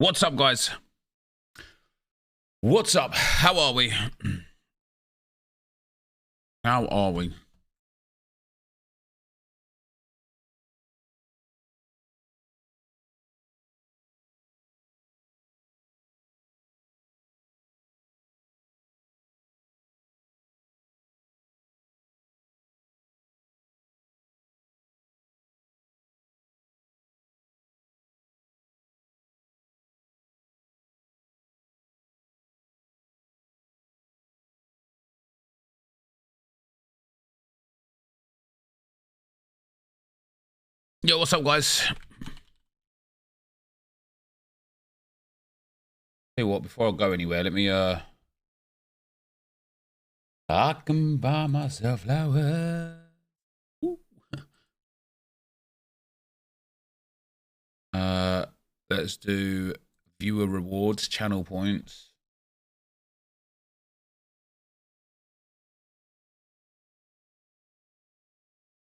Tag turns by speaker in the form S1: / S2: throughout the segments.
S1: What's up, guys? What's up? How are we? How are we? Yo, what's up, guys? Tell you what, before I go anywhere, let me I can buy myself flowers. Let's do viewer rewards, channel points.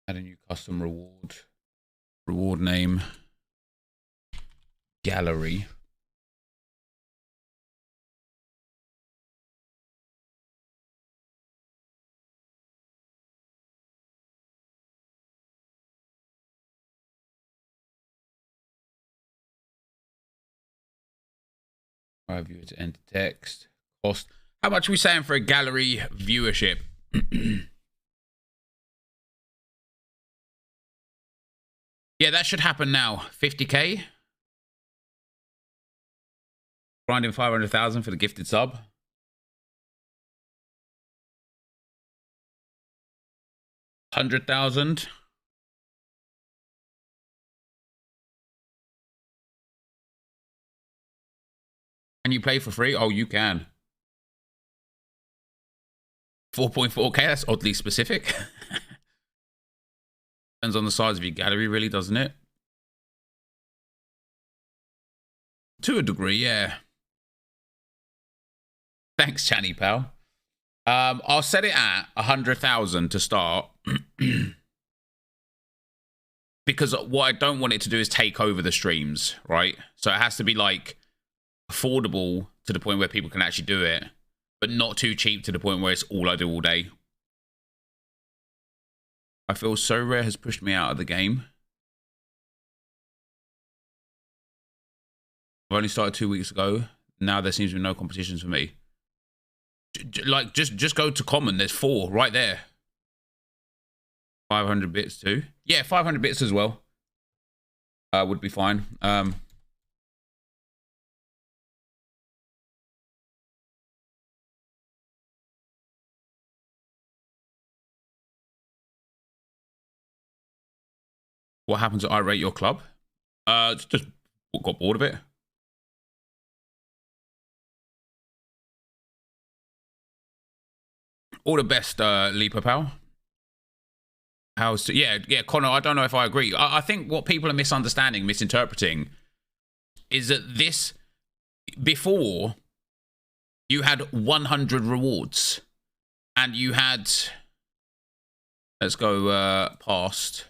S1: Add a new custom reward name, gallery. Viewer to enter text. Cost. How much are we saying for a gallery viewership? Yeah, that should happen now. 50k. Grinding 500,000 for the gifted sub. $100,000. Can you play for free? Oh, you can. 4.4k, that's oddly specific. Depends on the size of your gallery, really, doesn't it? To a degree, yeah. Thanks, Channy pal. I'll set it at 100,000 to start. Because what I don't want it to do is take over the streams, right? So it has to be like affordable to the point where people can actually do it, but not too cheap to the point where it's all I do all day. I feel Sorare has pushed me out of the game. I've only started 2 weeks ago. Now there seems to be no competitions for me. Like, just go to common. There's 4 right there. 500 bits too. Yeah, 500 bits as well. Would be fine. What happens if I rate your club? Just got bored of it. All the best, Leaper pal. Yeah, Connor, I don't know if I agree. I think what people are misunderstanding, misinterpreting, is that this, before, you had 100 rewards. And you had, let's go past.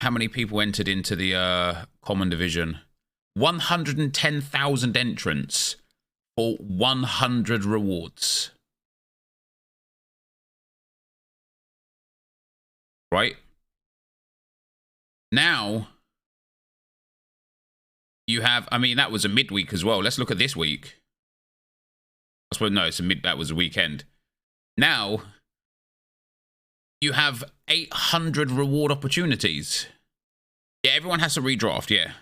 S1: How many people entered into the common division? 110,000 entrants for 100 rewards. Right? Now, you have, I mean, that was a midweek as well. Let's look at this week. I suppose, no, that was a weekend. Now, you have 800 reward opportunities. Yeah, everyone has to redraft, yeah.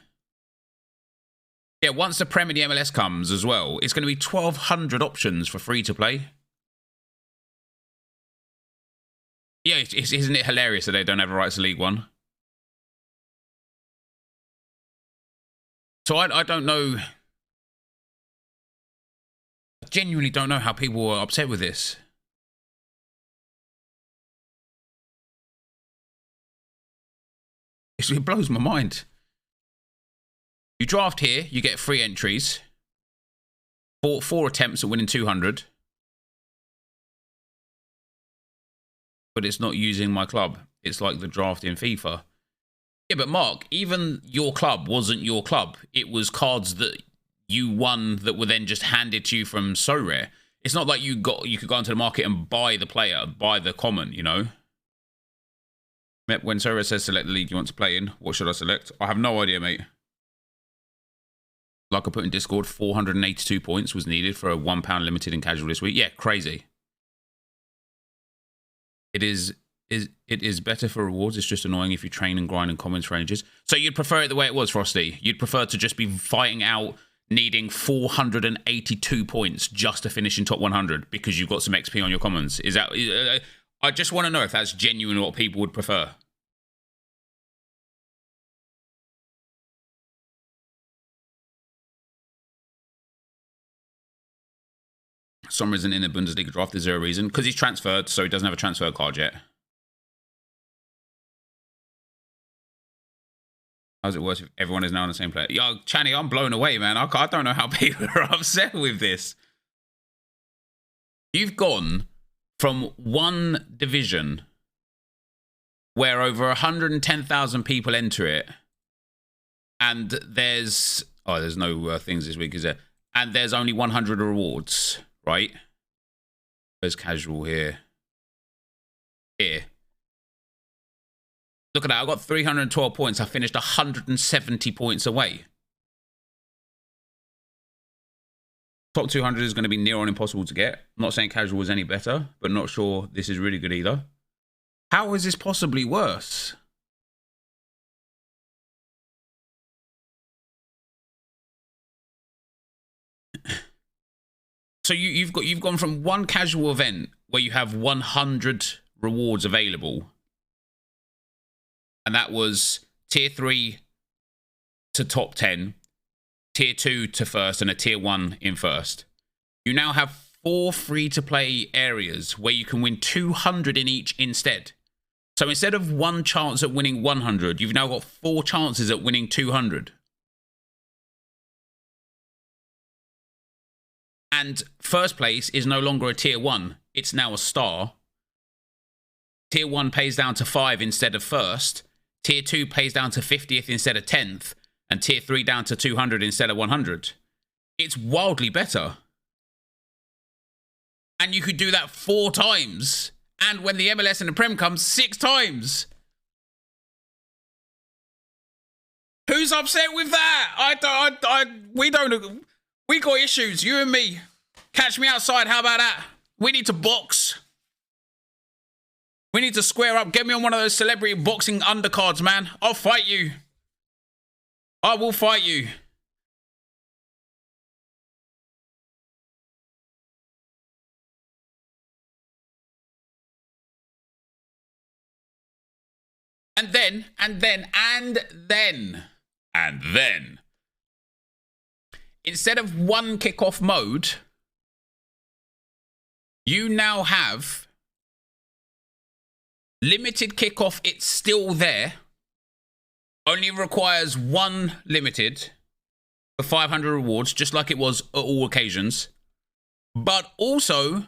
S1: Yeah, once the Prem and the MLS comes as well, it's going to be 1,200 options for free to play. Yeah, isn't it hilarious that they don't have a rights to League One? So I don't know. I genuinely don't know how people are upset with this. It blows my mind. You draft here, you get 3 entries. 4 attempts at winning 200. But it's not using my club. It's like the draft in FIFA. Yeah, but Mark, even your club wasn't your club. It was cards that you won that were then just handed to you from Sorare. It's not like you could go into the market and buy the player, buy the common, you know? When Sorare says select the league you want to play in, what should I select? I have no idea, mate. Like I put in Discord, 482 points was needed for a £1 limited and casual this week. Yeah, crazy. It is better for rewards. It's just annoying if you train and grind and commons for ages. So you'd prefer it the way it was, Frosty? You'd prefer to just be fighting out, needing 482 points just to finish in top 100 because you've got some XP on your commons. Is that? I just want to know if that's genuine what people would prefer. Sommer isn't in the Bundesliga draft. Is there a reason? Because he's transferred, so he doesn't have a transfer card yet. How's it worse if everyone is now on the same player? Yo, Channy, I'm blown away, man. I don't know how people are upset with this. You've gone from one division where over 110,000 people enter it, and there's no things this week, is there? And there's only 100 rewards, right? There's casual here. Here. Look at that. I got 312 points. I finished 170 points away. Top 200 is going to be near on impossible to get. I'm not saying casual was any better, but not sure this is really good either. How is this possibly worse? So you've gone from one casual event where you have 100 rewards available, and that was tier 3 to top 10, tier 2 to first, and a tier 1 in first. You now have 4 free-to-play areas where you can win 200 in each instead. So instead of one chance at winning 100, you've now got 4 chances at winning 200. And first place is no longer a tier 1. It's now a star. Tier 1 pays down to 5 instead of first. Tier 2 pays down to 50th instead of 10th. And tier 3 down to 200 instead of 100. It's wildly better. And you could do that 4 times. And when the MLS and the Prem comes, 6 times. Who's upset with that? We got issues, you and me. Catch me outside, how about that? We need to box. We need to square up. Get me on one of those celebrity boxing undercards, man. I'll fight you. I will fight you. And then, instead of one kickoff mode, you now have limited kickoff. It's still there. Only requires 1 limited for 500 rewards, just like it was at all occasions. But also,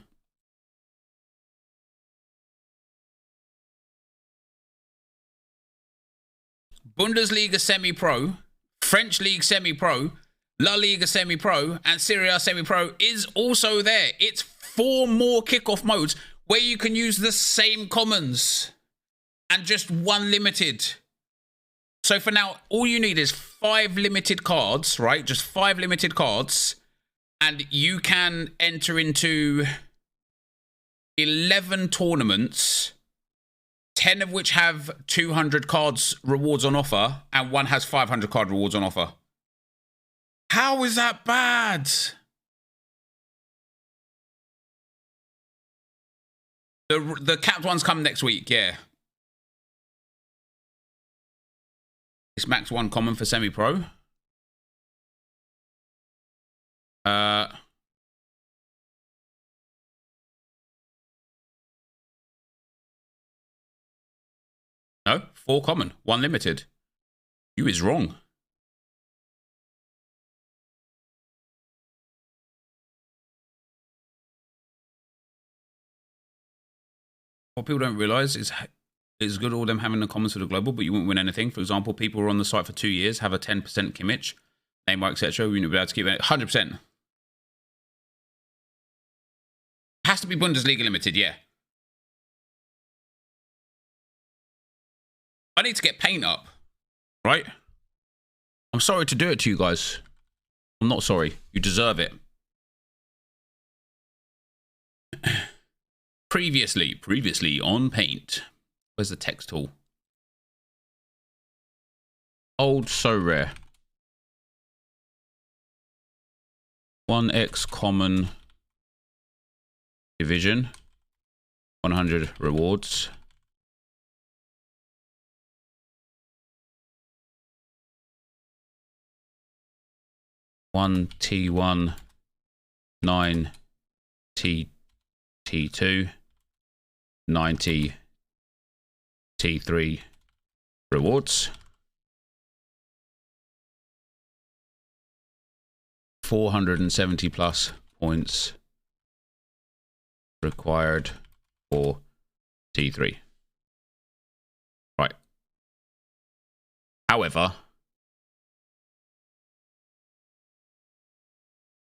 S1: Bundesliga semi-pro, French League semi-pro, La Liga semi-pro, and Serie A semi-pro is also there. It's 4 more kickoff modes where you can use the same commons and just 1 limited. So for now, all you need is 5 limited cards, right? Just 5 limited cards, and you can enter into 11 tournaments, 10 of which have 200 cards rewards on offer, and 1 has 500 card rewards on offer. How is that bad? The capped ones come next week, yeah. It's max 1 common for semi-pro. No, 4 common, 1 limited. You is wrong. What people don't realise is It's good all them having the comments for the global, but you wouldn't win anything. For example, people who are on the site for 2 years, have a 10% Kimmich, Neymar, etc. You wouldn't be able to keep it 100%. Has to be Bundesliga limited, yeah. I need to get paint up, right? I'm sorry to do it to you guys. I'm not sorry. You deserve it. Previously on paint. Where's the text tool? Old Sorare. 1x common division. 100 rewards. One T1 9 T2 90 T3 rewards. 470 plus points required for T3. Right. However,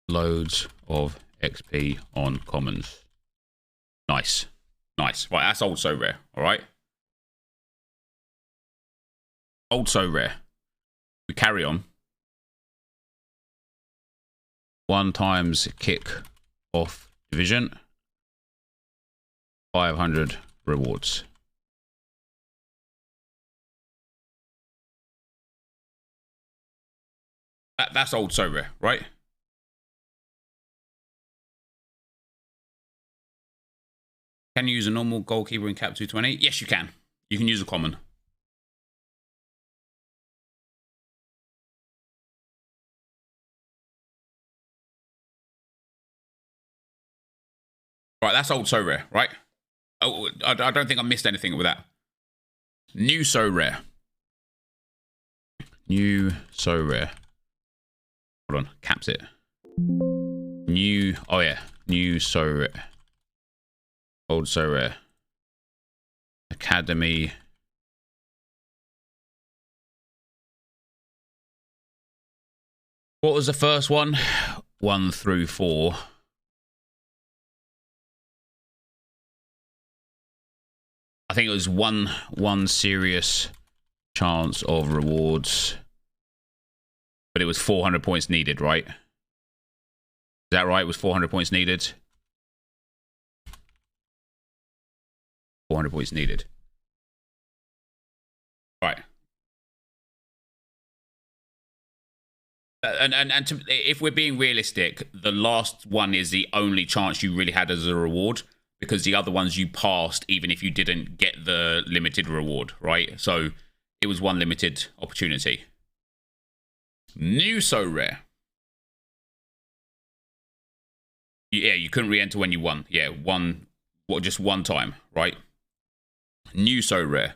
S1: loads of XP on commons. Nice. Nice. Right, that's old so rare. All right. Old so rare. We carry on. 1 times kick off division. 500 rewards. That's old so rare, right? Can you use a normal goalkeeper in cap 220? Yes, you can. You can use a common. Right, that's old so rare, right? Oh, I don't think I missed anything with that. New so rare. New so rare. Hold on, caps it. New, oh yeah, new so rare. Old so rare. Academy. What was the first one? 1 through 4. I think it was one serious chance of rewards, but it was 400 points needed, right? Is that right? It was 400 points needed. 400 points needed. Right. And if we're being realistic, the last one is the only chance you really had as a reward, because the other ones you passed even if you didn't get the limited reward, right? So it was one limited opportunity. New so rare. Yeah, you couldn't re-enter when you won. Yeah, just one time, right? New so rare.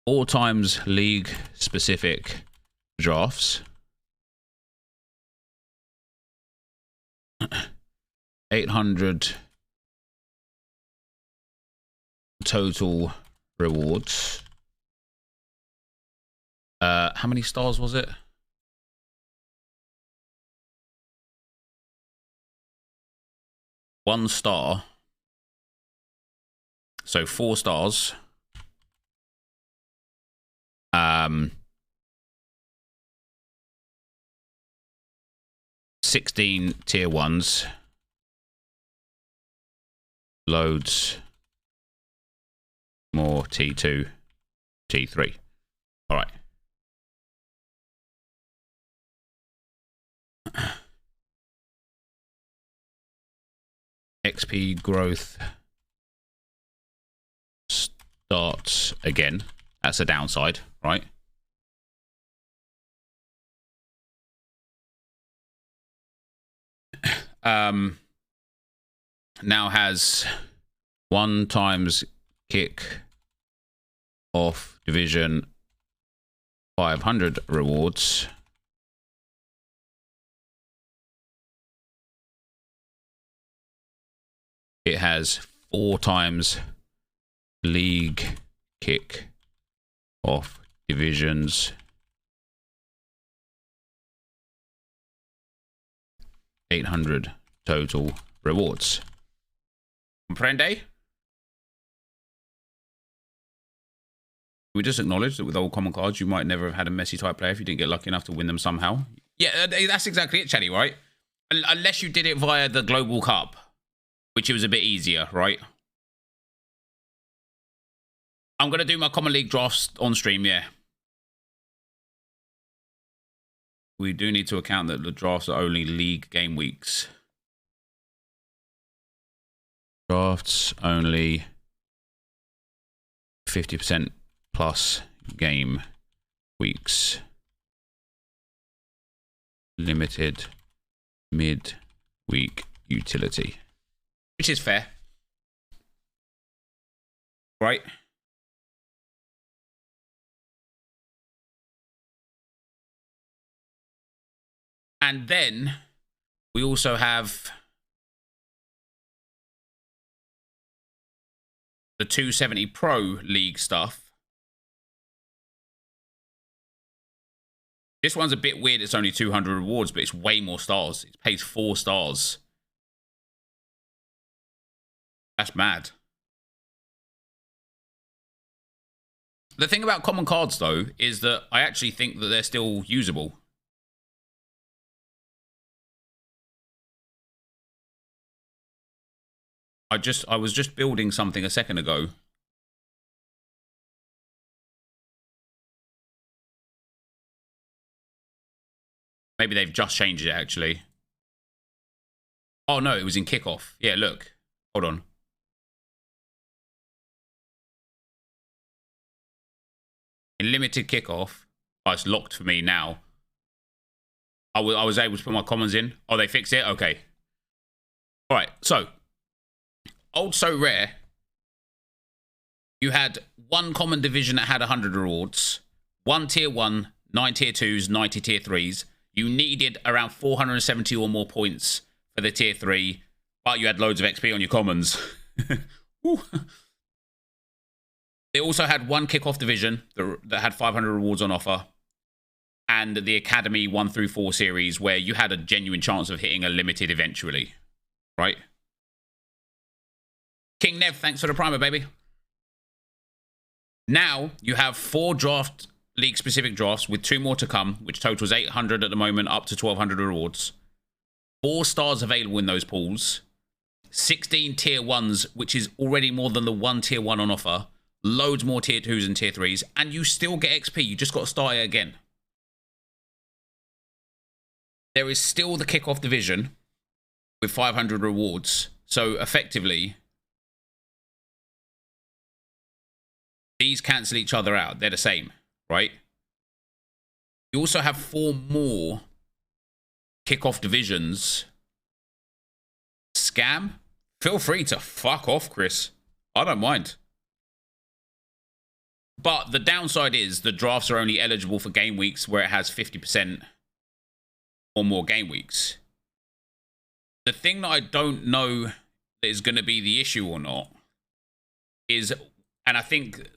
S1: 4 times league specific drafts. 800 total rewards. How many stars was it? 1 star. So 4 stars. 16 tier 1s. Loads more T2, T3. All right. XP growth starts again. That's a downside, right? Now has 1 times kick off division 500 rewards. It has 4 times League kick off divisions. 800 total rewards. Comprende? We just acknowledge that with old common cards, you might never have had a Messi type player if you didn't get lucky enough to win them somehow. Yeah, that's exactly it, Chatty, right? Unless you did it via the Global Cup, which it was a bit easier, right? I'm going to do my Common League drafts on stream, yeah. We do need to account that the drafts are only league game weeks. Drafts only 50% plus game weeks. Limited mid-week utility. Which is fair. Right? And then we also have the 270 Pro League stuff. This one's a bit weird. It's only 200 rewards, but it's way more stars. It pays 4 stars. That's mad. The thing about common cards, though, is that I actually think that they're still usable. I was just building something a second ago. Maybe they've just changed it, actually. Oh, no, it was in kickoff. Yeah, look. Hold on. In limited kickoff. Oh, it's locked for me now. I was able to put my commons in. Oh, they fixed it? Okay. All right, so. Old Sorare. You had one common division that had 100 rewards. 1 tier 1, 9 tier 2s, 90 tier 3s. You needed around 470 or more points for the tier 3, but you had loads of XP on your commons. They also had one kickoff division that had 500 rewards on offer, and the Academy 1 through 4 series where you had a genuine chance of hitting a limited eventually, right? King Nev, thanks for the primer, baby. Now you have 4 draft league-specific drafts with 2 more to come, which totals 800 at the moment, up to 1,200 rewards. 4 stars available in those pools. 16 tier 1s, which is already more than the 1 tier 1 on offer. Loads more tier 2s and tier 3s. And you still get XP. You just got to start it again. There is still the kickoff division with 500 rewards. So effectively, these cancel each other out. They're the same, right? You also have 4 more kickoff divisions. Scam? Feel free to fuck off, Chris. I don't mind. But the downside is the drafts are only eligible for game weeks where it has 50% or more game weeks. The thing that I don't know that is going to be the issue or not is, and I think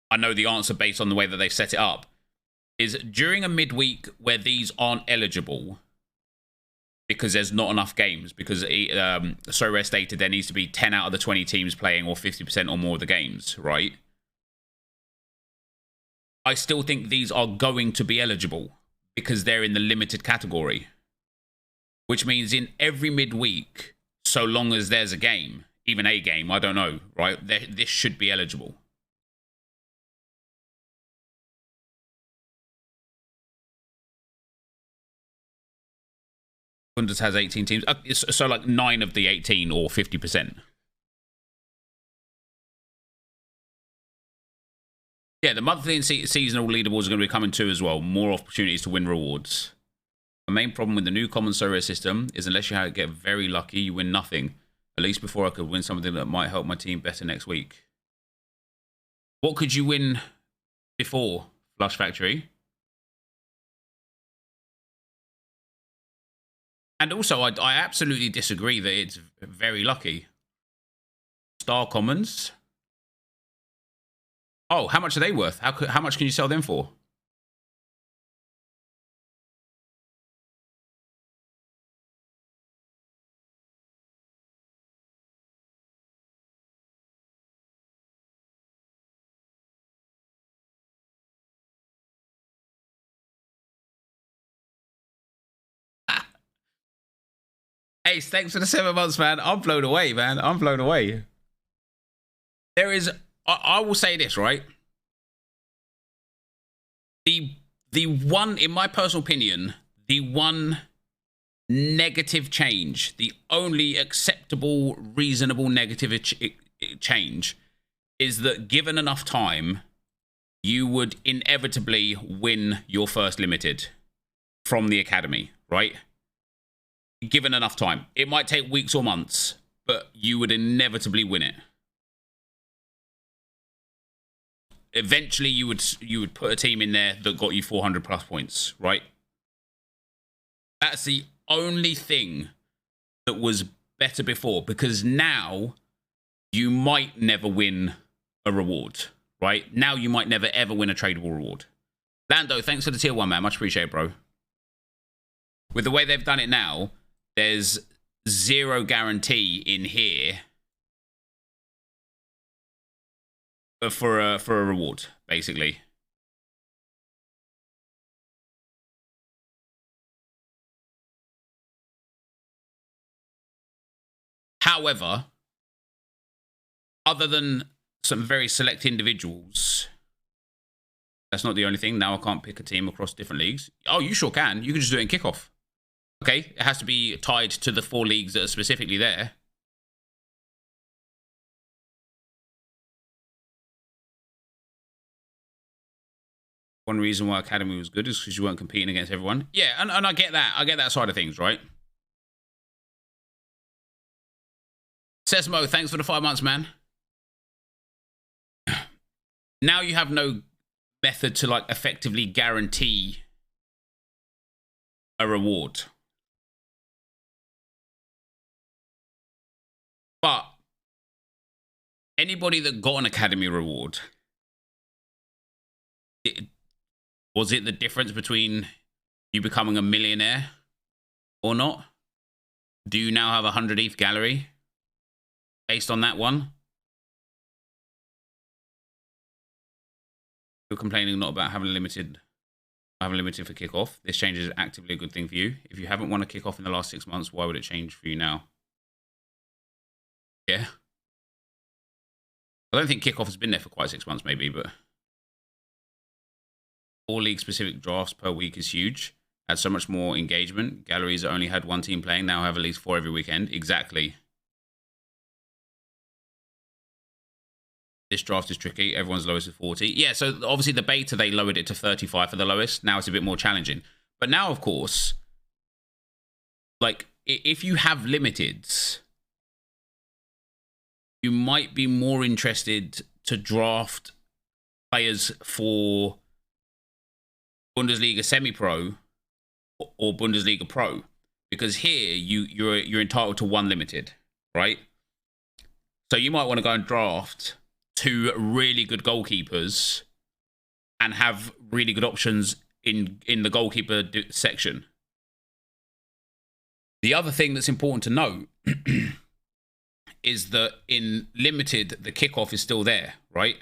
S1: I know the answer based on the way that they've set it up, is during a midweek where these aren't eligible because there's not enough games, because Sorare stated there needs to be 10 out of the 20 teams playing or 50% or more of the games, right? I still think these are going to be eligible because they're in the limited category, which means in every midweek, so long as there's a game, even a game, I don't know, right? This should be eligible. Bundes has 18 teams. So like 9 of the 18 or 50%. Yeah, the monthly and seasonal leaderboards are going to be coming too as well. More opportunities to win rewards. The main problem with the new common Sorare system is unless you get very lucky, you win nothing. At least before I could win something that might help my team better next week. What could you win before Flush Factory? And also, I absolutely disagree that it's very lucky. Star Commons. Oh, how much are they worth? How much can you sell them for? Ace, thanks for the 7 months, man. I'm blown away, man. I'm blown away. There is, I will say this, right? The one, in my personal opinion, the one negative change, the only acceptable, reasonable negative change is that given enough time, you would inevitably win your first limited from the academy, right? Given enough time. It might take weeks or months, but you would inevitably win it. Eventually, you would put a team in there that got you 400 plus points, right? That's the only thing that was better before, because now you might never win a reward, right? Now you might never ever win a tradable reward. Lando, thanks for the tier 1, man. Much appreciated, bro. With the way they've done it now, there's zero guarantee in here for a reward, basically. However, other than some very select individuals, that's not the only thing. Now I can't pick a team across different leagues. Oh, you sure can. You can just do it in kickoff. Okay, it has to be tied to the 4 leagues that are specifically there. One reason why Academy was good is because you weren't competing against everyone. Yeah, and I get that. I get that side of things, right? Sesmo, thanks for the 5 months, man. Now you have no method to, like, effectively guarantee a reward. But anybody that got an Academy reward, was it the difference between you becoming a millionaire or not? Do you now have a 100 ETH gallery based on that one? You're complaining not about having limited for kickoff. This change is actively a good thing for you. If you haven't won a kickoff in the last 6 months, why would it change for you now? Yeah. I don't think kickoff has been there for quite 6 months, maybe, but 4 league-specific drafts per week is huge. Had so much more engagement. Galleries that only had 1 team playing now have at least 4 every weekend. Exactly. This draft is tricky. Everyone's lowest is 40. Yeah, so obviously the beta, they lowered it to 35 for the lowest. Now it's a bit more challenging. But now, of course, like, if you have limiteds, you might be more interested to draft players for Bundesliga semi-pro or Bundesliga pro, because here you're entitled to 1 limited, right? So you might want to go and draft 2 really good goalkeepers and have really good options in the goalkeeper section. The other thing that's important to note is that in limited, the kickoff is still there, right?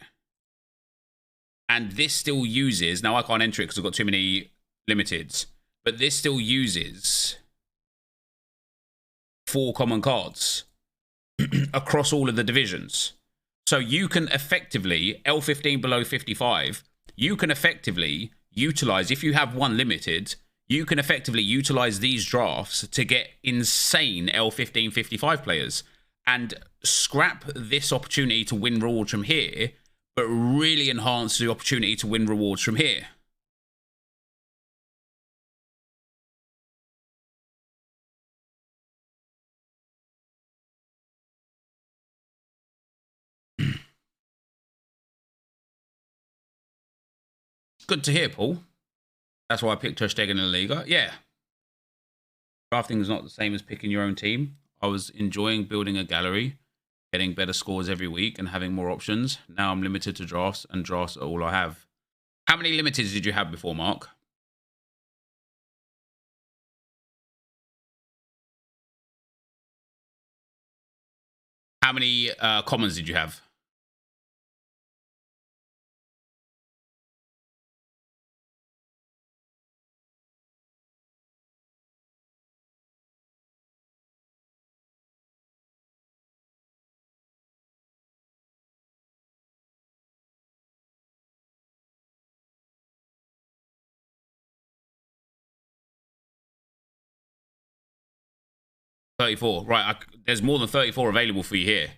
S1: And this still uses, now I can't enter it because I've got too many limiteds, but this still uses 4 common cards across all of the divisions. So you can effectively, L15 below 55, you can effectively utilize, if you have 1 limited, you can effectively utilize these drafts to get insane L15 55 players and scrap this opportunity to win rewards from here, but really enhance the opportunity to win rewards from here. Good to hear, Paul. That's why I picked Ter Stegen in the Liga. Yeah. Drafting is not the same as picking your own team. I was enjoying building a gallery. getting better scores every week and having more options. Now I'm limited to drafts, and drafts are all I have. How many limiteds did you have before, Mark? How many commons did you have? $34. Right, there's more than 34 available for you here.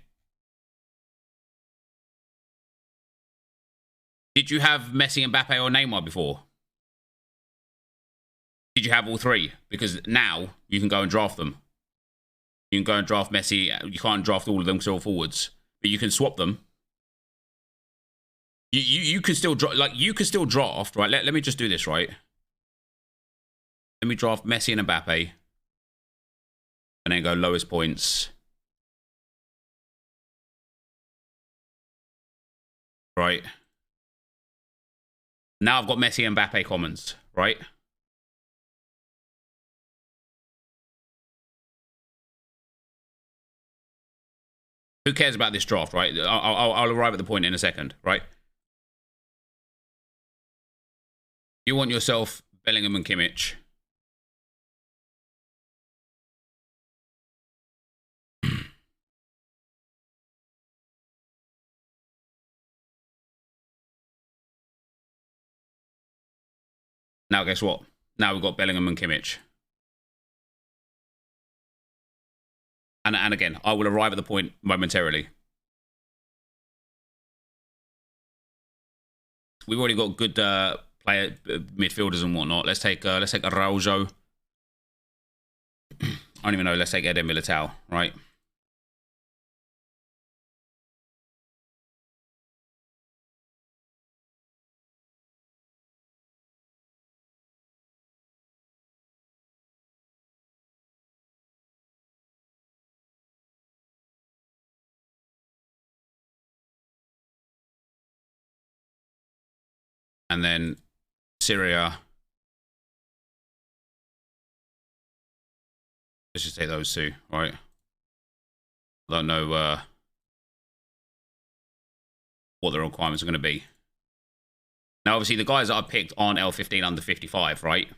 S1: Did you have Messi, Mbappe, or Neymar before? Did you have all three? Because now you can go and draft them. You can go and draft Messi. You can't draft all of them because they're all forwards, but you can swap them. You can still you can still draft, right? Let me just do this, right? Let me draft Messi and Mbappe, and then go lowest points. Right. Now I've got Messi and Mbappe commons, right? Who cares about this draft, right? I'll arrive at the point in a second, right? You want yourself Bellingham and Kimmich. Now guess what? Now we've got Bellingham and Kimmich. And again, I will arrive at the point momentarily. We've already got good player midfielders and whatnot. Let's take Araujo. I don't even know. Let's take Eder Militao, right? And then Syria. Let's just take those two, right? I don't know what the requirements are going to be. Now, obviously, the guys that I picked aren't L15 under 55, right?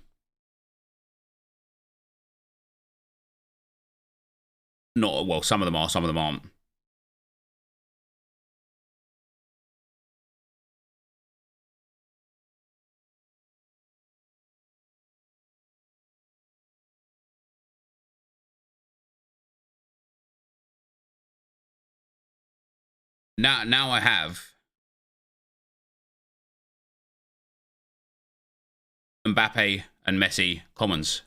S1: Not, well, some of them are, some of them aren't. Now I have Mbappe and Messi commons.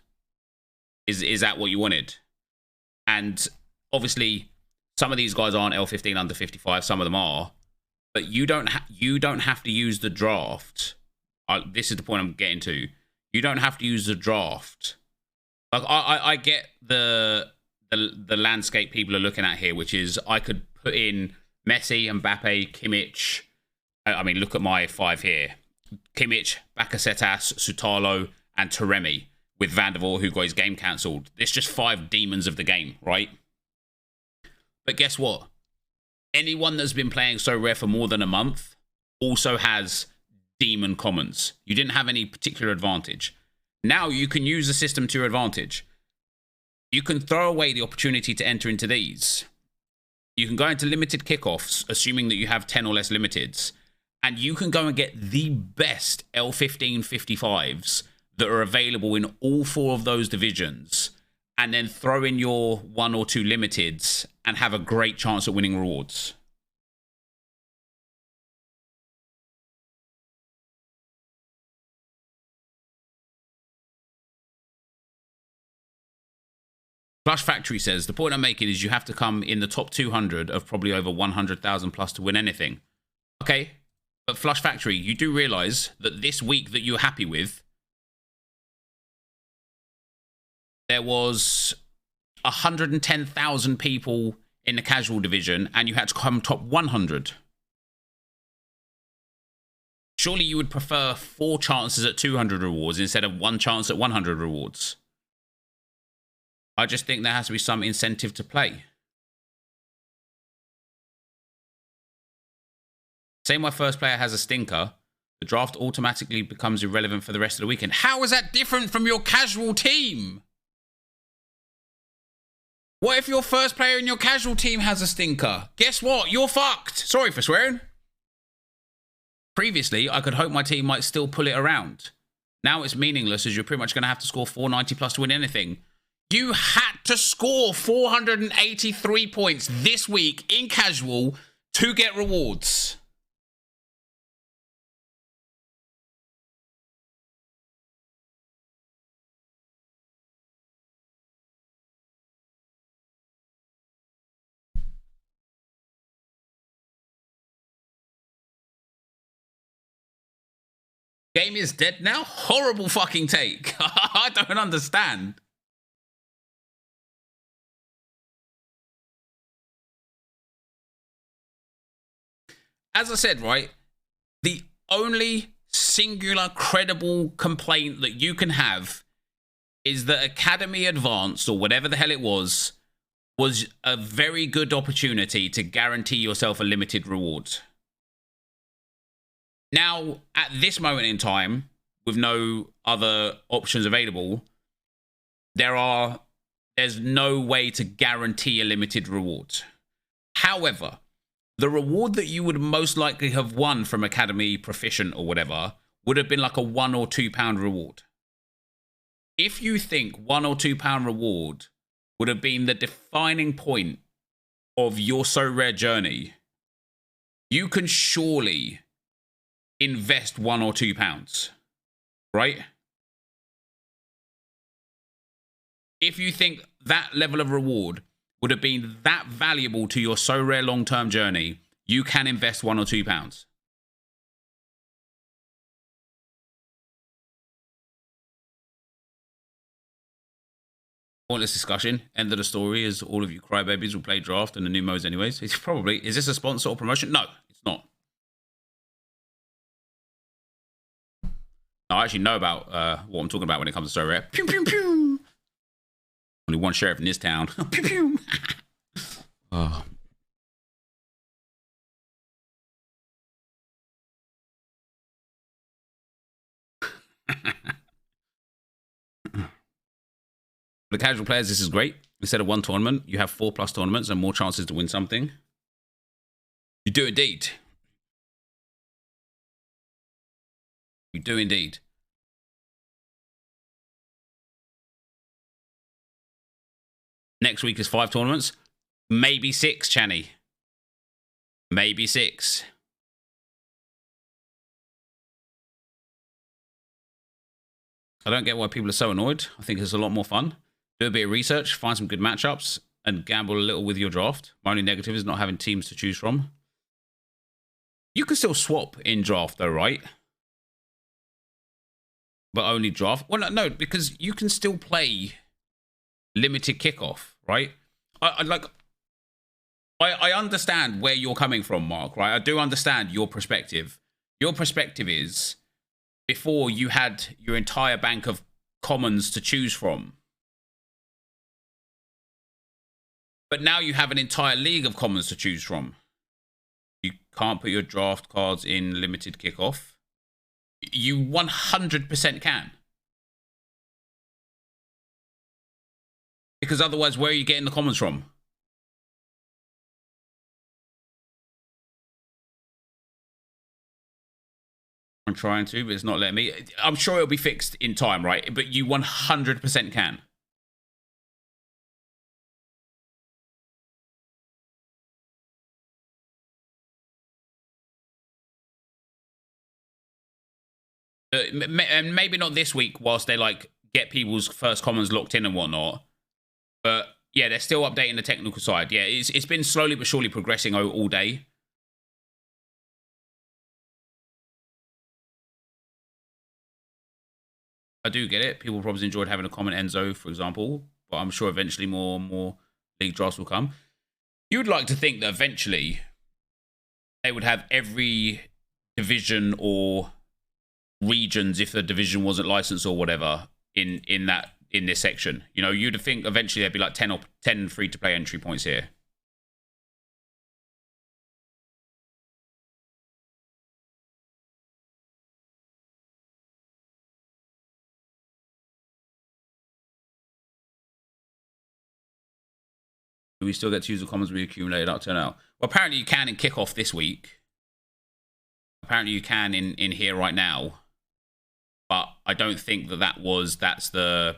S1: Is that what you wanted? And obviously, some of these guys aren't L15 under 55. Some of them are, but you don't have to use the draft. This is the point I'm getting to. You don't have to use the draft. Like I get the landscape people are looking at here, which is I could put in Messi, Mbappe, Kimmich. I mean, look at my 5 here. Kimmich, Bakasetas, Sutalo, and Taremi, with Van der Vaart, who got his game cancelled. It's just 5 demons of the game, right? But guess what? Anyone that's been playing So Rare for more than a month also has demon commons. You didn't have any particular advantage. Now you can use the system to your advantage. You can throw away the opportunity to enter into these. You can go into limited kickoffs, assuming that you have 10 or less limiteds, and you can go and get the best L15 55s that are available in all 4 of those divisions, and then throw in your 1 or 2 limiteds and have a great chance at winning rewards. Flush Factory says, the point I'm making is you have to come in the top 200 of probably over 100,000 plus to win anything. Okay, but Flush Factory, you do realize that this week that you're happy with, there was 110,000 people in the casual division and you had to come top 100. Surely you would prefer 4 chances at 200 rewards instead of 1 chance at 100 rewards. I just think there has to be some incentive to play. Say my first player has a stinker, the draft automatically becomes irrelevant for the rest of the weekend. How is that different from your casual team? What if your first player in your casual team has a stinker? Guess what? You're fucked. Sorry for swearing. Previously, I could hope my team might still pull it around. Now it's meaningless as you're pretty much going to have to score 490 plus to win anything. You had to score 483 points this week in casual to get rewards. Game is dead now? Horrible fucking take. I don't understand. As I said, right, the only singular credible complaint that you can have is that Academy Advanced, or whatever the hell it was a very good opportunity to guarantee yourself a limited reward. Now, at this moment in time, with no other options available, there's no way to guarantee a limited reward. However, the reward that you would most likely have won from Academy Proficient or whatever would have been like a £1 or £2 reward. If you think £1 or £2 reward would have been the defining point of your Sorare journey, you can surely invest £1 or £2, right? If you think that level of reward would have been that valuable to your Sorare long-term journey, you can invest £1 or £2. Pointless discussion. End of the story is all of you crybabies will play draft and the new modes anyways. It's probably, is this a sponsor or promotion? No, it's not. I actually know about what I'm talking about when it comes to Sorare. Pew, pew, pew. Only one sheriff in this town. Pew, pew. Oh. For the casual players, this is great. Instead of 1 tournament, you have 4+ tournaments and more chances to win something. You do indeed. You do indeed. Next week is 5 tournaments. Maybe 6, Channy. Maybe 6. I don't get why people are so annoyed. I think it's a lot more fun. Do a bit of research, find some good matchups, and gamble a little with your draft. My only negative is not having teams to choose from. You can still swap in draft though, right? But only draft. Well, no, because you can still play limited kickoff, right? I understand where you're coming from, Mark, right? I do understand your perspective. Your perspective is before you had your entire bank of commons to choose from. But now you have an entire league of commons to choose from. You can't put your draft cards in limited kickoff. You 100% can. Because otherwise, where are you getting the commons from? I'm trying to, but it's not letting me. I'm sure it'll be fixed in time, right? But you 100% can. And maybe not this week whilst they like get people's first commons locked in and whatnot. But yeah, they're still updating the technical side. Yeah, it's been slowly but surely progressing all day. I do get it. People probably enjoyed having a common Enzo, for example. But I'm sure eventually more league drafts will come. You would like to think that eventually they would have every division or regions, if the division wasn't licensed or whatever, in this section. You know, you'd think eventually there'd be like 10 free-to-play entry points here. Do we still get to use the commons we accumulated up to now? Well, apparently you can in kickoff this week. Apparently you can in here right now. But I don't think that's the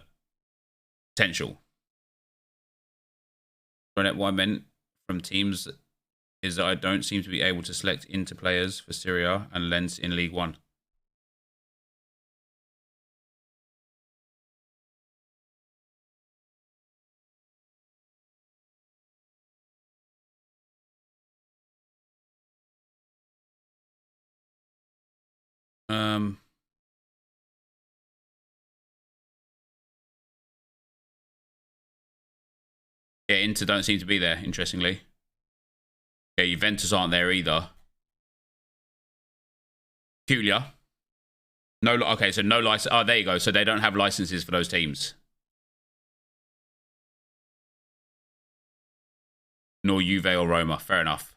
S1: potential. What I meant from teams is that I don't seem to be able to select into players for Syria and Lens in League One. Yeah, Inter don't seem to be there, interestingly. Yeah, Juventus aren't there either. Puglia. No, okay, so no license. Oh, there you go. So they don't have licenses for those teams. Nor Juve or Roma. Fair enough.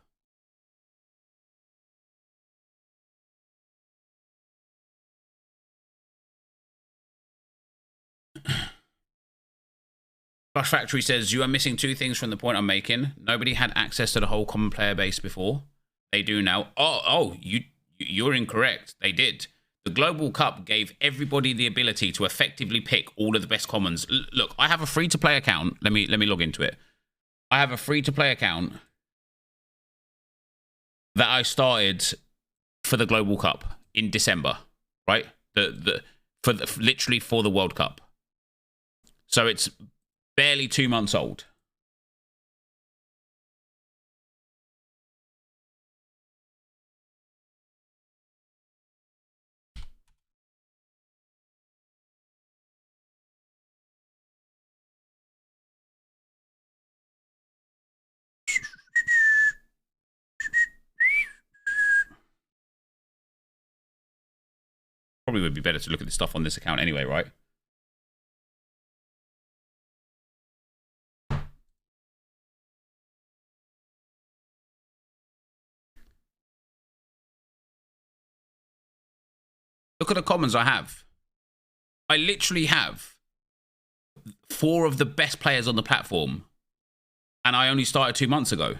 S1: Flush Factory says, you are missing two things from the point I'm making. Nobody had access to the whole common player base before. They do now. Oh, you're incorrect. They did. The Global Cup gave everybody the ability to effectively pick all of the best commons. Look, I have a free-to-play account. Let me log into it. I have a free-to-play account that I started for the Global Cup in December, right? Literally for the World Cup. So it's barely 2 months old. Probably would be better to look at this stuff on this account anyway, right? Look at the commons I have. I literally have 4 of the best players on the platform. And I only started 2 months ago.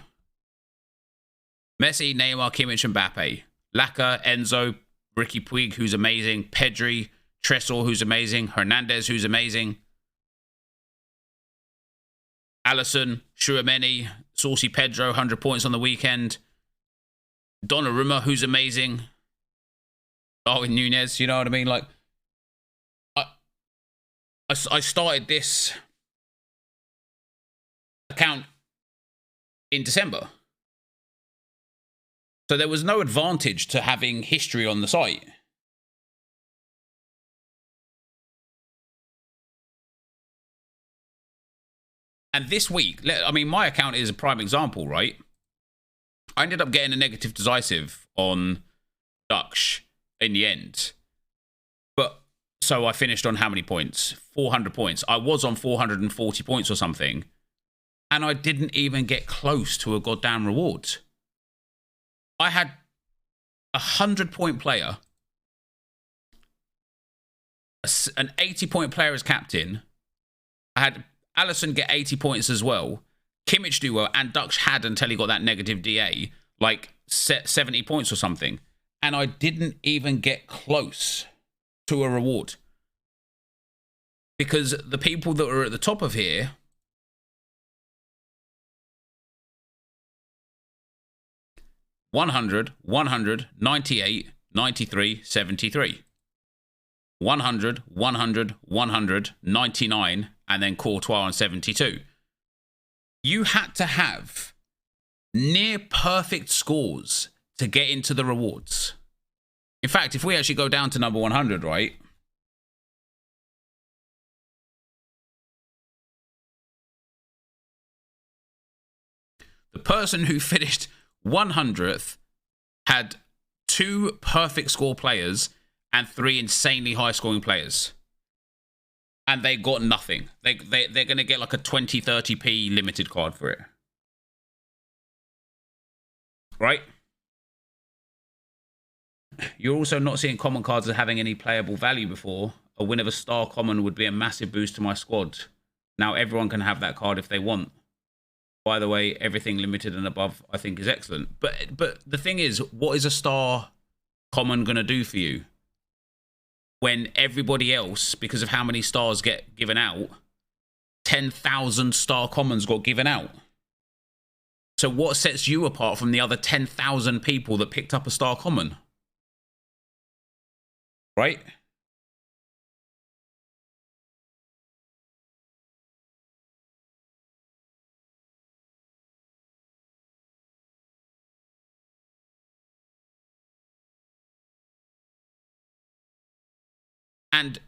S1: Messi, Neymar, Kimmich, Mbappe. Laka, Enzo, Ricky Puig, who's amazing. Pedri, Tresor, who's amazing. Hernandez, who's amazing. Allison, Shuameni, Saucy Pedro, 100 points on the weekend. Donnarumma, who's amazing. Darwin Nunez, you know what I mean? Like, I started this account in December. So there was no advantage to having history on the site. And this week, I mean, my account is a prime example, right? I ended up getting a negative decisive on Dutch in the end. But, so I finished on how many points? 400 points. I was on 440 points or something. And I didn't even get close to a goddamn reward. I had a 100-point player, an 80-point player as captain. I had Allison get 80 points as well. Kimmich do well, and Dux had, until he got that negative DA, like 70 points or something. And I didn't even get close to a reward. Because the people that are at the top of here, $100, $100, $98, $93, $73. $100, $100, $100, $99, and then Courtois on 72. You had to have near perfect scores to get into the rewards. In fact, if we actually go down to number 100, right? The person who finished 100th had 2 perfect score players and 3 insanely high scoring players. And they got nothing. They're going to get like a 20-30p limited card for it. Right? You're also not seeing common cards as having any playable value before. A win of a star common would be a massive boost to my squad. Now everyone can have that card if they want. By the way, everything limited and above I think is excellent. But the thing is, what is a star common going to do for you? When everybody else, because of how many stars get given out, 10,000 star commons got given out. So what sets you apart from the other 10,000 people that picked up a star common? Right? And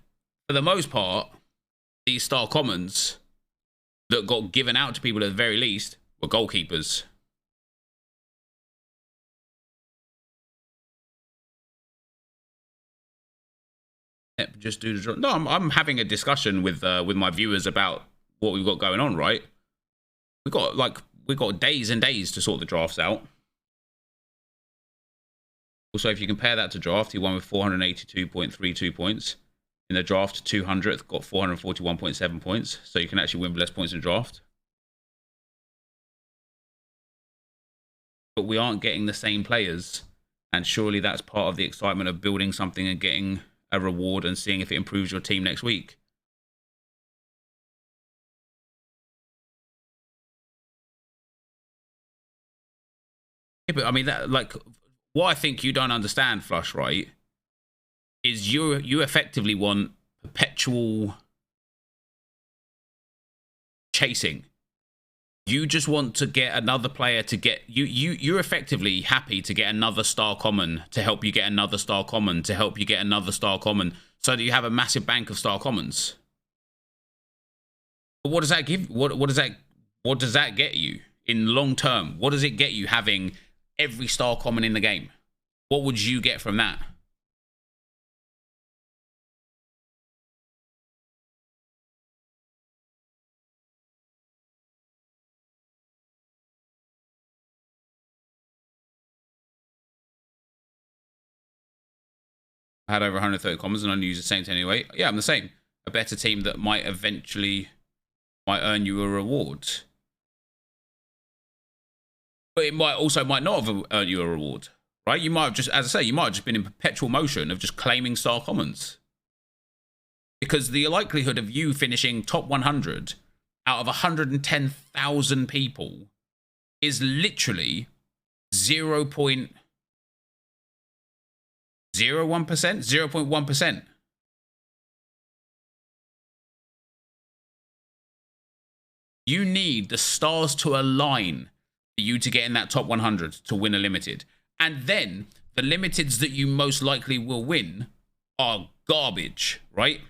S1: for the most part, these star commons that got given out to people at the very least were goalkeepers. Yep, just do the draw. No, I'm having a discussion with my viewers about what we've got going on, right? We've got days and days to sort the drafts out. Also, if you compare that to draft, he won with 482.32 points. In the draft, 200th got 441.7 points. So you can actually win with less points in draft. But we aren't getting the same players. And surely that's part of the excitement of building something and getting a reward and seeing if it improves your team next week. Yeah, but I mean, that, like, what I think you don't understand, Flush, right, is you effectively want perpetual chasing. You just want to get another player to get you're effectively happy to get another star common to help you get another star common to help you get another star common so that you have a massive bank of star commons. But what does that give? What does that get you in long term? What does it get you having every star common in the game? What would you get from that? I had over 130 commons and only use the same team anyway. Yeah, I'm the same. A better team that might eventually earn you a reward. But it might not have earned you a reward, right? You might have just, as I say, you might have just been in perpetual motion of just claiming star commons. Because the likelihood of you finishing top 100 out of 110,000 people is literally 0.01%, 0.1%. You need the stars to align for you to get in that top 100 to win a limited. And then the limiteds that you most likely will win are garbage, right?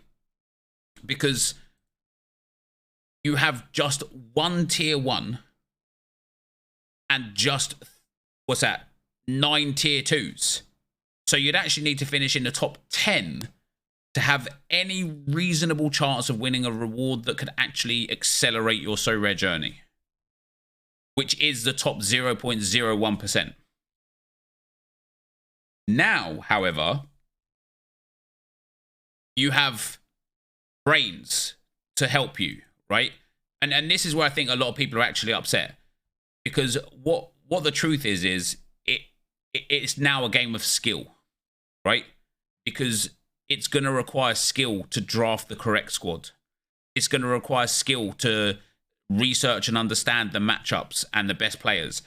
S1: Because you have just one tier 1 and just, what's that, 9 tier 2s. So you'd actually need to finish in the top 10 to have any reasonable chance of winning a reward that could actually accelerate your So Rare journey, which is the top 0.01%. Now, however, you have brains to help you, right? And this is where I think a lot of people are actually upset, because what the truth is it's now a game of skill, right? Because it's going to require skill to draft the correct squad. It's going to require skill to research and understand the matchups and the best players.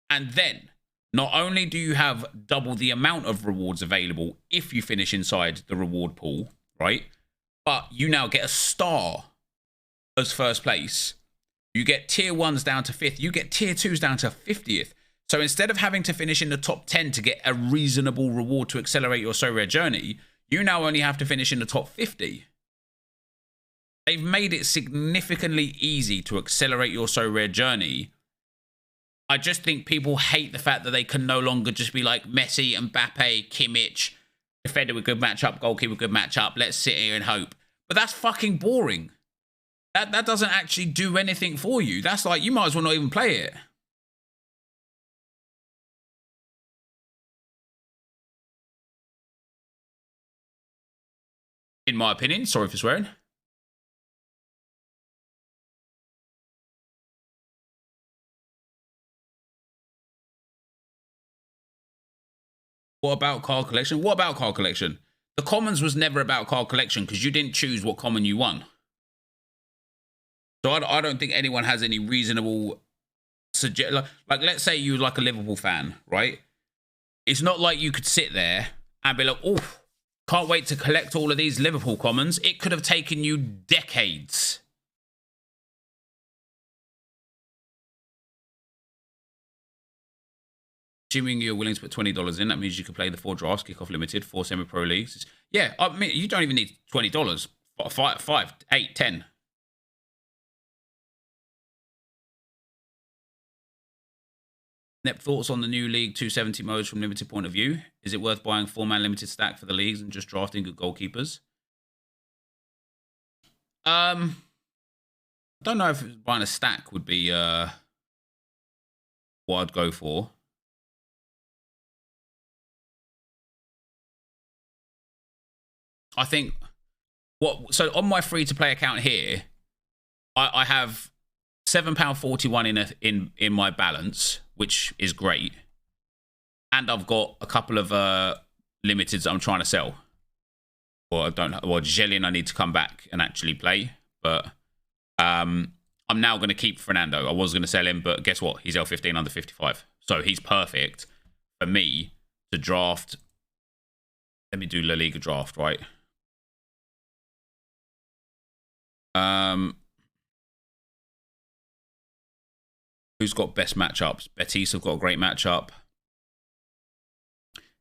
S1: And then, not only do you have double the amount of rewards available if you finish inside the reward pool, right? But you now get a star as first place. You get tier 1s down to 5th. You get tier 2s down to 50th. So instead of having to finish in the top 10 to get a reasonable reward to accelerate your So Rare journey, you now only have to finish in the top 50. They've made it significantly easy to accelerate your So Rare journey I just think people hate the fact that they can no longer just be like Messi, Mbappe, Kimmich, defender with good matchup, goalkeeper with good matchup. Let's sit here and hope. But that's fucking boring. That doesn't actually do anything for you. That's like, you might as well not even play it. In my opinion. Sorry for swearing. What about card collection? What about card collection? The commons was never about card collection because you didn't choose what common you won. So I don't think anyone has any reasonable suggest. Like, let's say you're like a Liverpool fan, right? It's not like you could sit there and be like, oh, can't wait to collect all of these Liverpool commons. It could have taken you decades. Assuming you're willing to put $20 in, that means you can play the 4 drafts, kick off limited, 4 semi-pro leagues. Yeah, I mean, you don't even need $20. 5, 8, 10. Nep, thoughts on the new League 270 modes from limited point of view? Is it worth buying 4-man limited stack for the leagues and just drafting good goalkeepers? I don't know if buying a stack would be what I'd go for. I think so on my free-to-play account here, I have £7.41 in my balance, which is great. And I've got a couple of limiteds that I'm trying to sell. Or Jelian I need to come back and actually play. But I'm now going to keep Fernando. I was going to sell him, but guess what? He's L15 under 55. So he's perfect for me to draft. Let me do La Liga draft, right? Who's got best matchups? Betis have got a great matchup.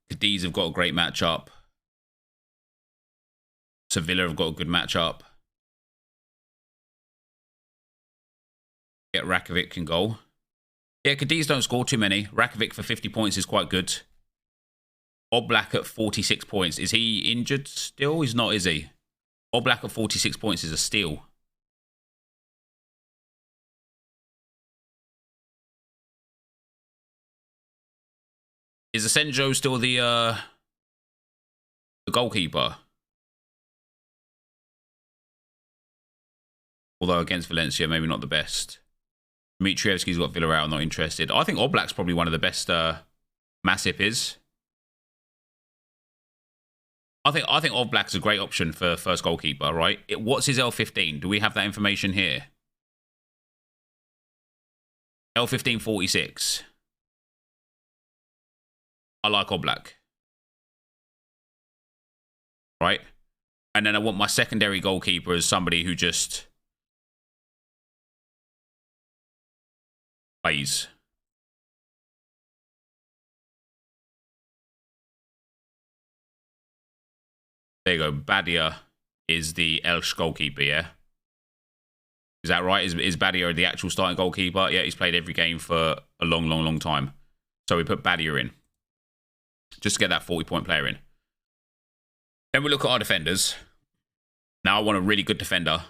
S1: Cadiz have got a great matchup. Sevilla have got a good matchup. Get Rakovic in goal. Yeah, Cadiz don't score too many. Rakovic for 50 points is quite good. Oblak at 46 points. Is he injured still? He's not, is he? Oblak at 46 points is a steal. Is Asenjo still the goalkeeper? Although against Valencia, maybe not the best. Dmitrievski's got Villarreal, not interested. I think Oblak's probably one of the best Masip is. I think Oblak's a great option for first goalkeeper, right? What's his L15? Do we have that information here? L15 46. I like Oblak. Right? And then I want my secondary goalkeeper as somebody who just plays. There you go. Badia is the Elche goalkeeper, yeah? Is that right? Is Badia the actual starting goalkeeper? Yeah, he's played every game for a long, long, long time. So we put Badia in. Just to get that 40-point player in. Then we look at our defenders. Now I want a really good defender.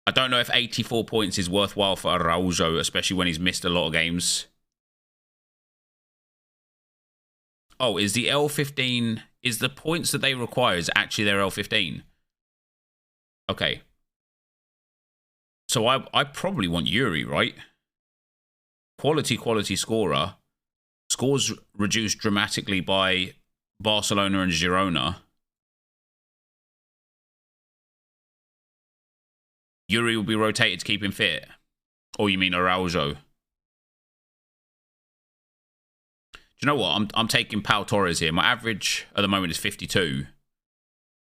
S1: I don't know if 84 points is worthwhile for Araujo, especially when he's missed a lot of games. Oh, is the L15... Is the points that they require is actually their L15? Okay. So I probably want Yuri, right? Quality scorer. Scores reduced dramatically by Barcelona and Girona. Yuri will be rotated to keep him fit. Or you mean Araujo? Do you know what? I'm taking Pau Torres here. My average at the moment is 52.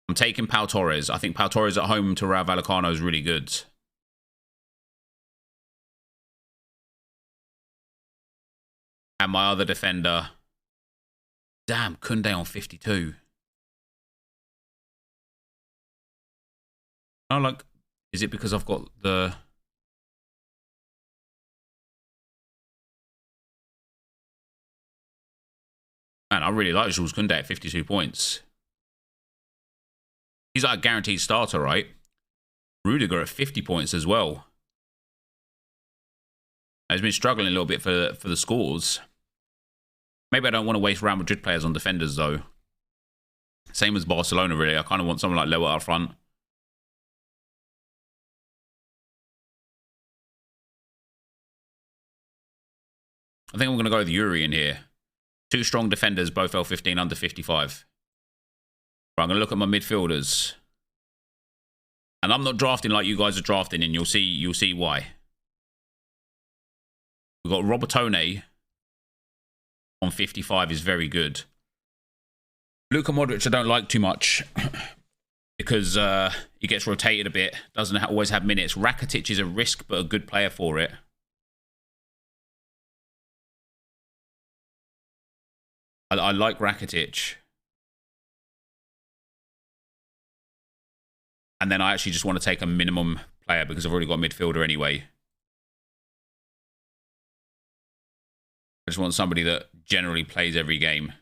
S1: I'm taking Pau Torres. I think Pau Torres at home to Rayo Vallecano is really good. And my other defender... Damn, Koundé on 52. Oh, like... Is it because I've got the... Man, I really like Jules Koundé at 52 points. He's like a guaranteed starter, right? Rudiger at 50 points as well. He's been struggling a little bit for the scores. Maybe I don't want to waste Real Madrid players on defenders, though. Same as Barcelona, really. I kind of want someone like Lewis up front. I think I'm going to go with Yuri in here. 2 strong defenders, both L15 under 55. Right, I'm going to look at my midfielders. And I'm not drafting like you guys are drafting, and you'll see why. We've got Robertone on 55 is very good. Luka Modric I don't like too much because he gets rotated a bit, doesn't always have minutes. Rakitic is a risk, but a good player for it. I like Rakitic. And then I actually just want to take a minimum player because I've already got a midfielder anyway. I just want somebody that generally plays every game.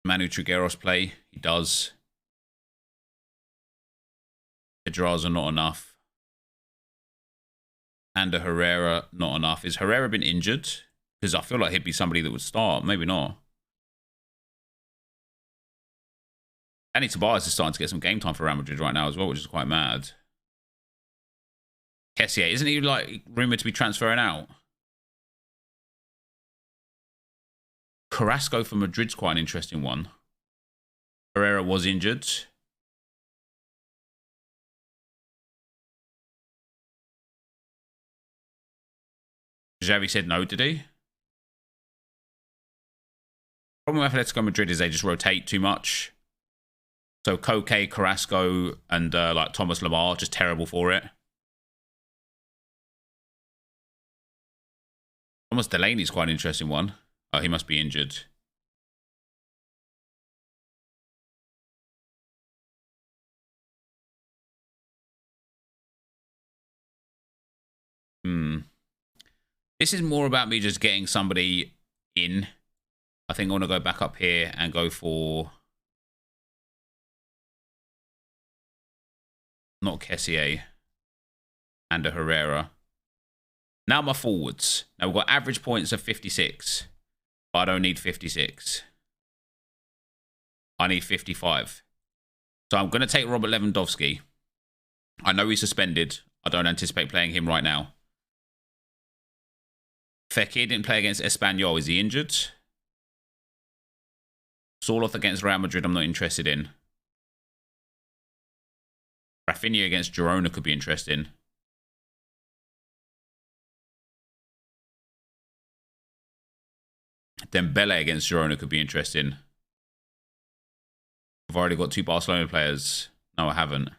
S1: Manu Trigueros play? He does. Pedraza not enough. Ander Herrera not enough. Is Herrera been injured? Because I feel like he'd be somebody that would start. Maybe not. Danny Tobias is starting to get some game time for Real Madrid right now as well, which is quite mad. Kessier, isn't he like rumoured to be transferring out? Carrasco for Madrid's quite an interesting one. Herrera was injured. Xavi said no, did he? Problem with Atletico Madrid is they just rotate too much. So Koke, Carrasco, and like Thomas Lemar, just terrible for it. Thomas Delaney's quite an interesting one. Oh, he must be injured. This is more about me just getting somebody in. I think I want to go back up here and go for... not Kessier. And a Herrera. Now my forwards. Now we've got average points of 56. But I don't need 56. I need 55. So I'm going to take Robert Lewandowski. I know he's suspended. I don't anticipate playing him right now. Fekir didn't play against Espanyol. Is he injured? Sorloth against Real Madrid I'm not interested in. Rafinha against Girona could be interesting. Dembele against Girona could be interesting. I've already got 2 Barcelona players. No, I haven't.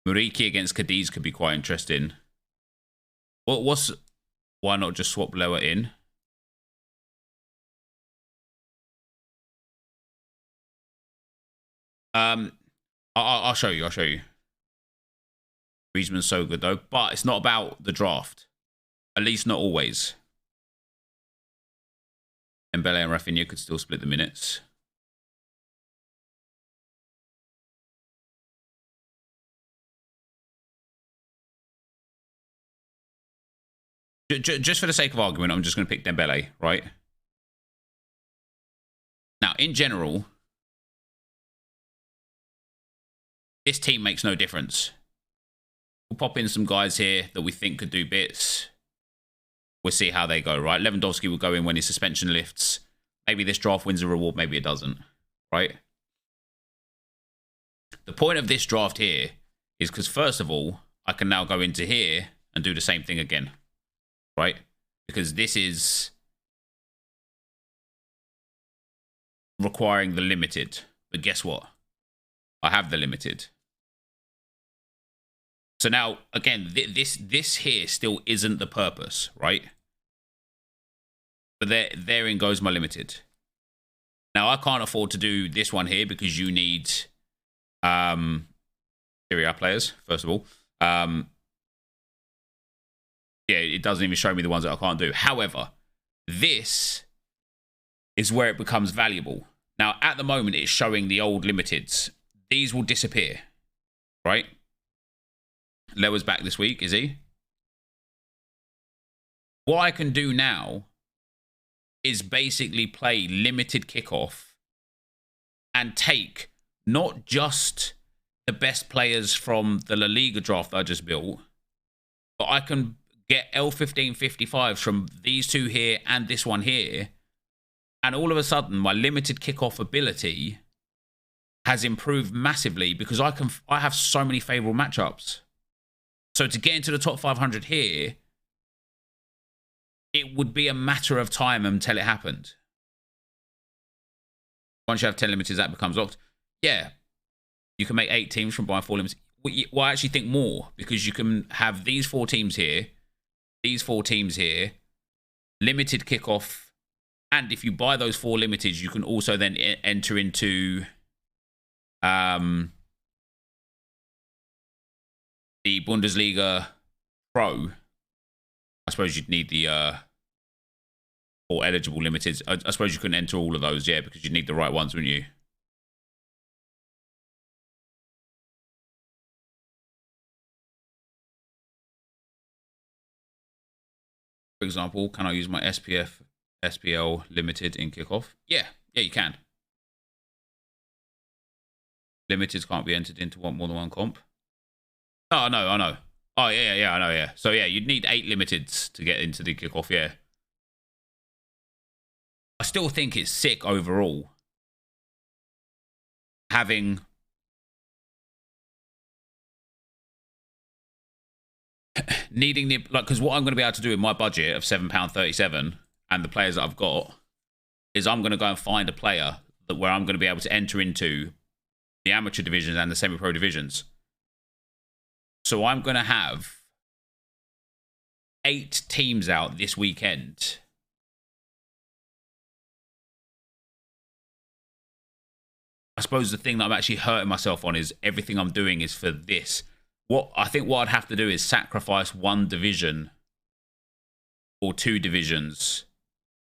S1: Muriqi against Cadiz could be quite interesting. Why not just swap lower in? I'll show you. Griezmann's so good though, but it's not about the draft. At least not always. Dembele and Rafinha could still split the minutes. Just for the sake of argument, I'm just going to pick Dembele, right? Now, in general, this team makes no difference. We'll pop in some guys here that we think could do bits. We'll see how they go, right? Lewandowski will go in when his suspension lifts. Maybe this draft wins a reward, maybe it doesn't, right? The point of this draft here is because, first of all, I can now go into here and do the same thing again. Right? Because this is requiring the limited. But guess what? I have the limited. So now, again, this here still isn't the purpose, right? But therein goes my limited. Now, I can't afford to do this one here because you need Serie A players, first of all. Yeah, it doesn't even show me the ones that I can't do. However, this is where it becomes valuable. Now, at the moment, it's showing the old limiteds. These will disappear, right? Lewer's back this week, is he? What I can do now is basically play limited kickoff and take not just the best players from the La Liga draft that I just built, but I can get L1555s from these two here and this one here. And all of a sudden, my limited kickoff ability has improved massively because I have so many favorable matchups. So to get into the top 500 here, it would be a matter of time until it happened. Once you have 10 limiteds, that becomes locked. Yeah, you can make 8 teams from buying 4 limiteds. Well, I actually think more, because you can have these 4 teams here, these 4 teams here, limited kickoff, and if you buy those 4 limiteds, you can also then enter into the Bundesliga Pro. I suppose you'd need the or eligible limiteds. I suppose you couldn't enter all of those, yeah, because you'd need the right ones, wouldn't you? For example, can I use my SPL limited in kickoff? Yeah, you can. Limiteds can't be entered into more than one comp. Oh, I know. Oh, yeah, I know, yeah. So, yeah, you'd need 8 limiteds to get into the kickoff, yeah. I still think it's sick overall having needing the, like, because what I'm going to be able to do in my budget of £7.37 and the players that I've got is I'm going to go and find a player where I'm going to be able to enter into the amateur divisions and the semi-pro divisions. So I'm going to have 8 teams out this weekend. I suppose the thing that I'm actually hurting myself on is everything I'm doing is for this. What I'd have to do is sacrifice 1 division or 2 divisions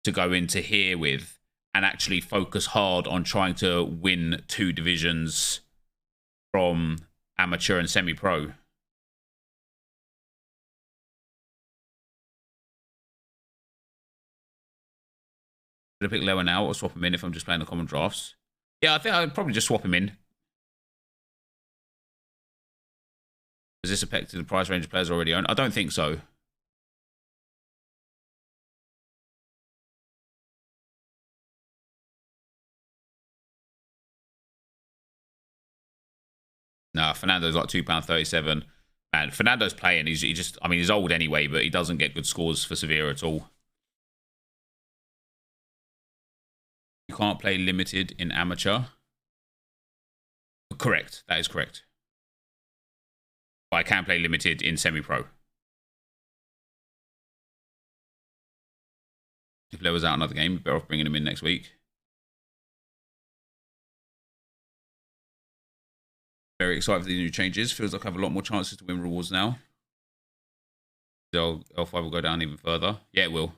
S1: to go into here with and actually focus hard on trying to win 2 divisions from amateur and semi-pro. Should I pick Lewer now or swap him in if I'm just playing the common drafts? Yeah, I think I'd probably just swap him in. Has this affected the price range of players already owned? I don't think so. Nah, Fernando's like £2.37. Man, Fernando's playing. He's old anyway, but he doesn't get good scores for Sevilla at all. You can't play limited in amateur. Correct. That is correct. But I can play limited in semi-pro. If Lewer's out another game, better off bringing him in next week. Very excited for these new changes. Feels like I have a lot more chances to win rewards now. So L5 will go down even further. Yeah, it will.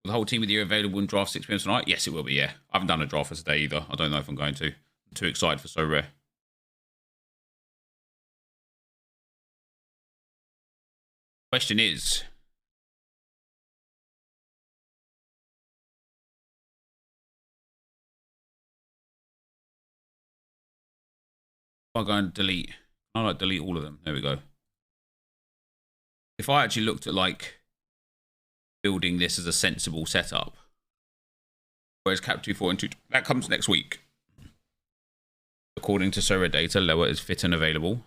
S1: The whole team of the year available in draft 6 p.m. tonight? Yes, it will be, yeah. I haven't done a draft for today either. I don't know if I'm going to. I'm too excited for Sorare. Question is, if I go and delete, I like delete all of them. There we go. If I actually looked at like building this as a sensible setup, whereas Cap 2, 4, and 2, that comes next week. According to Sorare data, Lewer is fit and available.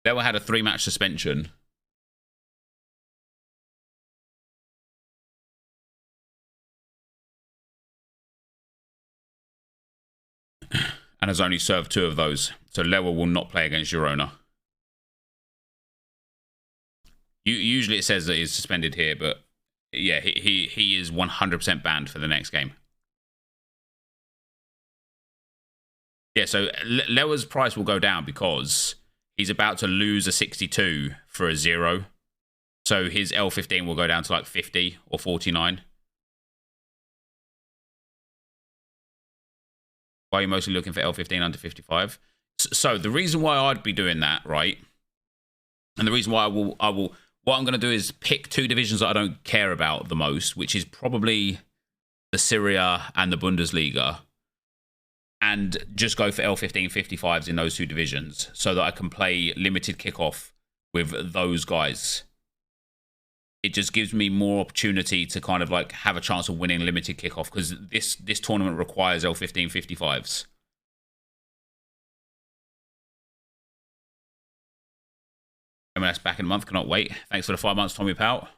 S1: Lewer had a 3-match suspension. And has only served 2 of those. So Lewer will not play against Girona. Usually it says that he's suspended here, but yeah, he is 100% banned for the next game. Yeah, so Lewa's price will go down because he's about to lose a 62 for a 0. So his L15 will go down to like 50 or 49. Why are you mostly looking for L15 under 55? So the reason why I'd be doing that, right? And the reason why what I'm going to do is pick 2 divisions that I don't care about the most, which is probably the Syria and the Bundesliga, and just go for L15 55s in those 2 divisions so that I can play limited kickoff with those guys. It just gives me more opportunity to kind of like have a chance of winning limited kickoff because this tournament requires L15 55s. MLS back in a month. Cannot wait. Thanks for the 5 months, Tommy Pout.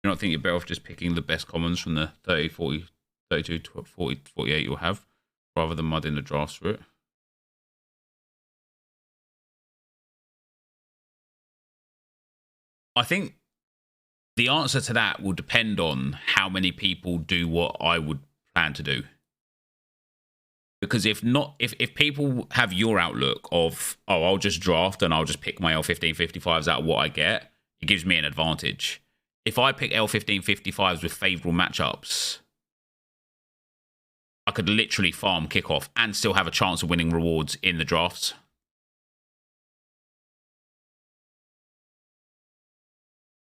S1: You don't think you're better off just picking the best commons from the 30, 40, 32, 40, 48 you'll have rather than mudding the drafts for it? I think the answer to that will depend on how many people do what I would plan to do. Because if people have your outlook of, oh, I'll just draft and I'll just pick my L15 55s out of what I get, it gives me an advantage. If I pick L15 55s with favourable matchups, I could literally farm kickoff and still have a chance of winning rewards in the drafts.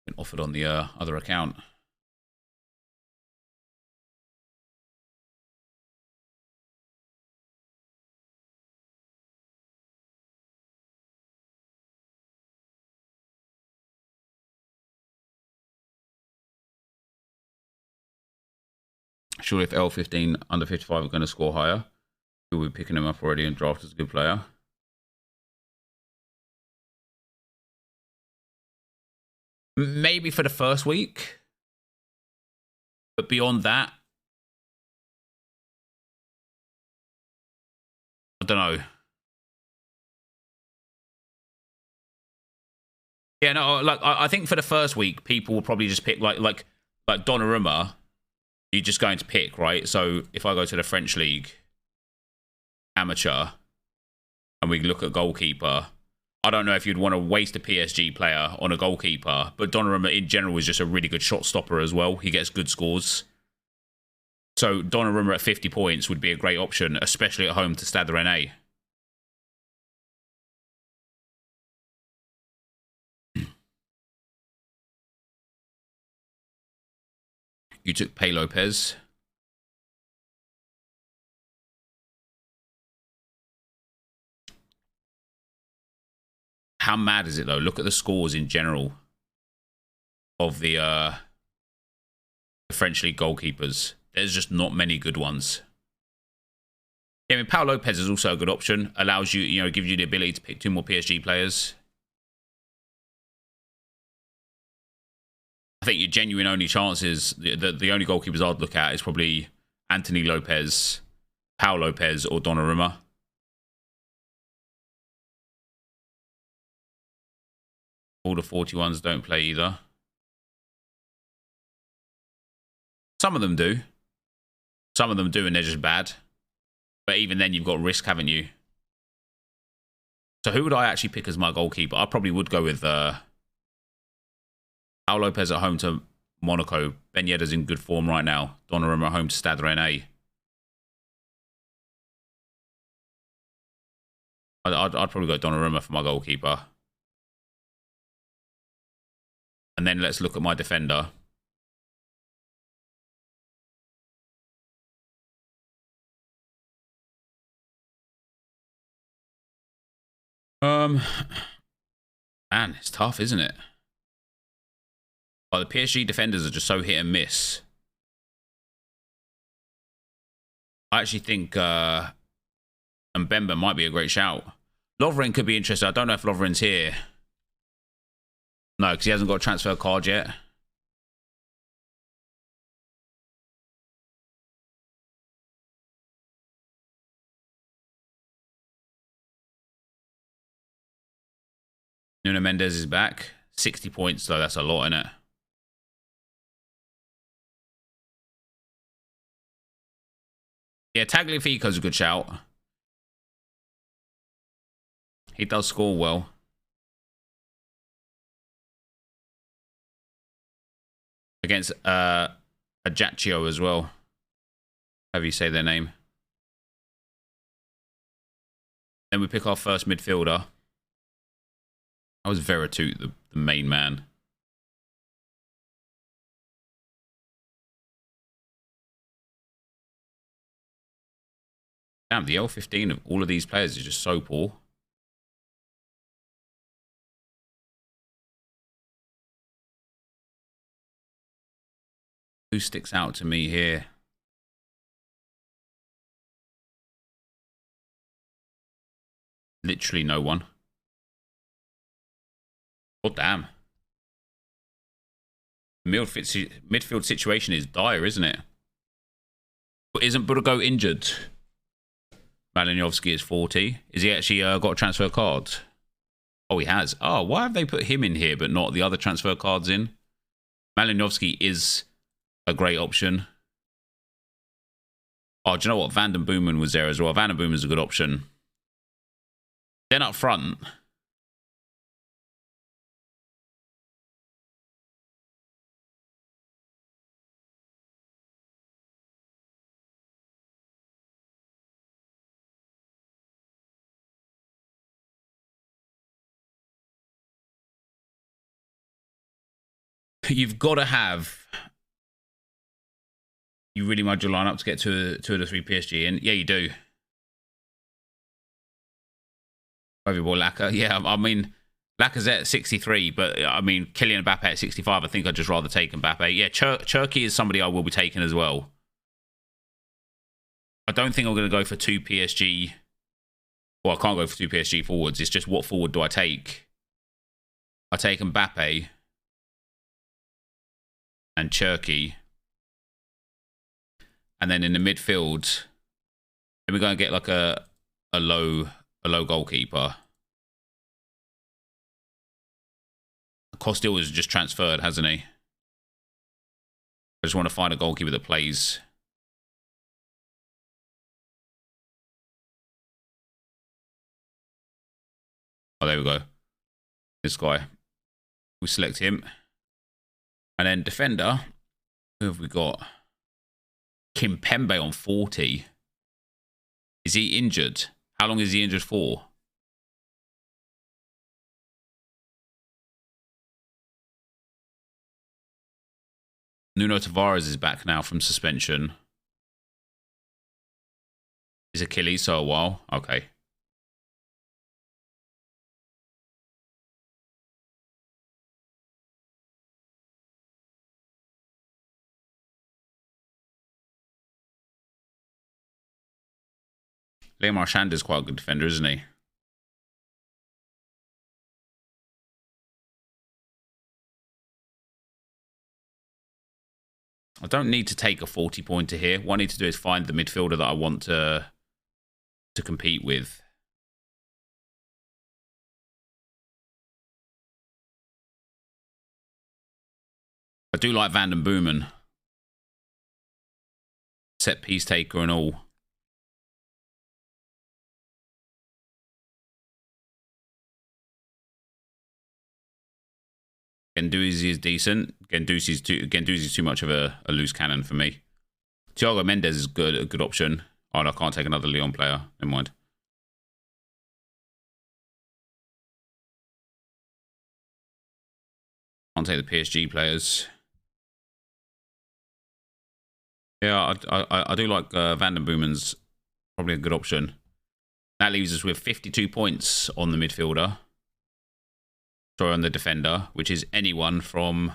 S1: Been offered on the other account. Surely if L15 under 55 are going to score higher, we'll be picking him up already and draft as a good player. Maybe for the first week. But beyond that, I don't know. Yeah, no, like I think for the first week, people will probably just pick like Donnarumma. You're just going to pick, right? So if I go to the French league, amateur, and we look at goalkeeper, I don't know if you'd want to waste a PSG player on a goalkeeper, but Donnarumma in general is just a really good shot stopper as well. He gets good scores. So Donnarumma at 50 points would be a great option, especially at home to Stade Rennais. You took Pay Lopez. How mad is it, though? Look at the scores in general of the French league goalkeepers. There's just not many good ones. Yeah, I mean, Pau Lopez is also a good option. Allows you, gives you the ability to pick 2 more PSG players. I think your genuine only chances, the only goalkeepers I'd look at is probably Anthony Lopez, Pau Lopez, or Donnarumma. All the 41s don't play either. Some of them do. Some of them do, and they're just bad. But even then, you've got risk, haven't you? So who would I actually pick as my goalkeeper? I probably would go with Pau Lopez at home to Monaco. Ben Yedder's in good form right now. Donnarumma at home to Stade Rennais. I'd probably go Donnarumma for my goalkeeper. And then let's look at my defender. Man, it's tough, isn't it? Like, the PSG defenders are just so hit and miss. I actually think Mbemba might be a great shout. Lovren could be interesting. I don't know if Lovren's here. No, because he hasn't got a transfer card yet. Nuno Mendes is back. 60 points, though. That's a lot, isn't it? Yeah, Tagliafico's a good shout. He does score well. Against Ajaccio as well. However you say their name. Then we pick our first midfielder. I was Veretout, the main man. Damn, the L15 of all of these players is just so poor. Who sticks out to me here? Literally no one. Oh, damn. Midfield situation is dire, isn't it? But isn't Budego injured? Malinovsky is 40. Is he actually got a transfer card? Oh, he has. Oh, why have they put him in here but not the other transfer cards in? Malinovsky is a great option. Oh, do you know what? Van den Boomen was there as well. Van den Boomen's a good option. Then up front, you've got to have. You really mud your lineup to get to 2 of the 3 PSG, and yeah, you do. Over boy Laka, yeah. I mean, Lacazette at 63, but I mean, Kylian Mbappe at 65. I think I'd just rather take Mbappe. Yeah, Cherki is somebody I will be taking as well. I don't think I'm going to go for 2 PSG. Well, I can't go for 2 PSG forwards. It's just what forward do I take? I take Mbappe and Cherki. And then in the midfield, then we're going to get like a low goalkeeper. Costil was just transferred, hasn't he? I just want to find a goalkeeper that plays. Oh, there we go. This guy. We select him. And then defender. Who have we got? Kimpembe on 40. Is he injured? How long is he injured for? Nuno Tavares is back now from suspension. Is Achilles so a while? Okay. Leo Marchand is quite a good defender, isn't he? I don't need to take a 40-pointer here. What I need to do is find the midfielder that I want to compete with. I do like Van den Boomen. Set piece taker and all. Guendouzi is decent. Guendouzi's too much of a loose cannon for me. Thiago Mendes is a good option. Oh, no, I can't take another Lyon player. Never mind. Can't take the PSG players. Yeah, I do like Van den Boomen's probably a good option. That leaves us with 52 points on the midfielder. Sorry, on the defender, which is anyone from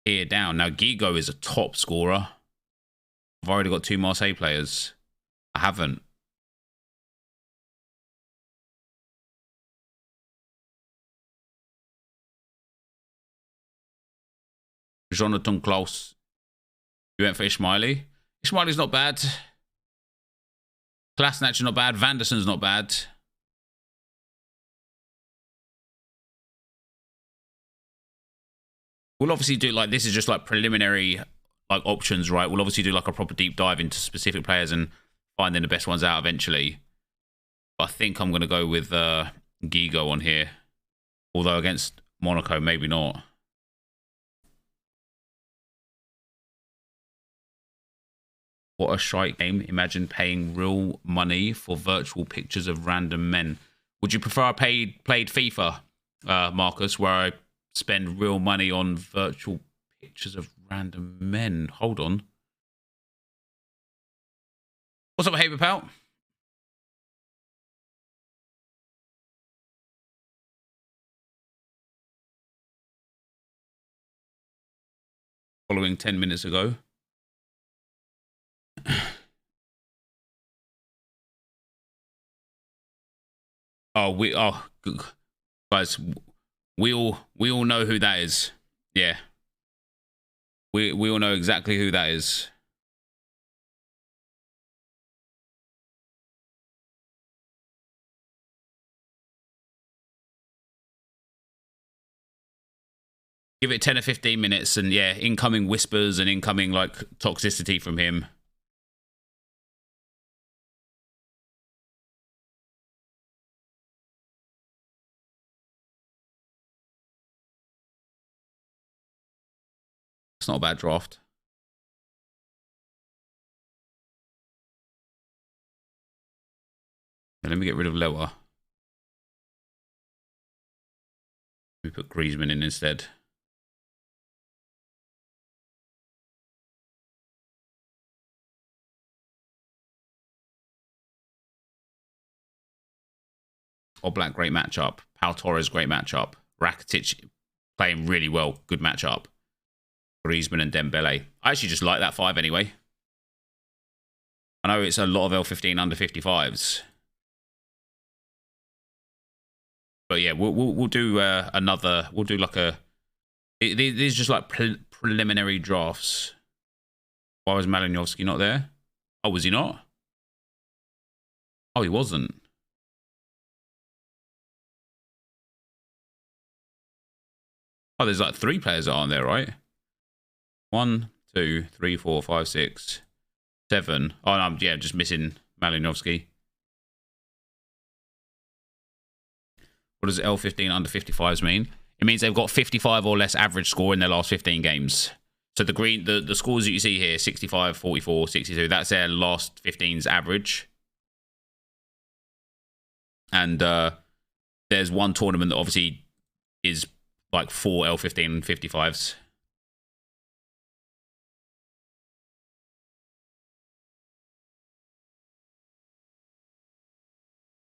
S1: here down. Now, Gigo is a top scorer. I've already got 2 Marseille players. I haven't. Jonathan Klaus. You went for Ismaili. Ismaili's not bad. Klasnach is not bad. Vanderson's not bad. We'll obviously do like, this is just like preliminary like options, right? We'll obviously do like a proper deep dive into specific players and finding the best ones out eventually. But I think I'm going to go with Gigo on here. Although against Monaco, maybe not. What a shite game. Imagine paying real money for virtual pictures of random men. Would you prefer I played FIFA, Marcus, where I spend real money on virtual pictures of random men? Hold on. What's up, Haber Pal? Following 10 minutes ago. Guys, we all know who that is. Yeah. We all know exactly who that is. Give it 10 or 15 minutes and yeah, incoming whispers and incoming like toxicity from him. It's not a bad draft. Now, let me get rid of Lower. Let me put Griezmann in instead. Oblak, great matchup. Pau Torres, great matchup. Rakitic playing really well, good matchup. Griezmann and Dembele. I actually just like that 5 anyway. I know it's a lot of L15 under 55s. But yeah, we'll do another. We'll do like a. These just like preliminary drafts. Why was Malinowski not there? Oh, was he not? Oh, he wasn't. Oh, there's like 3 players that aren't there, right? 1, 2, 3, 4, 5, 6, 7. Oh, no, yeah, just missing Malinowski. What does L15 under 55s mean? It means they've got 55 or less average score in their last 15 games. So the scores that you see here, 65, 44, 62, that's their last 15's average. And there's one tournament that obviously is like 4 L15 55s.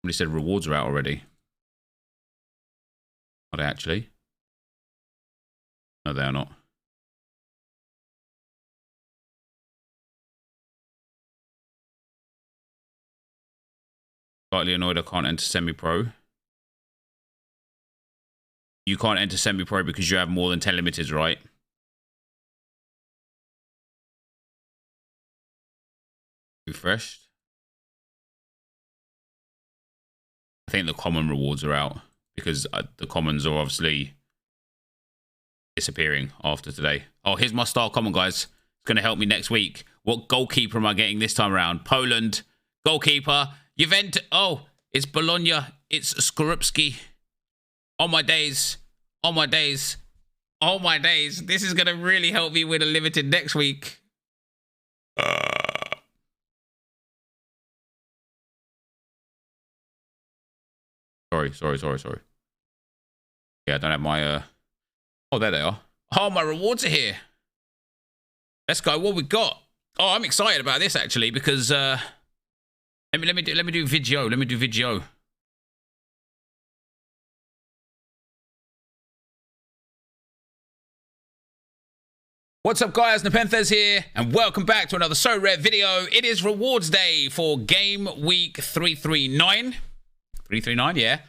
S1: Somebody said rewards are out already. Are they actually? No, they are not. Slightly annoyed I can't enter semi-pro. You can't enter semi-pro because you have more than 10 limiteds, right? Refreshed. I think the common rewards are out because the commons are obviously disappearing after today. Oh, here's my star common, guys. It's going to help me next week. What goalkeeper am I getting this time around? Poland. Goalkeeper. Juventus. Oh, it's Bologna. It's Skorupski. Oh, my days. Oh, my days. Oh, my days. This is going to really help me win a limited next week. Sorry. Yeah, I don't have my... Oh, there they are. Oh, my rewards are here. Let's go. What we got? Oh, I'm excited about this, actually, because... let me do video. Let me do video. What's up, guys? Nepenthes here, and welcome back to another Sorare video. It is rewards day for game week 339. 339, yeah.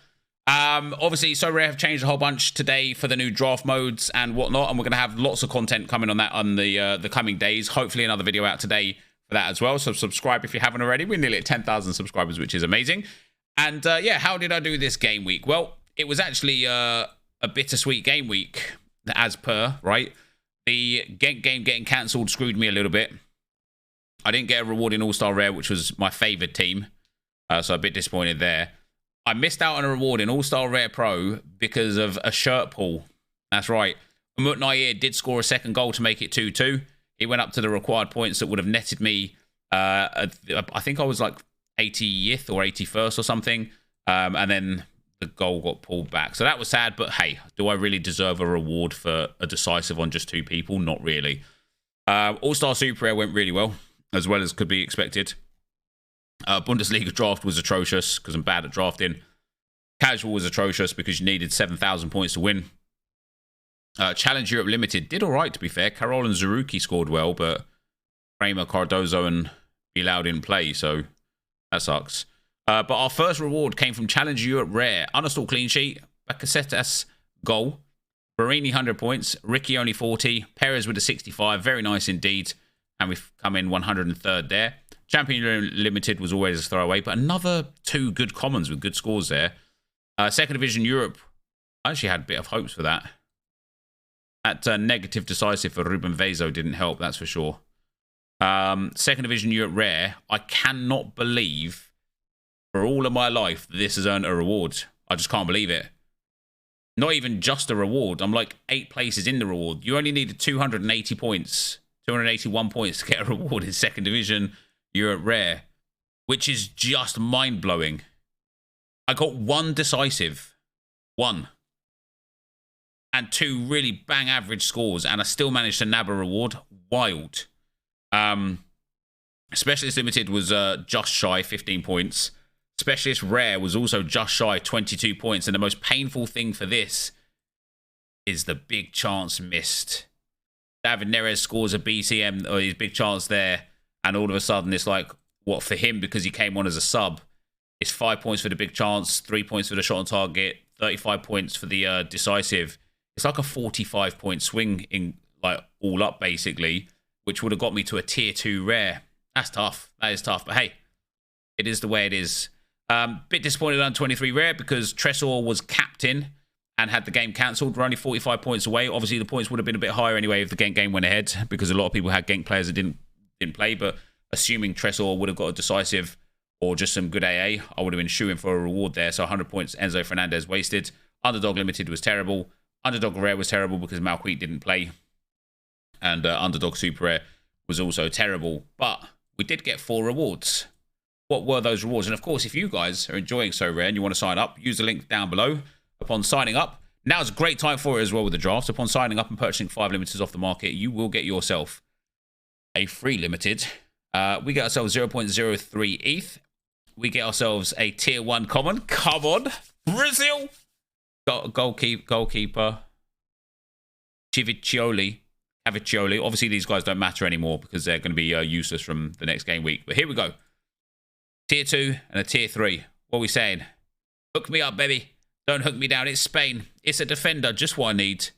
S1: Obviously, Sorare have changed a whole bunch today for the new draft modes and whatnot, and we're going to have lots of content coming on that on the coming days. Hopefully, another video out today for that as well. So subscribe if you haven't already. We're nearly at 10,000 subscribers, which is amazing. And yeah, how did I do this game week? Well, it was actually a bittersweet game week. as per, right? The Genk game getting cancelled screwed me a little bit. I didn't get a reward in All-Star Rare, which was my favoured team. So a bit disappointed there. I missed out on a reward in All-Star Rare Pro because of a shirt pull. That's right. Umut Nair did score a second goal to make it 2-2. It went up to the required points that would have netted me. I think I was like 80th or 81st or something. And then the goal got pulled back. So that was sad. But hey, do I really deserve a reward for a decisive on just 2 people? Not really. All-Star Super Rare went really well as could be expected. Bundesliga draft was atrocious because I'm bad at drafting. Casual was atrocious because you needed 7,000 points to win. Challenge Europe Limited did all right, to be fair. Carol and Zaruki scored well, but Kramer, Cardozo, and Bilal didn't play, so that sucks. But our first reward came from Challenge Europe Rare. Uninstalled clean sheet, Bakasetas goal, Barini 100 points, Ricky only 40, Perez with a 65, very nice indeed. And we've come in 103rd there. Champion Limited was always a throwaway, but another 2 good commons with good scores there. Second Division Europe, I actually had a bit of hopes for that. That negative decisive for Ruben Vezo didn't help, that's for sure. Second Division Europe Rare, I cannot believe for all of my life that this has earned a reward. I just can't believe it. Not even just a reward. I'm like 8 places in the reward. You only needed 280 points. 281 points to get a reward in Second Division Europe Rare, which is just mind-blowing. I got 1 decisive. 1. And 2 really bang average scores, and I still managed to nab a reward. Wild. Specialist Limited was just shy, 15 points. Specialist Rare was also just shy, 22 points. And the most painful thing for this is the big chance missed. David Neres scores a BCM, or his big chance there, and all of a sudden it's like, what, for him, because he came on as a sub, it's 5 points for the big chance, 3 points for the shot on target, 35 points for the decisive. It's like a 45-point swing in, like, all up, basically, which would have got me to a tier 2 rare. That's tough. That is tough. But hey, it is the way it is. Bit disappointed on 23 rare because Tresor was captain and had the game cancelled. We're only 45 points away. Obviously, the points would have been a bit higher anyway if the Genk game went ahead, because a lot of people had Genk players that didn't play. But assuming Tresor would have got a decisive or just some good AA, I would have been shooing for a reward there. So 100 points, Enzo Fernandez wasted. Underdog Limited was terrible. Underdog Rare was terrible because Malquit didn't play. And Underdog Super Rare was also terrible. But we did get 4 rewards. What were those rewards? And of course, if you guys are enjoying So Rare and you want to sign up, use the link down below. Upon signing up, now's a great time for it as well with the draft. Upon signing up and purchasing 5 limiteds off the market, you will get yourself a free limited. We get ourselves 0.03 ETH. We get ourselves a tier 1 common. Come on, Brazil! Goalkeeper. Caviccioli. Obviously, these guys don't matter anymore because they're going to be useless from the next game week. But here we go. Tier 2 and a tier 3. What are we saying? Hook me up, baby. Don't hook me down. It's Spain. It's a defender. Just what I need.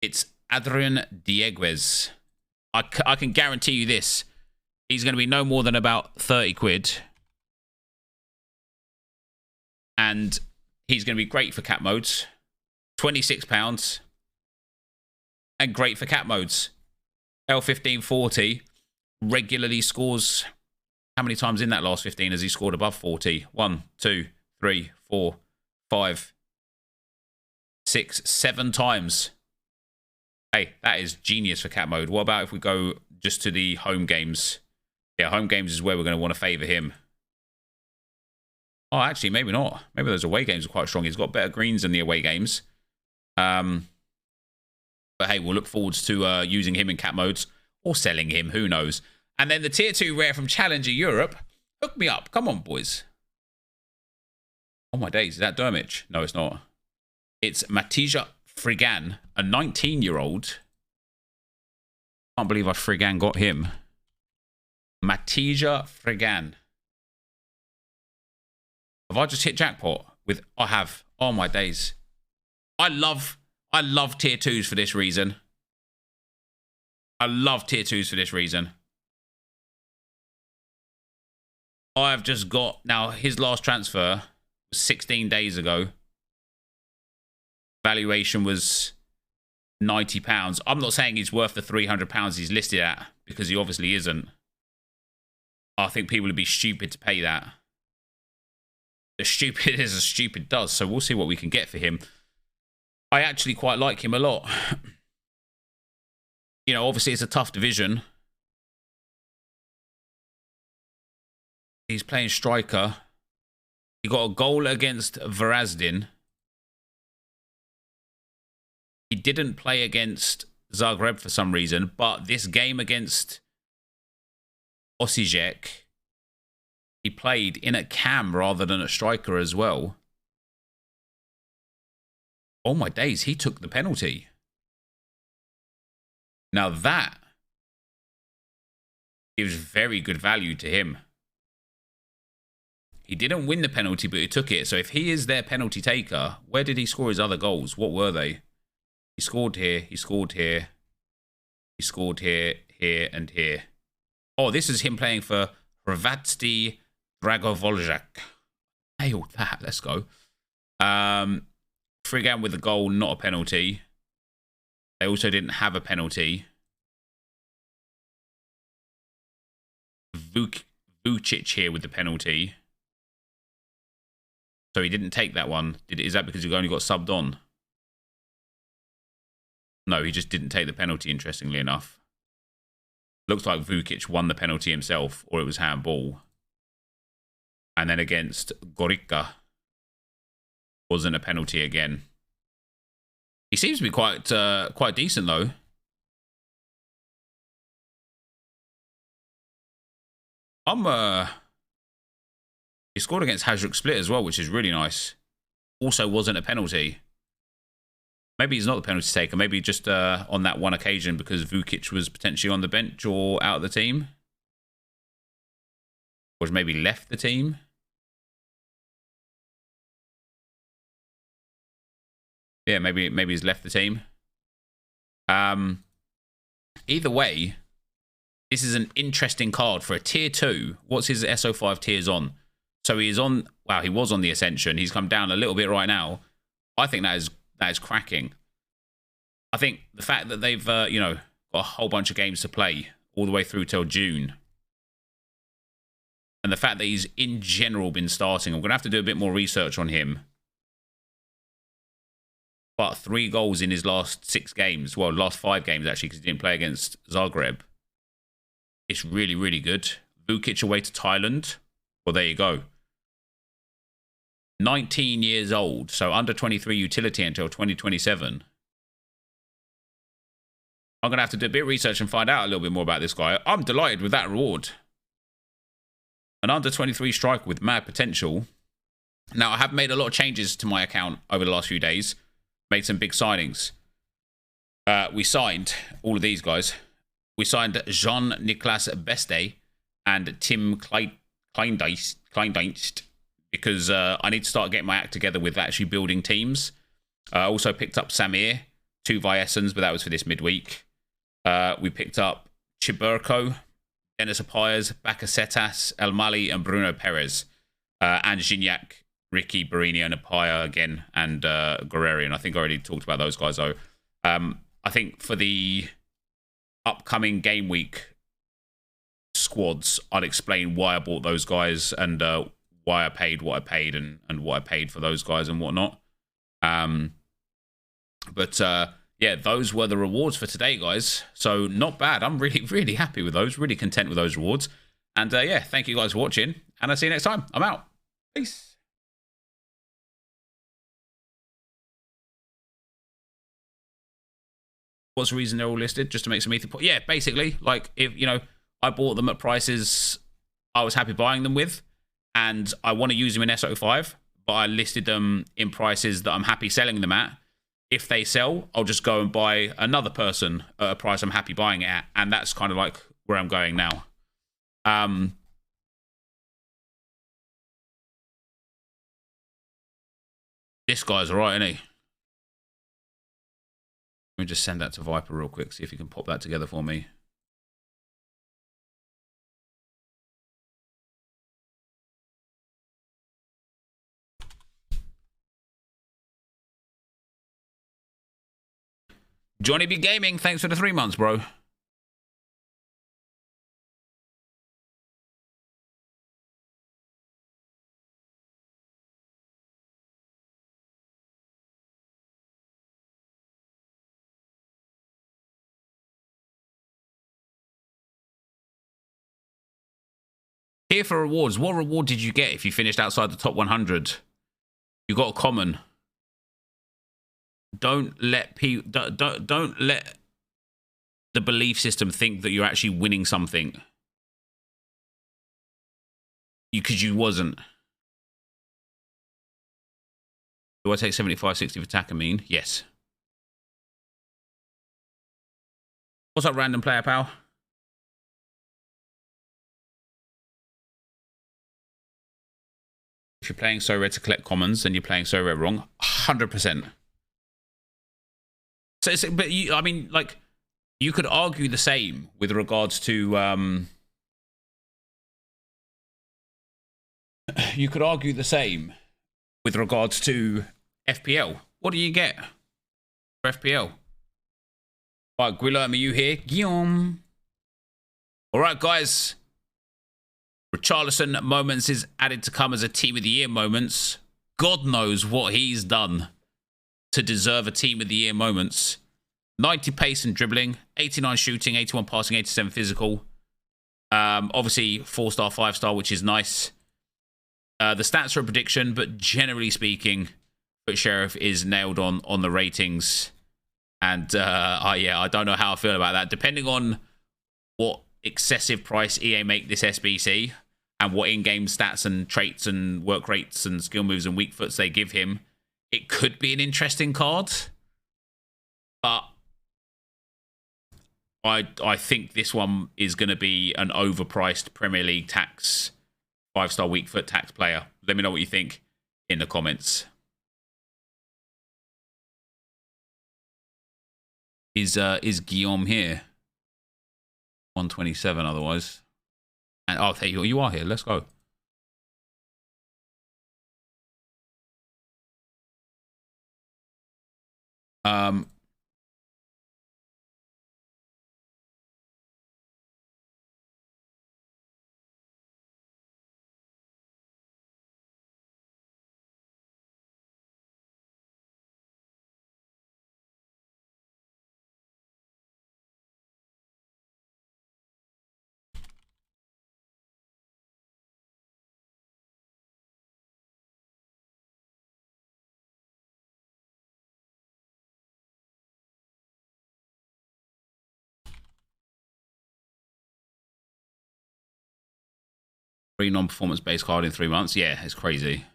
S1: It's Adrian Dieguez. I can guarantee you this. He's going to be no more than about 30 quid. And he's going to be great for cat modes. £26. And great for cat modes. L1540 regularly scores. How many times in that last 15 has he scored above 40? 1, 2, 3, 4, 5, 6, 7 times. Hey, that is genius for cat mode. What about if we go just to the home games? Yeah, home games is where we're going to want to favour him. Oh, actually, maybe not. Maybe those away games are quite strong. He's got better greens than the away games. But hey, we'll look forward to using him in cat modes or selling him. Who knows? And then the tier 2 rare from Challenger Europe. Hook me up. Come on, boys. Oh my days. Is that Dermich? No, it's not. It's Matija Frigan, a 19-year-old. Can't believe I Frigan got him. Matija Frigan. Have I just hit jackpot? I have. Oh my days. I love tier 2s for this reason. I love tier 2s for this reason. I've just got... Now, his last transfer was 16 days ago. Valuation was £90. I'm not saying he's worth the £300 he's listed at, because he obviously isn't. I think people would be stupid to pay that. As stupid as a stupid does, so we'll see what we can get for him. I actually quite like him a lot. You know, obviously it's a tough division. He's playing striker. He got a goal against Varazdin. He didn't play against Zagreb for some reason, but this game against Osijek, he played in a cam rather than a striker as well. Oh my days, he took the penalty. Now that gives very good value to him. He didn't win the penalty, but he took it. So if he is their penalty taker, where did he score his other goals? What were they? He scored here, he scored here, he scored here, here, and here. Oh, this is him playing for Hrvatski Dragovoljak. Nailed that. Let's go. Frigan with a goal, not a penalty. They also didn't have a penalty. Vucic here with the penalty. So he didn't take that one. Is that because he only got subbed on? No, he just didn't take the penalty, interestingly enough. Looks like Vucic won the penalty himself, or it was handball. And then against Gorica, wasn't a penalty again. He seems to be quite decent, though. He scored against Hajduk Split as well, which is really nice. Also wasn't a penalty. Maybe he's not the penalty taker. Maybe just on that one occasion because Vucic was potentially on the bench or out of the team. Or maybe left the team. Yeah, maybe he's left the team. Either way, this is an interesting card for a tier 2. What's his SO5 tiers on? So he is on... Wow, he was on the Ascension. He's come down a little bit right now. I think that is cracking. I think the fact that they've, you know, got a whole bunch of games to play all the way through till June. And the fact that he's, in general, been starting. I'm going to have to do a bit more research on him. But 3 goals in his last 6 games. Well, last 5 games, actually, because he didn't play against Zagreb. It's really, really good. Vucic away to Thailand. Well, there you go. 19 years old. So under 23 utility until 2027. I'm going to have to do a bit of research and find out a little bit more about this guy. I'm delighted with that reward. An under 23 striker with mad potential. Now, I have made a lot of changes to my account over the last few days. Made some big signings. We signed all of these guys. We signed Jean-Nicolas Beste and Tim Kleindienst because I need to start getting my act together with actually building teams. I also picked up Samir, 2 Viessens, but that was for this midweek. We picked up Chiburko, Dennis Apayas, Bakasetas, El Mali, and Bruno Perez. And Gignac, Ricky, Barini, and Apaya again, and Guerrerian. I think I already talked about those guys, though. I think for the upcoming game week squads, I'd explain why I bought those guys and why I paid what I paid and what I paid for those guys and whatnot. Yeah, those were the rewards for today, guys. So not bad. I'm really, really happy with those. Really content with those rewards. And yeah, thank you guys for watching. And I'll see you next time. I'm out. Peace. What's the reason they're all listed? Just to make some ether. Yeah, basically, like, if, you know, I bought them at prices I was happy buying them with, and I want to use them in SO5, but I listed them in prices that I'm happy selling them at. If they sell, I'll just go and buy another person at a price I'm happy buying it at, and that's kind of like where I'm going now. This guy's alright, isn't he? Let me just send that to Viper real quick, see if he can pop that together for me. Johnny B Gaming, thanks for the 3 months, bro. Here for rewards. What reward did you get if you finished outside the top 100? You got a common. Don't let don't let the belief system think that you're actually winning something. Because you wasn't. Do I take 75, 60 for attack, I mean? Yes. What's up, random player, pal? If you're playing Sorare to collect commons, then you're playing Sorare wrong. 100%. So, but you, I mean, like, you could argue the same with regards to, you could argue the same with regards to FPL. What do you get for FPL? All right, Guillaume, are you here? Guillaume. All right, guys. Richarlison moments is added to come as a Team of the Year moments. God knows what he's done to deserve a Team of the Year moments. 90 pace and dribbling, 89 shooting, 81 passing, 87 physical. Obviously, 4-star, 5-star, which is nice. The stats are a prediction, but generally speaking, Foot Sheriff is nailed on the ratings. And yeah, I don't know how I feel about that. Depending on what excessive price EA make this SBC and what in-game stats and traits and work rates and skill moves and weak foots they give him, it could be an interesting card. But I think this one is going to be an overpriced Premier League tax 5-star weak foot tax player. Let me know what you think in the comments. Is Guillaume here? 127 otherwise. And oh, there you are here. Let's go. Free non-performance based card in 3 months. Yeah, it's crazy.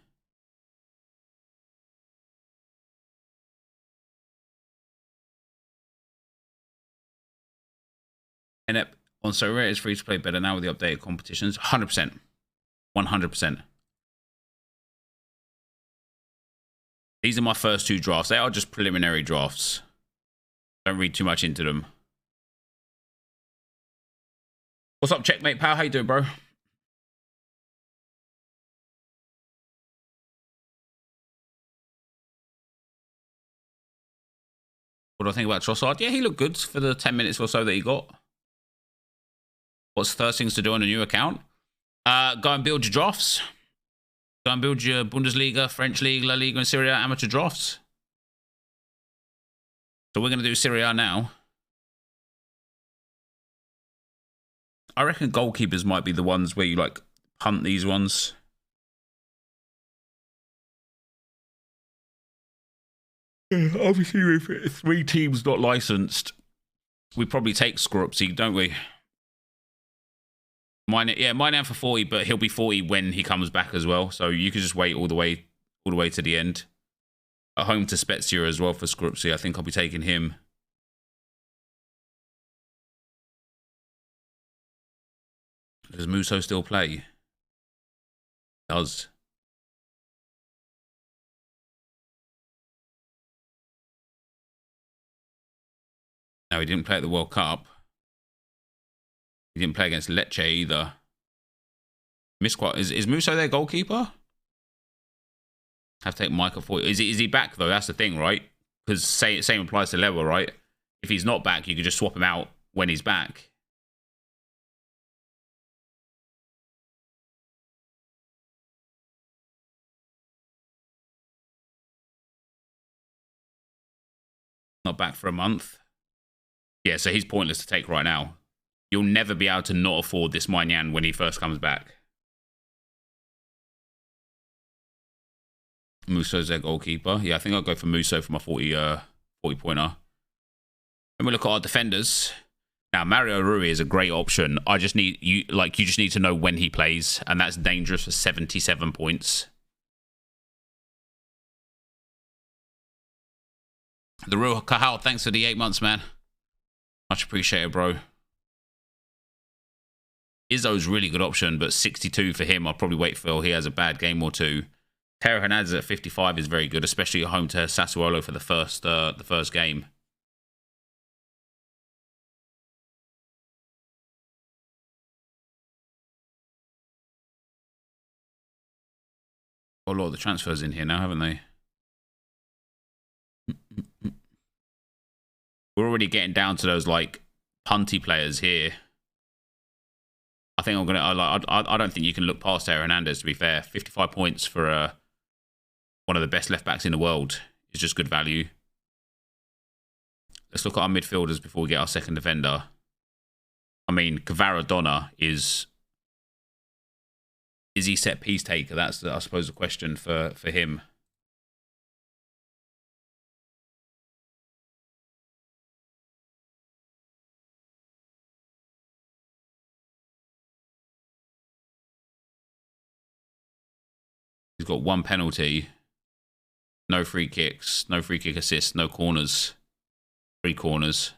S1: And on Sorare, it's free to play better now with the updated competitions. 100%. 100%. These are my first 2 drafts. They are just preliminary drafts. Don't read too much into them. What's up, Checkmate Pal? How you doing, bro? What do I think about Trossard? Yeah, he looked good for the 10 minutes or so that he got. What's the first things to do on a new account? Go and build your drafts. Go and build your Bundesliga, French League, La Liga, and Serie A amateur drafts. So we're going to do Serie A now. I reckon goalkeepers might be the ones where you, like, punt these ones. Obviously, with 3 teams not licensed, we probably take Skorupski, don't we? Mine for 40, but he'll be 40 when he comes back as well. So you could just wait all the way to the end. At home to Spezia as well for Skorupski. I think I'll be taking him. Does Musso still play? Does. No, he didn't play at the World Cup. He didn't play against Lecce either. Missed quite. Is Musso their goalkeeper? Have to take Micah for. Is he back though? That's the thing, right? Because same applies to Lewa, right? if he's not back, you could just swap him out when he's back. Not back for a month. Yeah, so he's pointless to take right now. You'll never be able to not afford this Maignan when he first comes back. Muso's their goalkeeper. Yeah, I think I'll go for Muso for my 40-pointer. And we look at our defenders. Now, Mario Rui is a great option. I just need you just need to know when he plays, and that's dangerous for 77 points. The real Cahal, thanks for the 8 months, man. Much appreciated, bro. Izzo's really good option, but 62 for him. I'll probably wait for he has a bad game or two. Teo Hernandez at 55 is very good, especially at home to Sassuolo for the first game. Got a lot of the transfers in here now, haven't they? We're already getting down to those like punty players here. I think I'm gonna. I don't think you can look past Teo Hernandez. To be fair, 55 points for one of the best left backs in the world is just good value. Let's look at our midfielders before we get our second defender. I mean, Kvaradona is he set piece taker? That's I suppose the question for him. He's got 1 penalty, no free kicks, no free kick assists, no corners, 3 corners.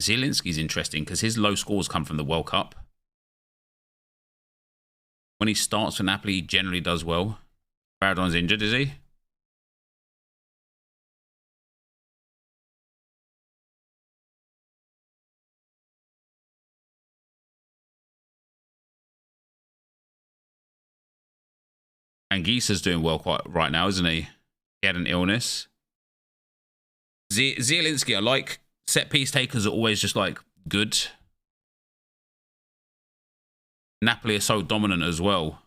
S1: Zielinski's interesting because his low scores come from the World Cup. When he starts for Napoli, he generally does well. Maradona's injured, is he? Anguissa's doing well quite right now, isn't he? He had an illness. Zielinski, I like. Set piece takers are always just like good. Napoli are so dominant as well.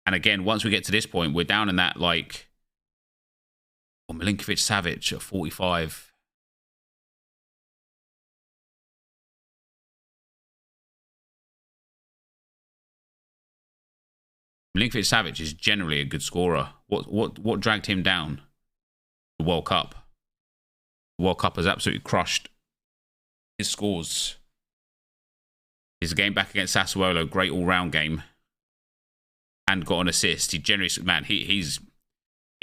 S1: And again, once we get to this point, we're down in that like Milinkovic Savic at 45. Milinkovic Savic is generally a good scorer. What dragged him down? The World Cup. The World Cup has absolutely crushed his scores. His game back against Sassuolo, great all-round game, and got an assist. He generally, man, he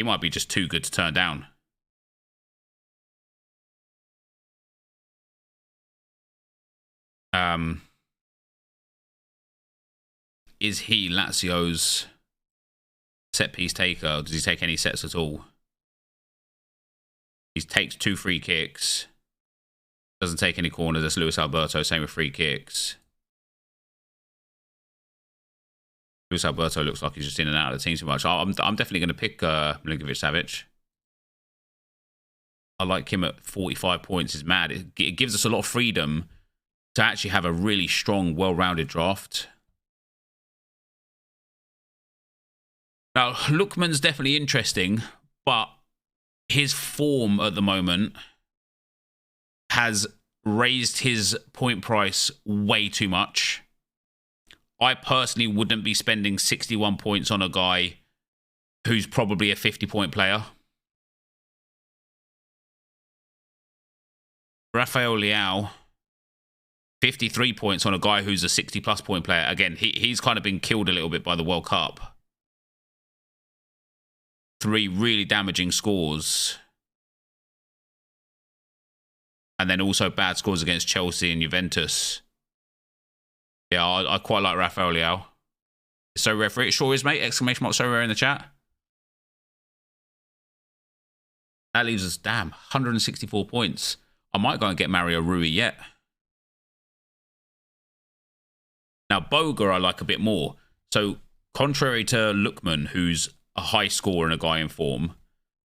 S1: might be just too good to turn down. Is he Lazio's set piece taker? Does he take any sets at all? He takes 2 free kicks. Doesn't take any corners. That's Luis Alberto. Same with free kicks. Luis Alberto looks like he's just in and out of the team too much. I'm definitely going to pick Milinkovic Savic. I like him at 45 points. It's mad. It gives us a lot of freedom to actually have a really strong, well-rounded draft. Now, Lookman's definitely interesting, but his form at the moment has raised his point price way too much. I personally wouldn't be spending 61 points on a guy who's probably a 50-point player. Rafael Leao, 53 points on a guy who's a 60-plus point player. Again, he's kind of been killed a little bit by the World Cup. 3 really damaging scores. And then also bad scores against Chelsea and Juventus. Yeah, I quite like Rafael Leao. So rare for it. Sure is, mate. Exclamation mark so rare in the chat. That leaves us, damn, 164 points. I might go and get Mario Rui yet. Now, Boga I like a bit more. So, contrary to Lookman, who's a high score and a guy in form.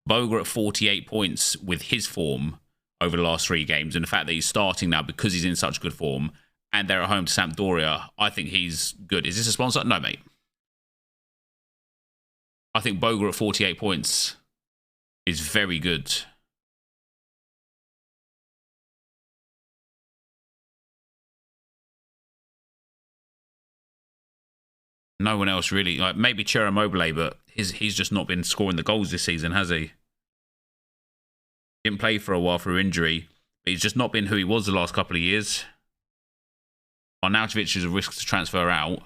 S1: Boga at 48 points with his form over the last 3 games, and the fact that he's starting now because he's in such good form, and they're at home to Sampdoria, I think he's good. Is this a sponsor? No, mate. I think Boga at 48 points is very good. No one else really, like maybe Chera Mobile, but he's just not been scoring the goals this season, has he? Didn't play for a while through injury, but he's just not been who he was the last couple of years. Arnautovic is a risk to transfer out.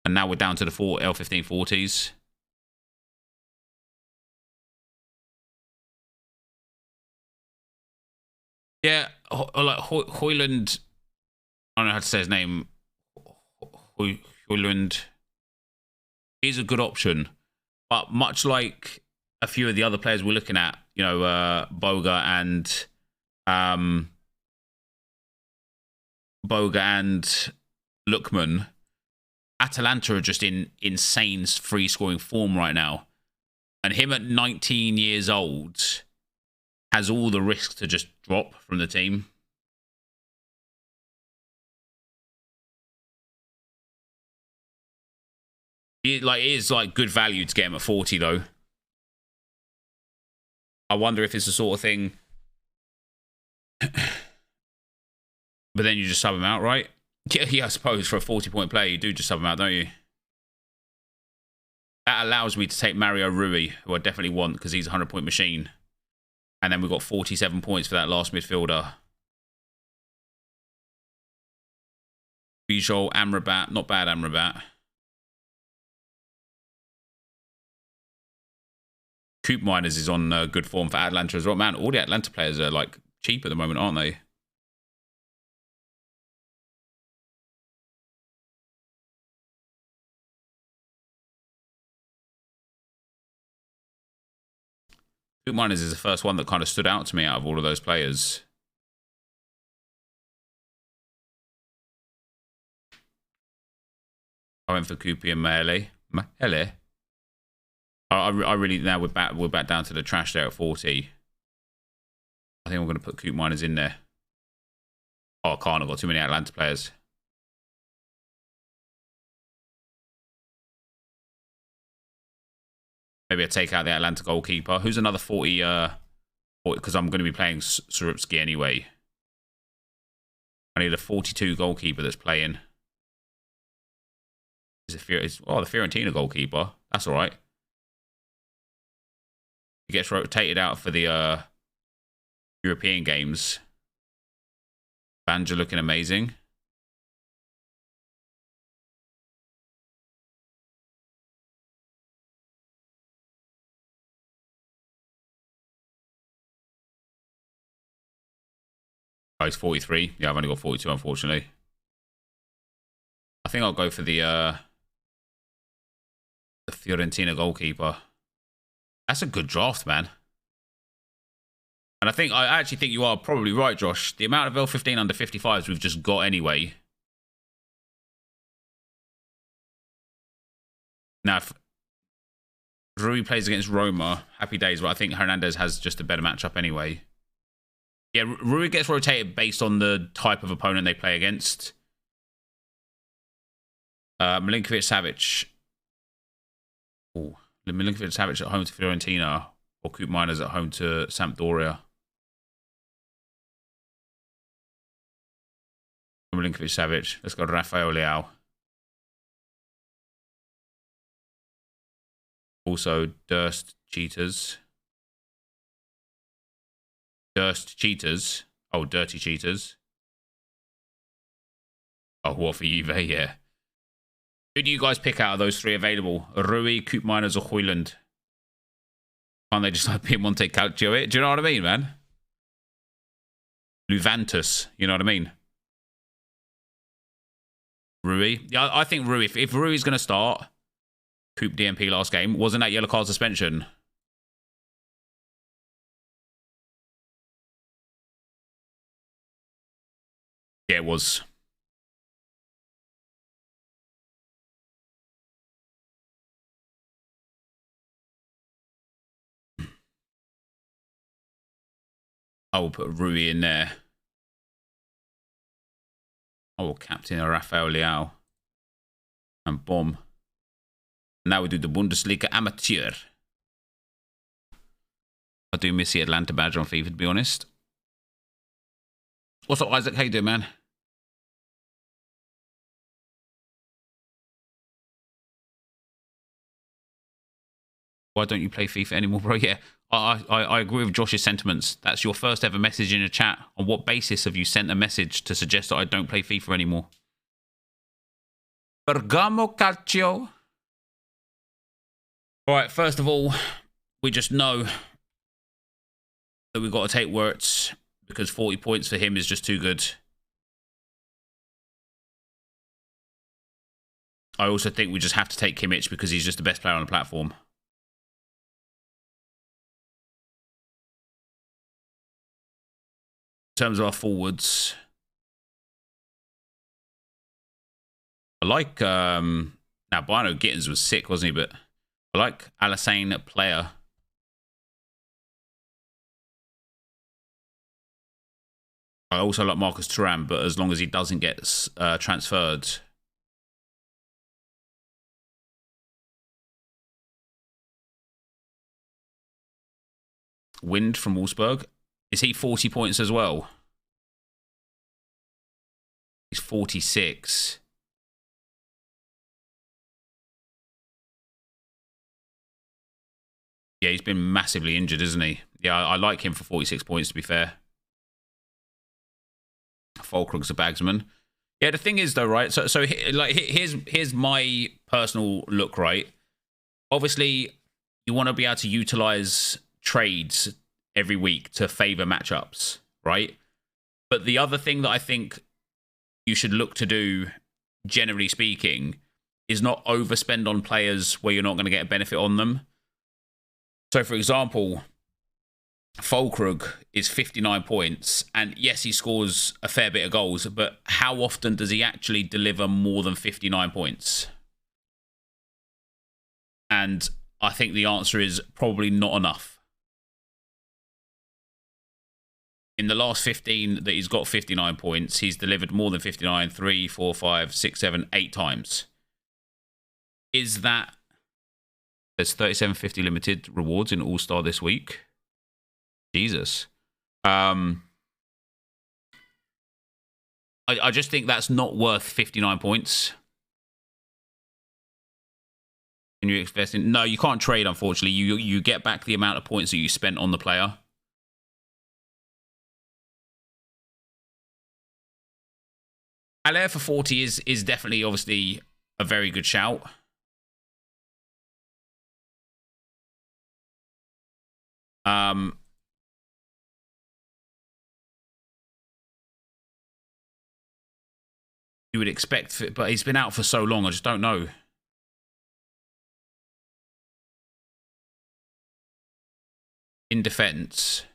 S1: And now we're down to the L1540s. Yeah, like Hoyland, I don't know how to say his name. Hoyland is a good option, but much like a few of the other players we're looking at, you know, Boga and Lookman, Atalanta are just in insane free scoring form right now, and him at 19 years old has all the risk to just drop from the team. It is good value to get him at 40 though. I wonder if it's the sort of thing. But then you just sub him out, right? Yeah, I suppose for a 40-point player, you do just sub him out, don't you? That allows me to take Mario Rui, who I definitely want because he's a 100-point machine. And then we've got 47 points for that last midfielder. Bijol, Amrabat, not bad Amrabat. Coop Miners is on good form for Atlanta as well. Man, all the Atlanta players are like cheap at the moment, aren't they? Coop Miners is the first one that kind of stood out to me out of all of those players. I went for Coopy and Mahele. I really, now we're back down to the trash there at 40. I think I'm going to put Coop Miners in there. Oh, I can't. I've got too many Atlanta players. Maybe I take out the Atlanta goalkeeper. Who's another 40? Because I'm going to be playing Sorupski anyway. I need a 42 goalkeeper that's playing. The Fiorentina goalkeeper. That's all right. He gets rotated out for the European games. Banja looking amazing. Oh, he's 43. Yeah, I've only got 42, unfortunately. I think I'll go for the Fiorentina goalkeeper. That's a good draft, man. And I actually think you are probably right, Josh. The amount of L15 under 55s we've just got anyway. Now, if Rui plays against Roma, happy days, but I think Hernandez has just a better matchup anyway. Yeah, Rui gets rotated based on the type of opponent they play against. Milinkovic-Savic. Oh, Milinkovic-Savic at home to Fiorentina, or Coop Miners at home to Sampdoria. Milinkovic-Savic. Let's go to Rafael Leao. Also, Durst Cheaters. Durst Cheaters. Oh, Dirty Cheaters. Oh, what for Juve? Yeah. Who do you guys pick out of those 3 available? Rui, Coop Miners, or Hoyland? Can't they just like Piemonte Calcio it? Do you know what I mean, man? Luvantus. You know what I mean? Rui. Yeah, I think Rui. If Rui's going to start, Coop DMP last game. Wasn't that yellow card suspension? Yeah, it was. I will put Rui in there. I will captain Rafael Leao. And boom. Now we do the Bundesliga Amateur. I do miss the Atlanta badge on FIFA, to be honest. What's up, Isaac? How you doing, man? Why don't you play FIFA anymore, bro? Yeah, I agree with Josh's sentiments. That's your first ever message in a chat. On what basis have you sent a message to suggest that I don't play FIFA anymore? Bergamo Calcio. All right, first of all, we just know that we've got to take Wirtz because 40 points for him is just too good. I also think we just have to take Kimmich because he's just the best player on the platform. In terms of our forwards, I like, now Bino Gittins was sick, wasn't he? But I like Alassane Player. I also like Marcus Thuram, but as long as he doesn't get transferred. Wind from Wolfsburg. Is he 40 points as well? He's 46. Yeah, he's been massively injured, isn't he? Yeah, I like him for 46 points, to be fair. Fulkrug's a bagsman. Yeah, the thing is, though, right? So like, here's my personal look, right? Obviously, you want to be able to utilize trades every week to favor matchups, right? But the other thing that I think you should look to do, generally speaking, is not overspend on players where you're not going to get a benefit on them. So, for example, Fulkrug is 59 points, and yes, he scores a fair bit of goals, but how often does he actually deliver more than 59 points? And I think the answer is probably not enough. In the last 15 that he's got 59 points, he's delivered more than 59 3, 4, 5, 6, 7, 8 times. Is that... There's 3750 limited rewards in All-Star this week. Jesus. I just think that's not worth 59 points. Can you invest in? No, you can't trade, unfortunately. You get back the amount of points that you spent on the player. Allaire for 40 is definitely, obviously, a very good shout. You would expect, but he's been out for so long, I just don't know. In defense,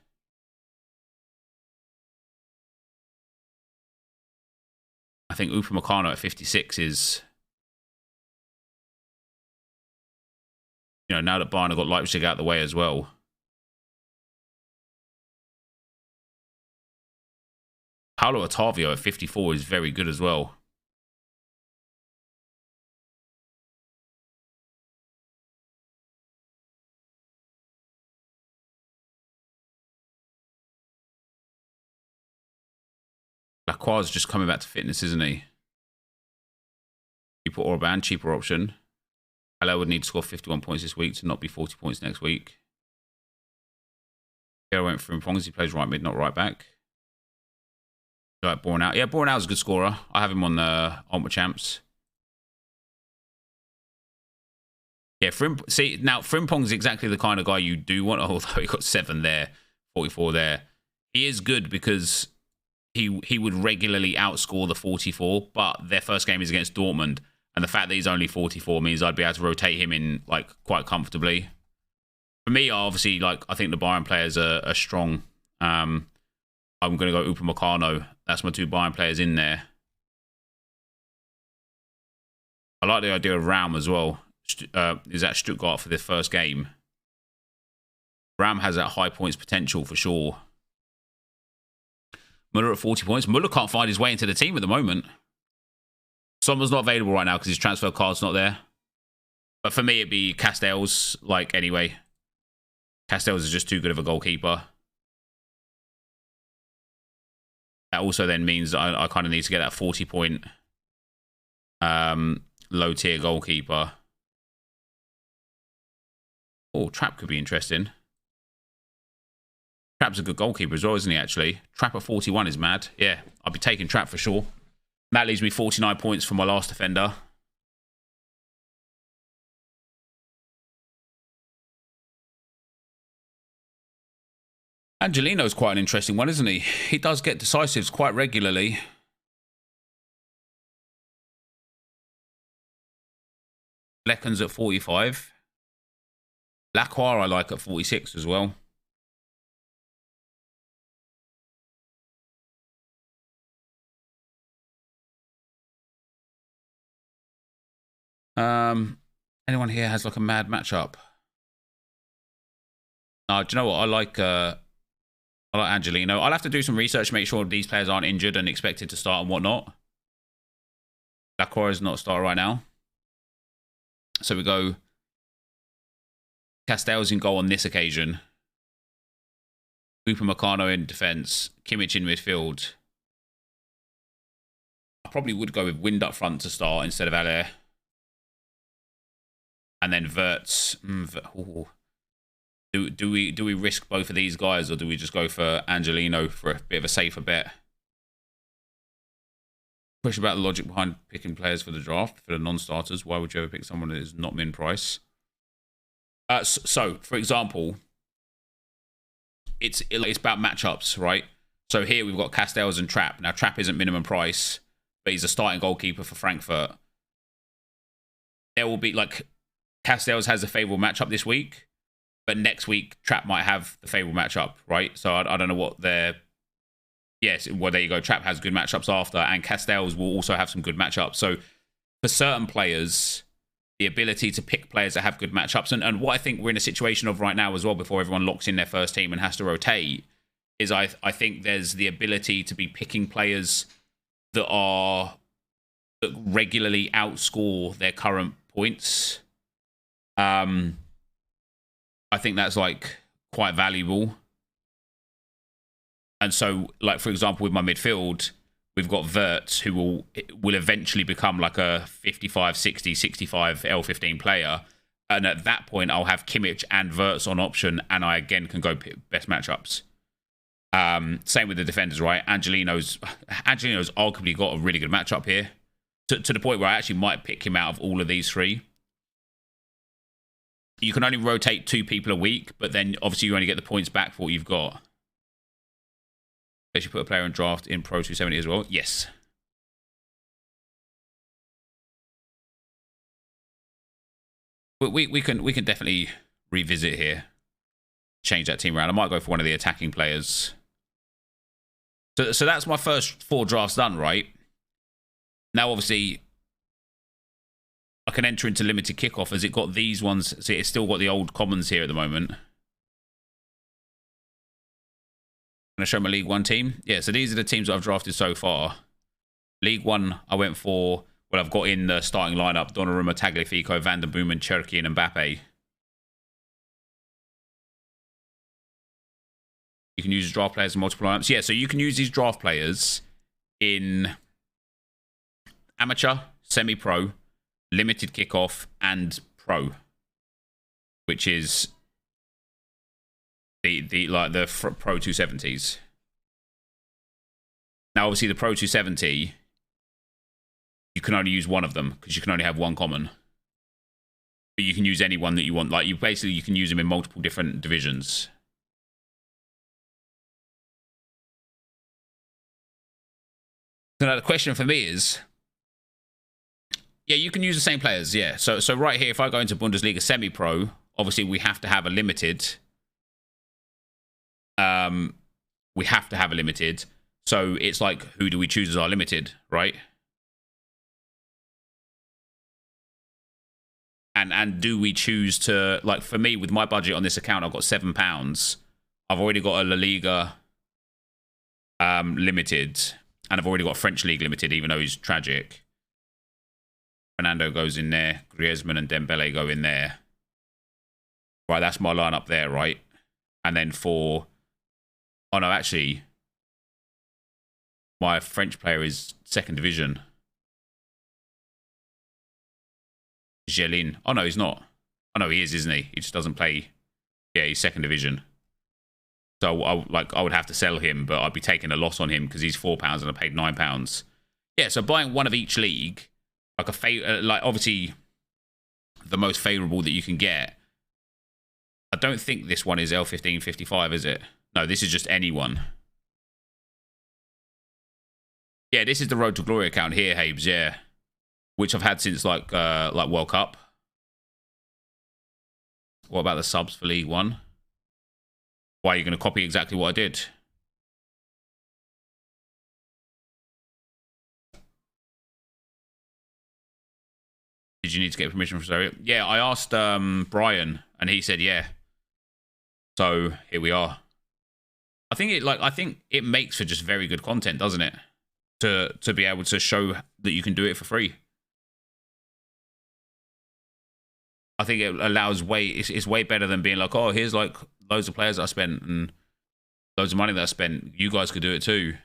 S1: I think Upamecano at 56 is, you know, now that Bayern have got Leipzig out of the way as well. Paulo Otavio at 54 is very good as well. Lacroix's just coming back to fitness, isn't he? You put Orban, cheaper option. Hello would need to score 51 points this week to not be 40 points next week. Here I went for Frimpong. He plays right mid, not right back. Like Bornau. Yeah, Bornau's a good scorer. I have him on the Ultimate Champs. Yeah, see, now Frimpong's exactly the kind of guy you do want, although he got 7 there, 44 there. He is good because he would regularly outscore the 44, but their first game is against Dortmund, and the fact that he's only 44 means I'd be able to rotate him in like quite comfortably. For me, obviously, like I think the Bayern players are strong. I'm going to go Upamecano. That's my 2 Bayern players in there. I like the idea of Raum as well. Is at Stuttgart for the first game. Raum has that high points potential for sure. Muller at 40 points. Muller can't find his way into the team at the moment. Sommer's not available right now because his transfer card's not there. But for me, it'd be Castells, like, anyway. Castells is just too good of a goalkeeper. That also then means I kind of need to get that 40-point low-tier goalkeeper. Oh, Trapp could be interesting. Trapp's a good goalkeeper as well, isn't he, actually? Trapp at 41 is mad. Yeah, I'll be taking Trapp for sure. That leaves me 49 points for my last defender. Angelino's quite an interesting one, isn't he? He does get decisives quite regularly. Lekken's at 45. Lacroix I like at 46 as well. Anyone here has like a mad matchup? Do you know what? I like Angelino. I'll have to do some research to make sure these players aren't injured and expected to start and whatnot. Lacroix is not a starter right now. So we go Castells in goal on this occasion. Upamecano in defence. Kimmich in midfield. I probably would go with Wind up front to start instead of Aller. And then Wirtz. Do we risk both of these guys, or do we just go for Angelino for a bit of a safer bet? Question about the logic behind picking players for the draft for the non-starters. Why would you ever pick someone that is not min price? So for example, it's about matchups, right? So here we've got Castells and Trapp. Now Trapp isn't minimum price, but he's a starting goalkeeper for Frankfurt. There will be like Castells has a favourable matchup this week, but next week Trapp might have the favourable matchup, right? So I don't know what their... Yes, well, there you go. Trapp has good matchups after, and Castells will also have some good matchups. So for certain players, the ability to pick players that have good matchups, and what I think we're in a situation of right now as well, before everyone locks in their first team and has to rotate, is I think there's the ability to be picking players that regularly outscore their current points. I think that's like quite valuable. And so, like, for example, with my midfield, we've got Wirtz, who will eventually become like a 55, 60, 65 L15 player. And at that point, I'll have Kimmich and Wirtz on option, and I again can go best matchups. Same with the defenders, right? Angelino's arguably got a really good matchup here, to the point where I actually might pick him out of all of these three. You can only rotate 2 people a week, but then obviously you only get the points back for what you've got. They should put a player in draft in Pro 270 as well. Yes. We can definitely revisit here. Change that team around. I might go for one of the attacking players. So that's my first 4 drafts done, right? Now, obviously, I can enter into limited kickoff as it got these ones. See, it's still got the old commons here at the moment. Going to show my League One team. Yeah, so these are the teams that I've drafted so far. League One, I went for... Well, I've got in the starting lineup Donnarumma, Tagliafico, Van der Boomen, Cherki, and Mbappe. You can use draft players in multiple lineups. Yeah, so you can use these draft players in amateur, semi-pro, limited kickoff, and pro, which is the Pro 270s. Now, obviously, the Pro 270, you can only use one of them because you can only have one common. But you can use any one that you want. Like, you can use them in multiple different divisions. So now the question for me is, yeah, you can use the same players, yeah. So right here, if I go into Bundesliga semi-pro, obviously we have to have a limited. We have to have a limited. So it's like, who do we choose as our limited, right? And do we choose to, like, for me, with my budget on this account, I've got £7. I've already got a La Liga limited, and I've already got French League limited, even though he's tragic. Fernando goes in there. Griezmann and Dembele go in there. Right, that's my lineup there, right? And then for... Oh, no, actually... My French player is second division. Gelin. Oh, no, he's not. Oh, no, he is, isn't he? He just doesn't play... Yeah, he's second division. So, I would have to sell him, but I'd be taking a loss on him because he's £4 and I paid £9. Yeah, so buying one of each league... Like obviously the most favourable that you can get. I don't think this one is L1555, is it? No, this is just anyone. Yeah, this is the Road to Glory account here, Habes, yeah. Which I've had since like World Cup. What about the subs for League One? Why are you going to copy exactly what I did? Did you need to get permission from Sorare? Yeah, I asked Brian, and he said yeah. So here we are. I think it makes for just very good content, doesn't it? To be able to show that you can do it for free. I think it allows it's way better than being like, oh, here's like loads of players that I spent and loads of money that I spent. You guys could do it too.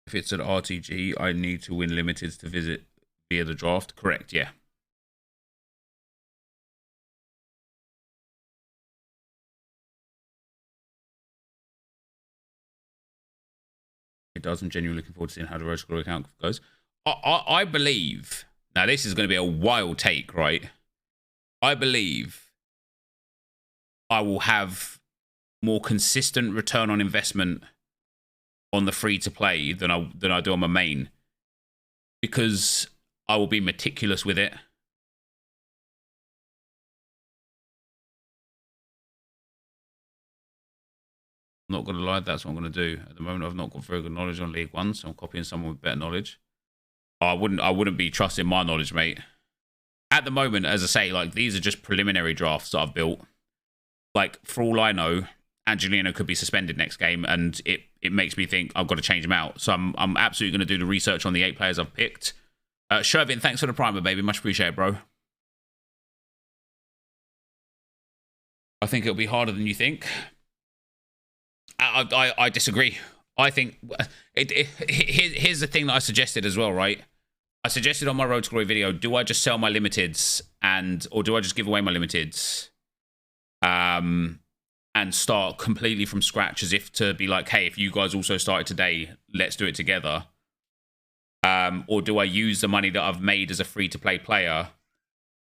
S1: If it's an RTG, I need to win limiteds to visit via the draft. Correct, yeah. It does. I'm genuinely looking forward to seeing how the Road to Glory account goes. I believe, now this is going to be a wild take, right? I believe I will have more consistent return on investment on the free-to-play than I do on my main. Because I will be meticulous with it. I'm not going to lie, that's what I'm going to do. At the moment, I've not got very good knowledge on League One, so I'm copying someone with better knowledge. I wouldn't be trusting my knowledge, mate. At the moment, as I say, like, these are just preliminary drafts that I've built. Like, for all I know, Angelino could be suspended next game, and it makes me think I've got to change him out. So I'm absolutely going to do the research on the 8 players I've picked. Shervin, thanks for the primer, baby. Much appreciated, bro. I think it'll be harder than you think. I disagree. I think here's the thing that I suggested as well, right? I suggested on my Road to Glory video, do I just sell my limiteds or do I just give away my limiteds? And start completely from scratch as if to be like, hey, if you guys also started today, let's do it together. Or do I use the money that I've made as a free-to-play player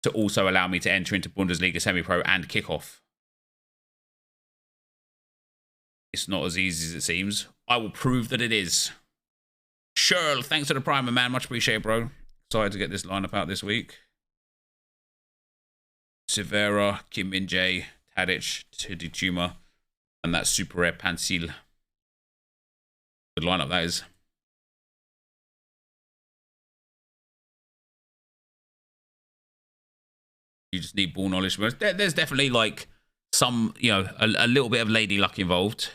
S1: to also allow me to enter into Bundesliga Semi-Pro and Kickoff? It's not as easy as it seems. I will prove that it is. Sure, thanks for the primer, man. Much appreciated, bro. Excited to get this lineup out this week. Severa, Kim Min-jae, Tadic, Teddy Tuma, and that super rare Pansil. Good lineup, that is. You just need ball knowledge. There's definitely like some, you know, a little bit of lady luck involved.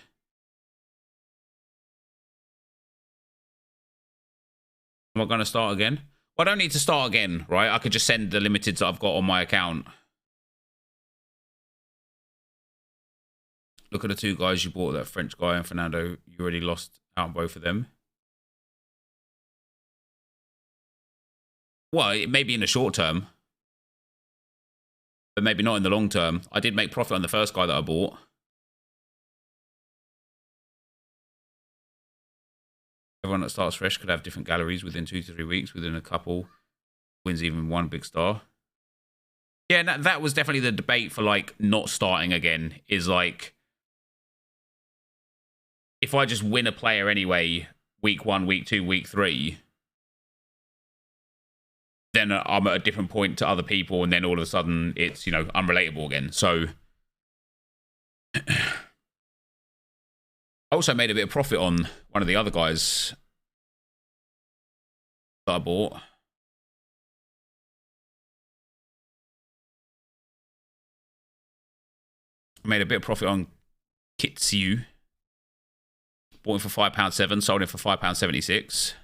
S1: Am I going to start again? Well, I don't need to start again, right? I could just send the limiteds that I've got on my account. Look at the 2 guys you bought, that French guy and Fernando. You already lost out on both of them. Well, it may be in the short term. But maybe not in the long term. I did make profit on the first guy that I bought. Everyone that starts fresh could have different galleries within 2 to 3 weeks. Within a couple, wins even 1 big star. Yeah, that was definitely the debate for like not starting again. Is like, if I just win a player anyway, week 1, week 2, week 3, then I'm at a different point to other people, and then all of a sudden it's, you know, unrelatable again. So I also made a bit of profit on one of the other guys that I bought. I made a bit of profit on Kitsu. Bought him for £5.7, sold him for £5.76.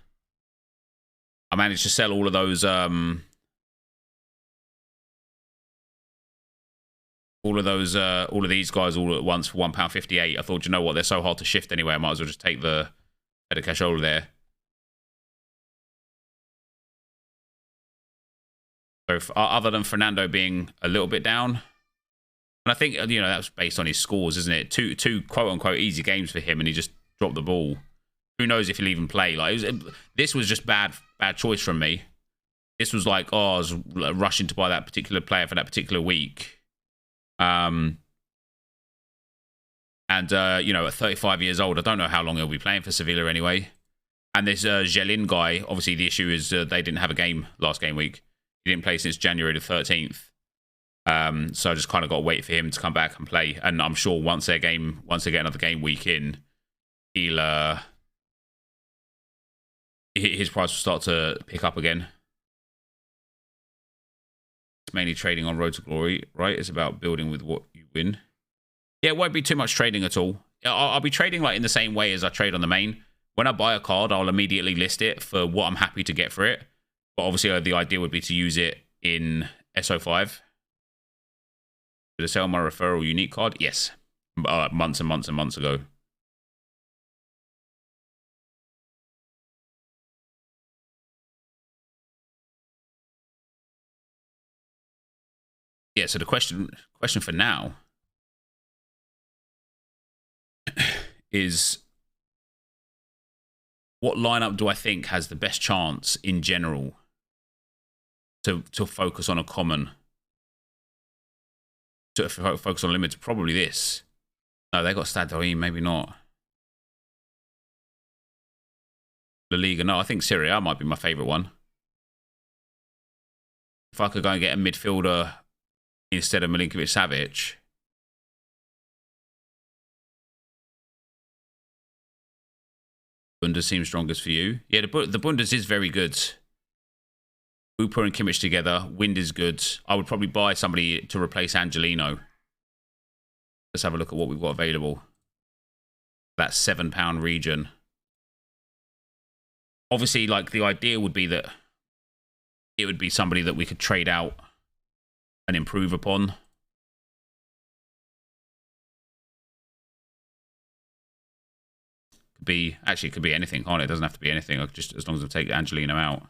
S1: I managed to sell all of those all of these guys all at once for £1.58. I thought, you know what, they're so hard to shift anyway, I might as well just take the head of cashola there. So other than Fernando being a little bit down, and I think, you know, that's based on his scores, isn't it? Two quote unquote easy games for him, and he just dropped the ball. Who knows if he'll even play? Like, this was just bad choice from me. This was like, oh, I was rushing to buy that particular player for that particular week. And you know, at 35 years old, I don't know how long he'll be playing for Sevilla anyway. And this Jelin guy, obviously the issue is they didn't have a game last game week. He didn't play since January the 13th. So I just kind of got to wait for him to come back and play. And I'm sure once they get another game week in, he'll his price will start to pick up again. It's mainly trading on Road to Glory, right? It's about building with what you win. Yeah, it won't be too much trading at all. I'll be trading like in the same way as I trade on the main. When I buy a card, I'll immediately list it for what I'm happy to get for it. But obviously, the idea would be to use it in SO5. Did I sell my referral unique card? Yes. Months and months and months ago. Yeah, so the question for now is, what lineup do I think has the best chance in general to focus on a common? To focus on limited? Probably this. No, they got Stade Reims, maybe not. La Liga, no, I think Serie A might be my favourite one. If I could go and get a midfielder instead of Milinkovic-Savic. Bundes seems strongest for you. Yeah, the Bundes is very good. Hooper and Kimmich together. Wind is good. I would probably buy somebody to replace Angelino. Let's have a look at what we've got available. That £7 region. Obviously, like, the idea would be that it would be somebody that we could trade out and improve upon. Could be anything, can't it? It doesn't have to be anything. Just as long as I take Angelino out.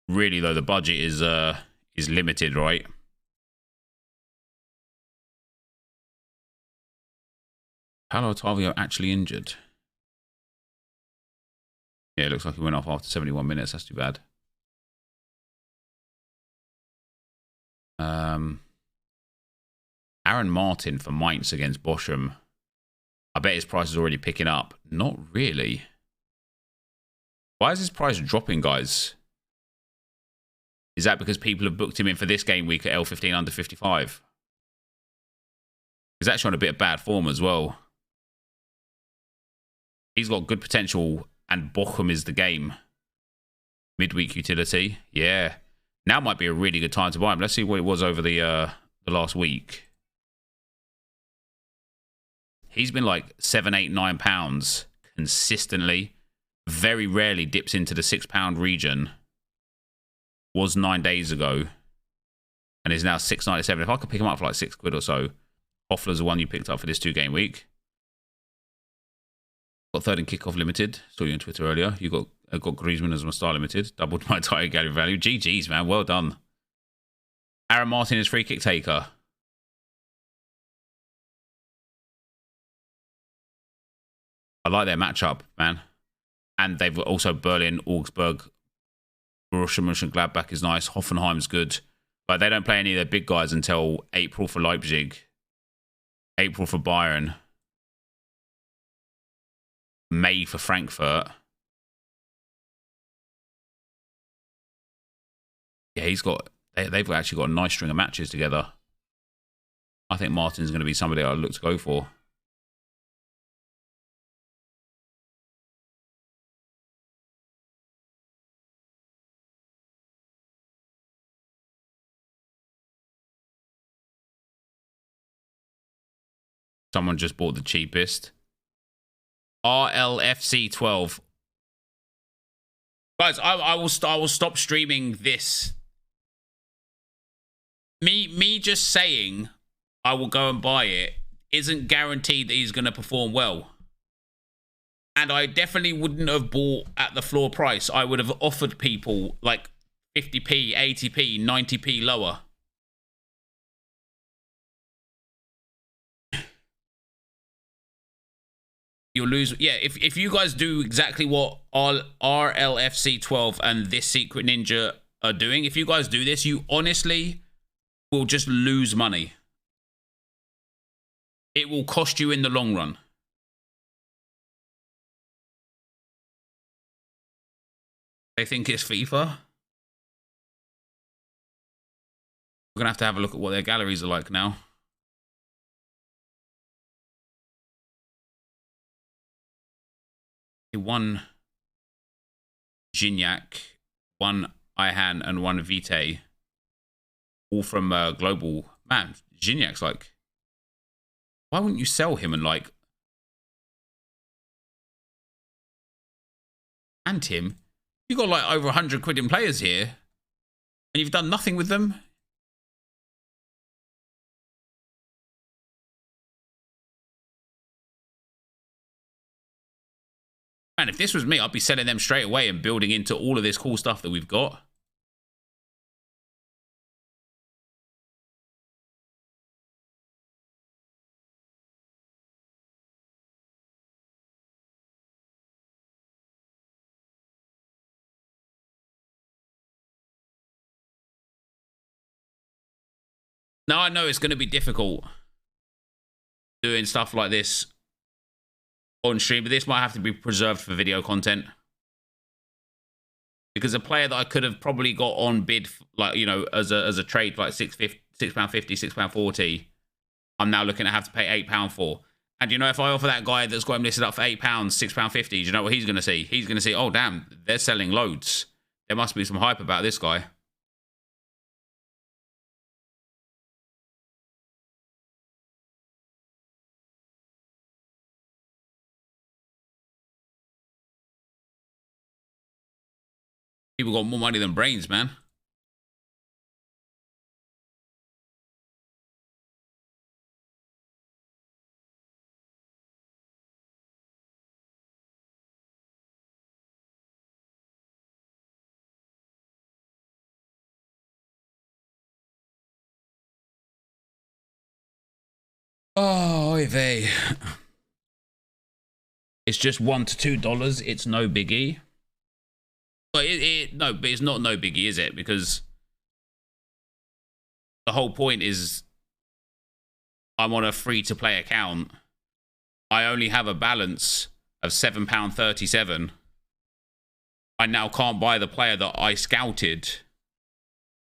S1: Really, though, the budget is limited, right? Paulo Ottavio actually injured. Yeah, it looks like he went off after 71 minutes. That's too bad. Aaron Martin for Mainz against Bochum. I bet his price is already picking up. Not really. Why is his price dropping, guys? Is that because people have booked him in for this game week at L15 under 55? He's actually on a bit of bad form as well. He's got good potential, and Bochum is the game. Midweek utility. Yeah. Now might be a really good time to buy him. Let's see what it was over the last week. He's been like £7, £8, £9 consistently. Very rarely dips into the £6 region. Was 9 days ago. And is now £6.97. If I could pick him up for like £6 or so. Hoffler's the one you picked up for this 2-game week. Got third in kickoff limited. Saw you on Twitter earlier. You got Griezmann as my star limited. Doubled my entire gallery value. GG's, man. Well done. Aaron Martin is free kick taker. I like their matchup, man. And they've got also Berlin, Augsburg, Borussia Mönchengladbach is nice. Hoffenheim's good. But they don't play any of their big guys until April for Leipzig. April for Bayern. May for Frankfurt. Yeah, he's got they've actually got a nice string of matches together. I think Martin's going to be somebody I'll look to go for. Someone just bought the cheapest. RLFC 12. Guys, I will stop streaming this. Me just saying I will go and buy it isn't guaranteed that he's going to perform well. And I definitely wouldn't have bought at the floor price. I would have offered people like 50p, 80p, 90p lower. You'll lose. Yeah, if you guys do exactly what RLFC 12 and this Secret Ninja are doing, if you guys do this, you honestly will just lose money. It will cost you in the long run. They think it's FIFA. We're going to have a look at what their galleries are like now. One Gignac, one Ihan, and one Vitae. All from Global. Man, Gignac's like... Why wouldn't you sell him and like... And him? You got like over 100 quid in players here. And you've done nothing with them? Man, if this was me, I'd be selling them straight away and building into all of this cool stuff that we've got. Now I know it's going to be difficult doing stuff like this on stream, but this might have to be preserved for video content. Because a player that I could have probably got on bid, like, you know, as a trade, like £6.50, £6.40, I'm now looking to have to pay £8 for. And you know, if I offer that guy that's got him listed up for £8, £6.50, do you know what he's going to see? He's going to see, oh, damn, they're selling loads. There must be some hype about this guy. People got more money than brains, man. Oh, oy vey. It's just $1 to $2. It's no biggie. But no, but it's not no biggie, is it? Because the whole point is I'm on a free-to-play account. I only have a balance of £7.37. I now can't buy the player that I scouted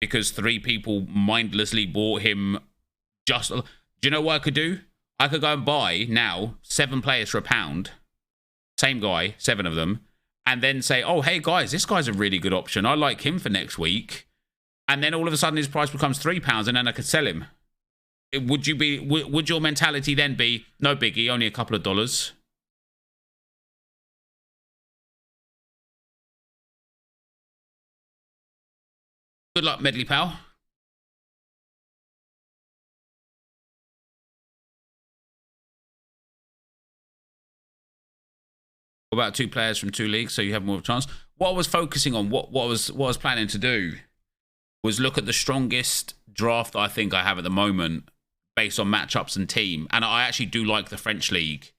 S1: because 3 people mindlessly bought him. Just, do you know what I could do? I could go and buy now 7 players for £1. Same guy, 7 of them. And then say, oh, hey, guys, this guy's a really good option. I like him for next week. And then all of a sudden his price becomes £3 and then I could sell him. Would your mentality then be, no biggie, only a couple of dollars? Good luck, Medley pal. About 2 players from 2 leagues, so you have more of a chance. What I was focusing on, what I was planning to do, was look at the strongest draft I think I have at the moment, based on matchups and team. And I actually do like the French league.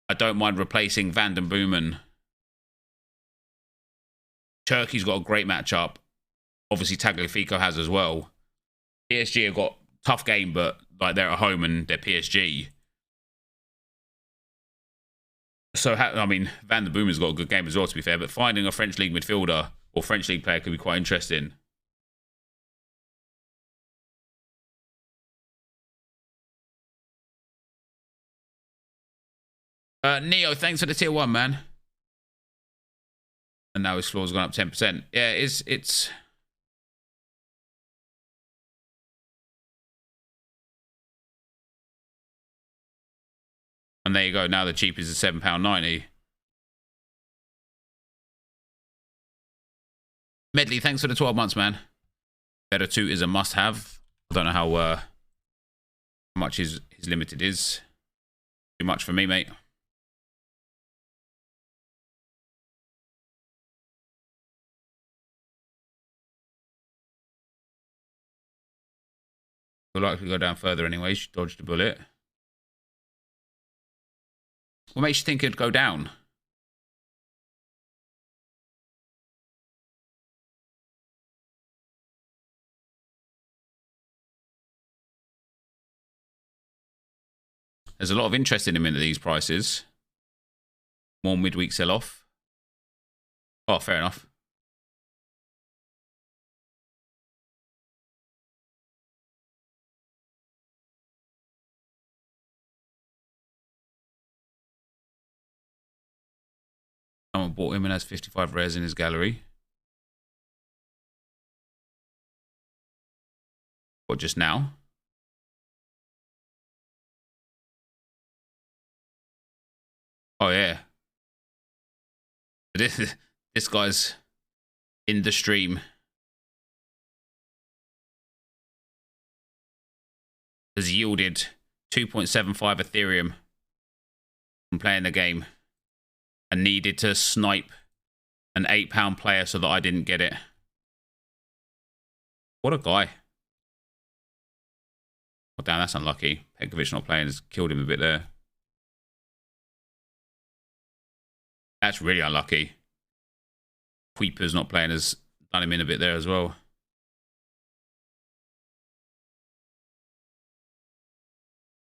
S1: I don't mind replacing Van den Boomen. Turkey's got a great matchup. Obviously, Tagliafico has as well. PSG have got a tough game, but like they're at home and they're PSG. So, I mean, Van den Boomen's got a good game as well, to be fair. But finding a French league midfielder or French league player could be quite interesting. Neo, thanks for the tier 1, man. And now his floor's gone up 10%. Yeah, it's... And there you go. Now the cheapest is £7.90. Medley, thanks for the 12 months, man. Better 2 is a must-have. I don't know how much his limited is. Too much for me, mate. We'll likely go down further anyway. She dodged a bullet. What makes you think it'd go down? There's a lot of interest in him at these prices. More midweek sell-off. Oh, fair enough. Someone bought him and has 55 rares in his gallery. What, just now? Oh, yeah. This guy's in the stream. Has yielded 2.75 Ethereum from playing the game. And needed to snipe an £8 player so that I didn't get it. What a guy. Oh, damn, that's unlucky. Pekovic not playing has killed him a bit there. That's really unlucky. Queeper's not playing has done him in a bit there as well.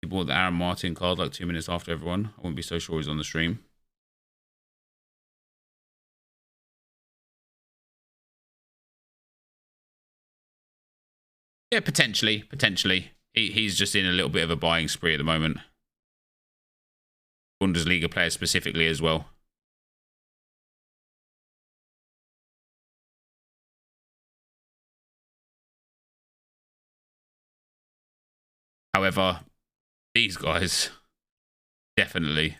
S1: He bought the Aaron Martin card like 2 minutes after everyone. I wouldn't be so sure he's on the stream. Yeah, potentially. He's just in a little bit of a buying spree at the moment. Bundesliga players specifically as well. However, these guys, definitely.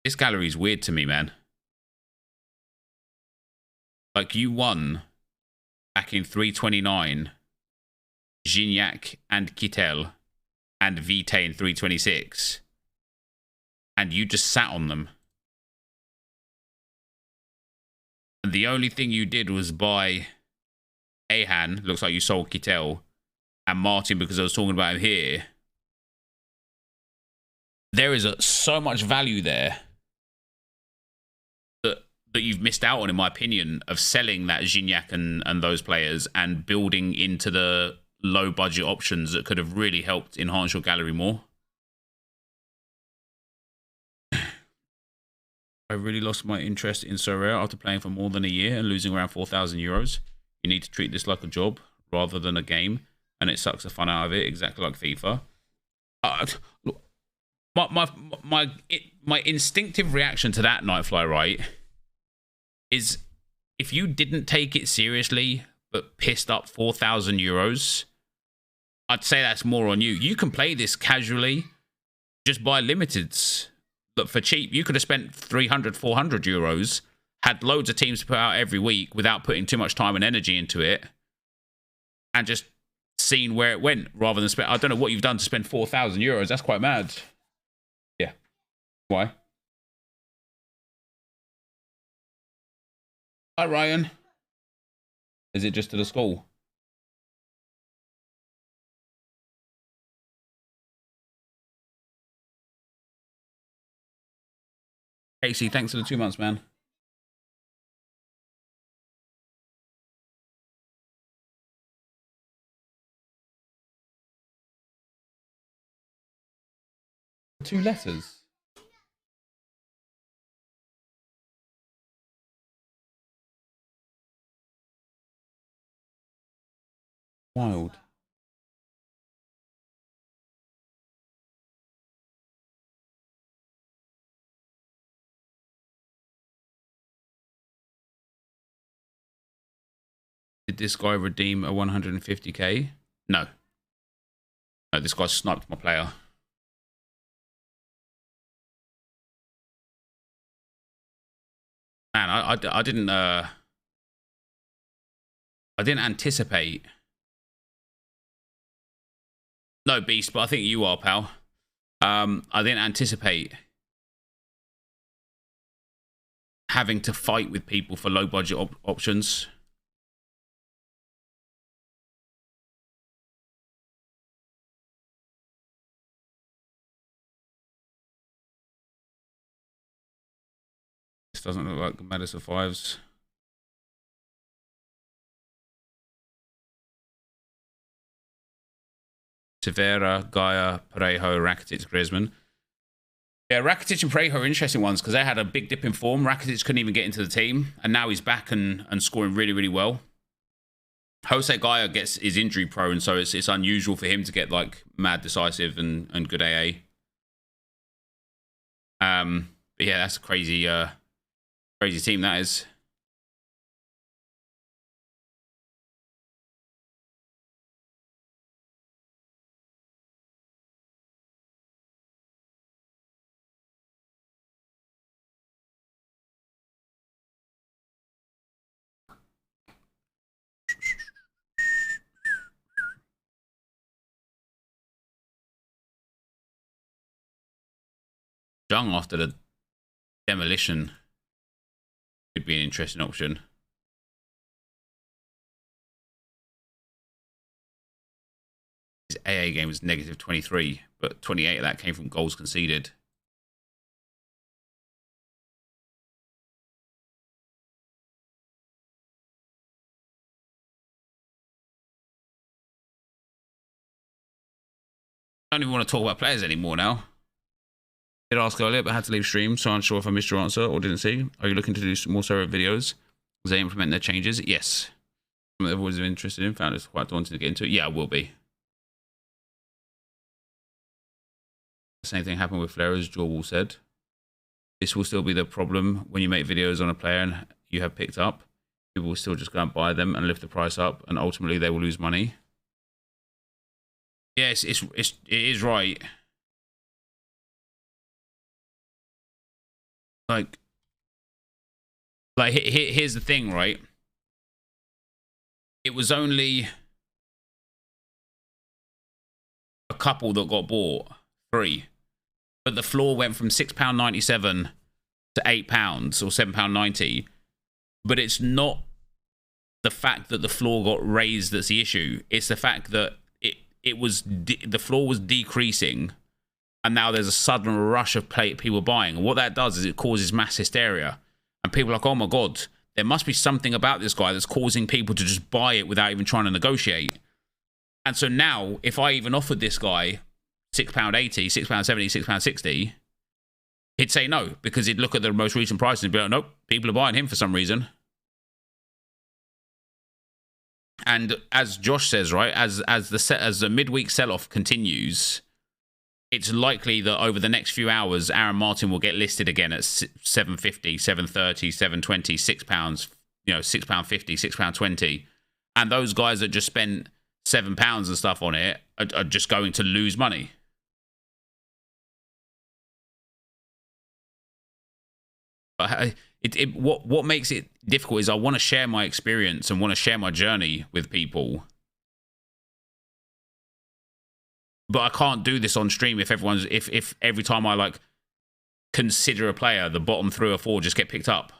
S1: This gallery is weird to me, man. Like, you won back in 329, Gignac and Kittel and Vite in 326. And you just sat on them. And the only thing you did was buy Ahan, looks like you sold Kittel, and Martin because I was talking about him here. There is so much value there that you've missed out on, in my opinion, of selling that Gignac and those players and building into the low budget options that could have really helped enhance your gallery more. I really lost my interest in Sorare after playing for more than a year and losing around 4,000 euros. You need to treat this like a job rather than a game, and it sucks the fun out of it, exactly like FIFA. Look, my instinctive reaction to that, Nightfly, right, is if you didn't take it seriously but pissed up 4,000 euros, I'd say that's more on you. You can play this casually, just buy limiteds. Look, for cheap, you could have spent 300, 400 euros, had loads of teams to put out every week without putting too much time and energy into it, and just seen where it went rather than spend. I don't know what you've done to spend 4,000 euros. That's quite mad. Yeah. Why? Hi, Ryan. Is it just to the school? Casey, thanks for the 2 months, man. Two letters. Wild. Did this guy redeem a 150k? No. No, this guy sniped my player. Man, I didn't anticipate. No, Beast, but I think you are, pal. I didn't anticipate having to fight with people for low budget options. This doesn't look like Madness of Fives. Severa, Gaia, Parejo, Rakitic, Griezmann. Yeah, Rakitic and Parejo are interesting ones because they had a big dip in form. Rakitic couldn't even get into the team, and now he's back and scoring really, really well. Jose Gaia is injury prone, so it's unusual for him to get like mad decisive and good AA. But yeah, that's a crazy crazy team that is. Jung after the demolition could be an interesting option. His AA game was negative 23, but 28 of that came from goals conceded. I don't even want to talk about players anymore now. Did ask earlier, but had to leave stream, so I'm unsure if I missed your answer or didn't see. Are you looking to do some more Sorare videos as they implement their changes? Yes. Something I've always been interested in. Found it quite daunting to get into it. Yeah, I will be. The same thing happened with Flair, as Jorwall said. This will still be the problem when you make videos on a player and you have picked up. People will still just go and buy them and lift the price up, and ultimately they will lose money. Yes, it is right. Like here's the thing, right? It was only a couple that got bought, 3, but the floor went from £6.97 to £8 or £7.90. But it's not the fact that the floor got raised that's the issue. It's the fact that the floor was decreasing, and now there's a sudden rush of people buying. And what that does is it causes mass hysteria, and people are like, oh my god, there must be something about this guy that's causing people to just buy it without even trying to negotiate. And so now, if I even offered this guy £6.80, £6.70, £6.60, he'd say no, because he'd look at the most recent prices and be like, nope, people are buying him for some reason. And as Josh says, right, as the midweek sell-off continues, it's likely that over the next few hours, Aaron Martin will get listed again at £7.50, £7.30, £7.20, £6, £6.50, £6.20. And those guys that just spent £7 and stuff on it are just going to lose money. But what makes it difficult is I want to share my experience and want to share my journey with people. But I can't do this on stream if every time I like consider a player, the bottom 3 or 4 just get picked up.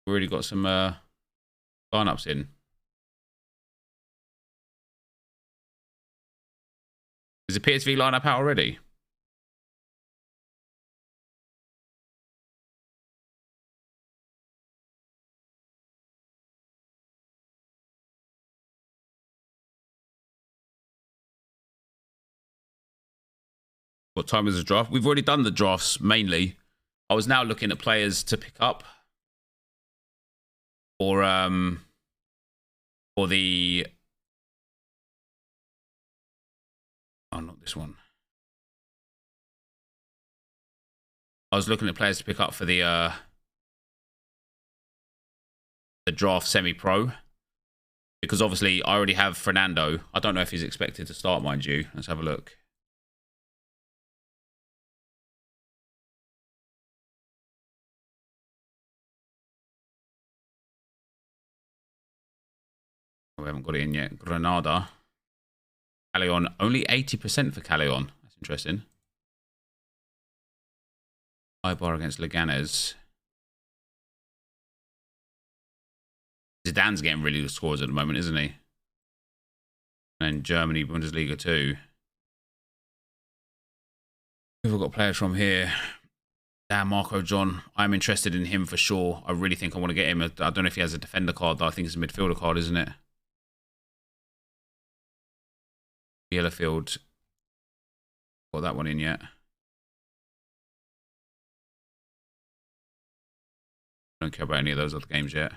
S1: We've already got some lineups in. Is the PSV lineup out already? What time is the draft? We've already done the drafts mainly. I was now looking at players to pick up or the not this one. I was looking at players to pick up for the draft semi-pro because obviously I already have Fernando. I don't know if he's expected to start, mind you. Let's have a look. We haven't got it in yet. Granada. Callejon. Only 80% for Callejon. That's interesting. High bar against Leganés. Zidane's getting really good scores at the moment, isn't he? And Germany, Bundesliga too. We've got players from here. Damn, Marco John. I'm interested in him for sure. I really think I want to get him. I don't know if he has a defender card, though. I think it's a midfielder card, isn't it? Bielefeld. Got that one in yet. Don't care about any of those other games yet.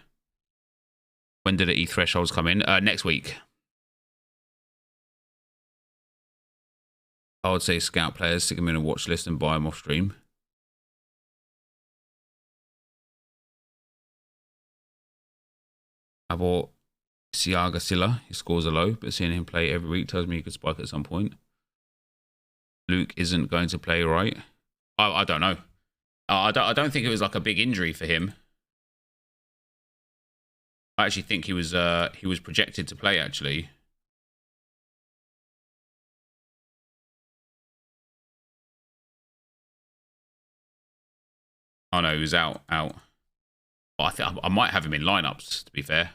S1: When did the E thresholds come in? Next week. I would say scout players, stick them in a watch list and buy them off stream. I bought Siaga Silla. His scores are low, but seeing him play every week tells me he could spike at some point. Luke isn't going to play, right? I don't know. I don't think it was like a big injury for him. I actually think he was projected to play, actually. Oh no, he was out. But I think I might have him in lineups, to be fair.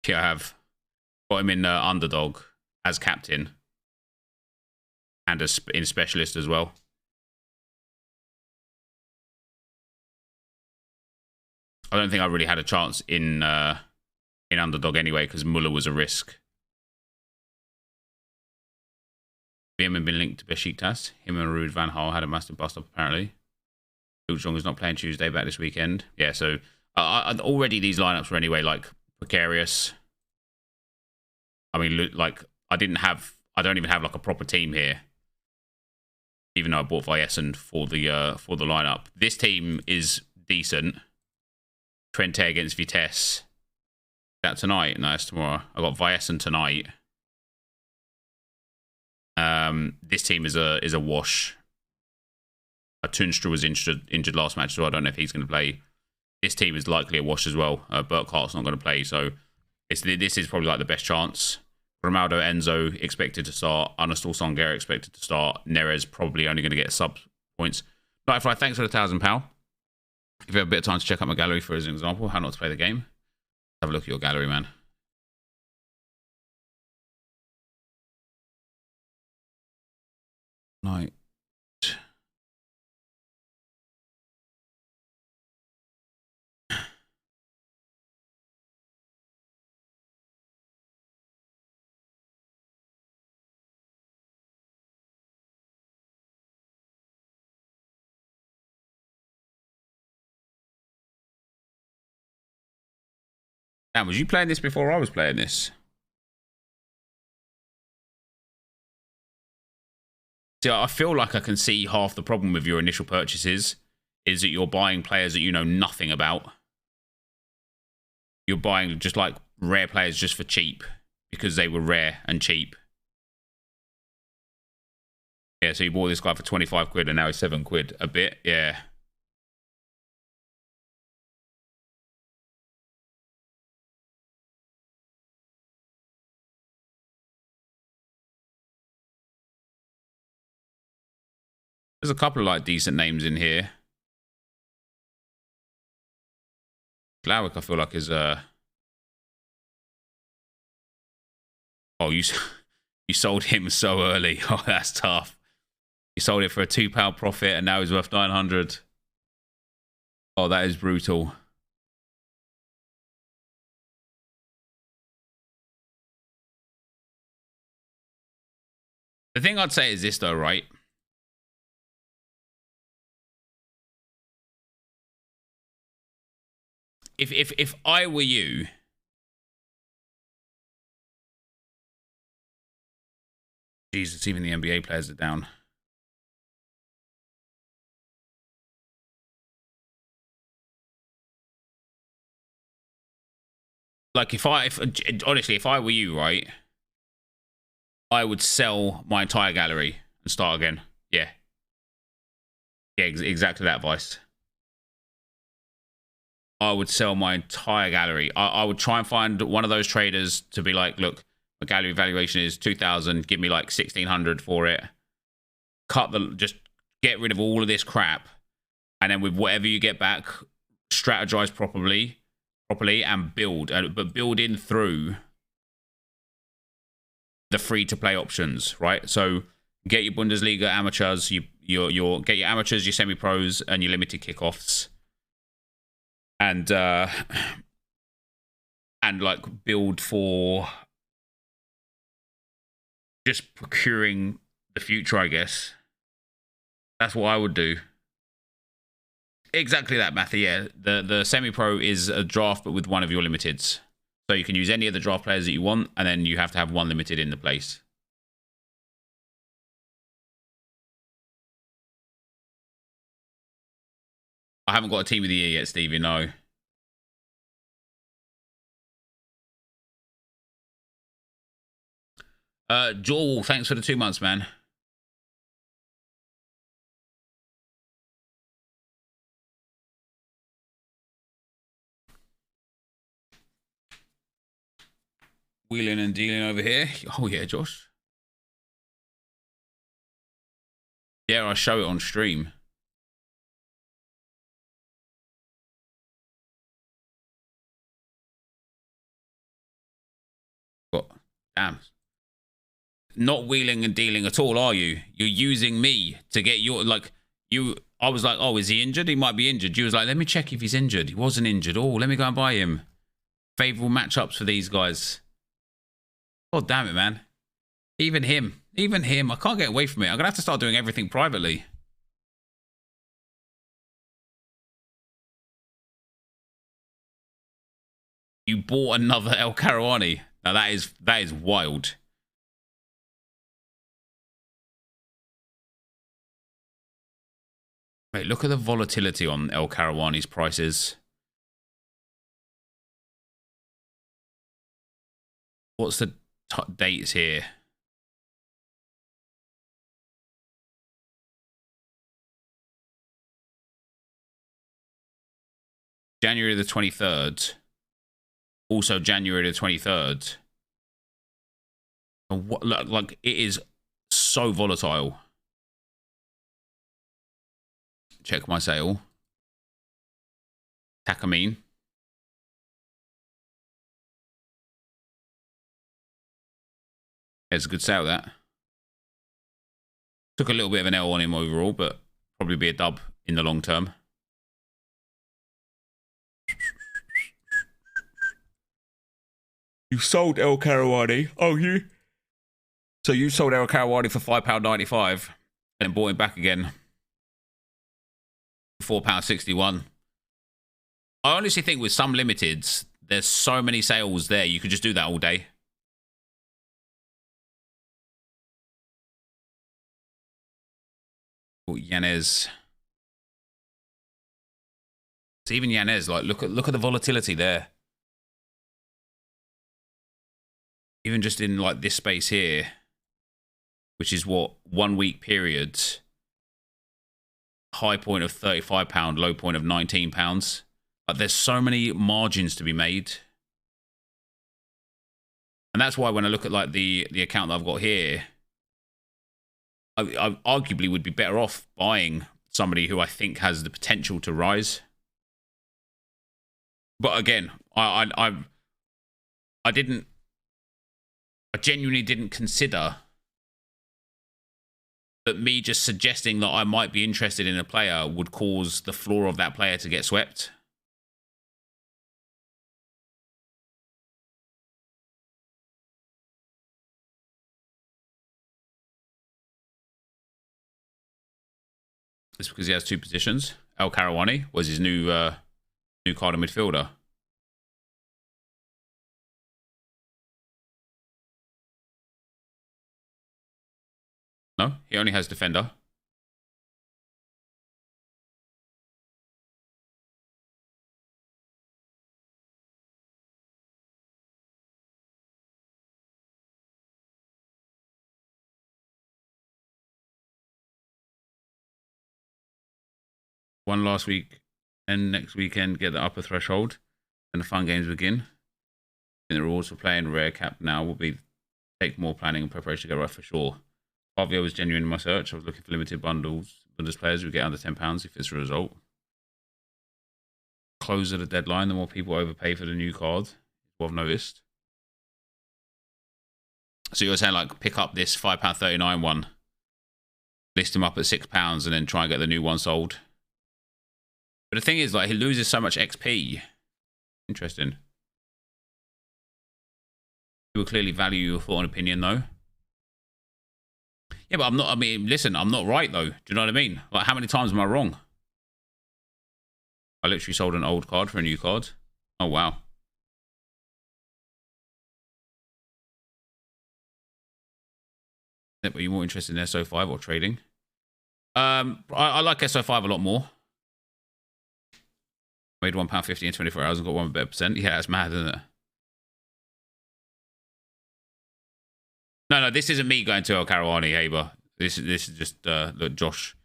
S1: Yeah, I have got him in underdog as captain and in specialist as well. I don't think I really had a chance in underdog anyway because Muller was a risk. Veerman been linked to Besiktas. Him and Ruud van Gaal had a massive bust up apparently. Luke Jong is not playing Tuesday, back this weekend. Yeah, so already these lineups were anyway like precarious. I mean, like I don't even have like a proper team here. Even though I bought Vyesen for the lineup. This team is decent. Trente against Vitesse. Is that tonight? No, it's tomorrow. I got Vyesen tonight. This team is a wash. Tunstra was injured last match, so I don't know if he's going to play. This team is likely a wash as well. Burkhart's not going to play, so this is probably like the best chance. Ronaldo Enzo expected to start. Anastal Songera expected to start. Neres probably only going to get sub points. Nightfly, thanks for the £1,000, pal. If you have a bit of time to check out my gallery for as an example, how not to play the game, have a look at your gallery, man. Night. Damn, was you playing this before I was playing this? See, I feel like I can see half the problem with your initial purchases is that you're buying players that you know nothing about. You're buying just like rare players just for cheap because they were rare and cheap. Yeah, so you bought this guy for 25 quid and now he's 7 quid a bit. Yeah. There's a couple of like decent names in here. Glawick, I feel like is oh, you sold him so early. Oh, that's tough. You sold it for a £2 profit and now he's worth 900. Oh, that is brutal. The thing I'd say is this though, right? If I were you, Jesus, even the NBA players are down. Like honestly, if I were you, right, I would sell my entire gallery and start again. Yeah, yeah, exactly that, Vice. I would sell my entire gallery. I would try and find one of those traders to be like, look, my gallery valuation is 2,000. Give me like 1,600 for it. Just get rid of all of this crap, and then with whatever you get back, strategize properly, and build. But build in through the free-to-play options, right? So get your Bundesliga amateurs, get your amateurs, your semi-pros, and your limited kickoffs. And like build for just procuring the future, I guess. That's what I would do. Exactly that, Matthew. Yeah, the semi-pro is a draft, but with one of your limiteds. So you can use any of the draft players that you want, and then you have to have one limited in the place. I haven't got a team of the year yet, Stevie. No. Joel, thanks for the 2 months, man. Wheeling and dealing over here. Oh, yeah, Josh. Yeah, I show it on stream. What? Damn. Not wheeling and dealing at all, are you? You're using me to get your, like, I was like, oh, is he injured? He might be injured. You was like, let me check if he's injured. He wasn't injured. Oh, let me go and buy him. Favorable matchups for these guys. Oh, damn it, man. Even him. I can't get away from it. I'm going to have to start doing everything privately. You bought another El Karouani. Now, that is wild. Wait, look at the volatility on El Karouani's prices. What's the dates here? January the 23rd. Also January the 23rd. And what, like, it is so volatile. Check my sale. Takamine. It's a good sale, that. Took a little bit of an L on him overall, but probably be a dub in the long term. You sold El Karouani. Oh, you? So you sold El Karouani for £5.95 and then bought him back again. £4.61. I honestly think with some limiteds, there's so many sales there, you could just do that all day. Oh, Yanez. So even Yanez, like, look at the volatility there. Even just in like this space here, which is what, 1 week period. High point of £35, low point of £19. Like, there's so many margins to be made. And that's why when I look at like the account that I've got here, I arguably would be better off buying somebody who I think has the potential to rise. But again, I genuinely didn't consider that me just suggesting that I might be interested in a player would cause the floor of that player to get swept. It's because he has two positions. El Karawani was his new card of midfielder. No, he only has defender. One last week and next weekend get the upper threshold and the fun games begin. And the rules for playing rare cap now will be take more planning and preparation to get right for sure. Pavio was genuine in my search. I was looking for limited bundles. Bundles players who get under £10 if it's a result. Closer the deadline, the more people overpay for the new card. What I've noticed. So you're saying like pick up this £5.39 one, list him up at £6 and then try and get the new one sold. But the thing is, like, he loses so much XP. Interesting. You will clearly value your thought and opinion, though. Yeah, but I'm not. I mean, listen, I'm not right, though. Do you know what I mean? Like, how many times am I wrong? I literally sold an old card for a new card. Oh, wow. Are you more interested in SO5 or trading? I like SO5 a lot more. Made £1.50 in 24 hours and got 1%. Yeah, that's mad, isn't it? No, this isn't me going to El Karawani, Haber. This is just look, Josh.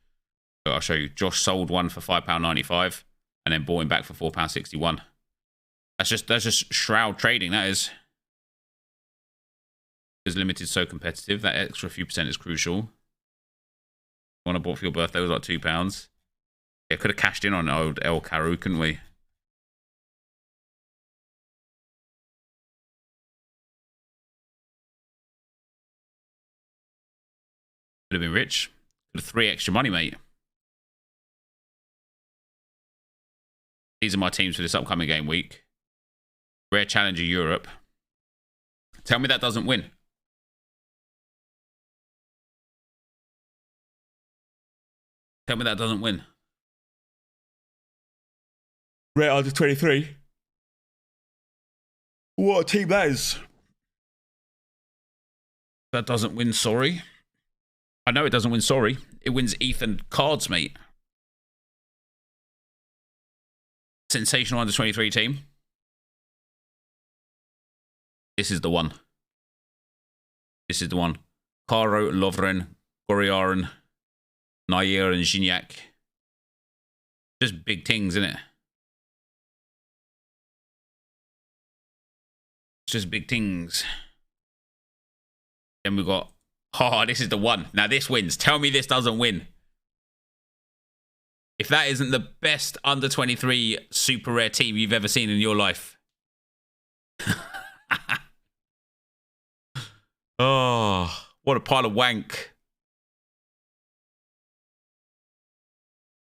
S1: I'll show you. Josh sold one for £5.95 and then bought him back for £4.61. That's just shroud trading. That is. Because limited so competitive, that extra few percent is crucial. One I bought for your birthday was like £2. Yeah, could have cashed in on old El Caru, couldn't we? Could have been rich. Could have 3 extra money, mate. These are my teams for this upcoming game week. Rare Challenger Europe. Tell me that doesn't win. Tell me that doesn't win. Rare under 23. What a team that is. That doesn't win, sorry. I know it doesn't win, sorry. It wins Ethan cards, mate. Sensational under 23 team. This is the one. This is the one. Caro, Lovren, Goriaran, Nair, and Gignac. Just big things, isn't it? Just big things. Then we got, oh, this is the one. Now this wins. Tell me this doesn't win. If that isn't the best under 23 super rare team you've ever seen in your life. Oh, what a pile of wank.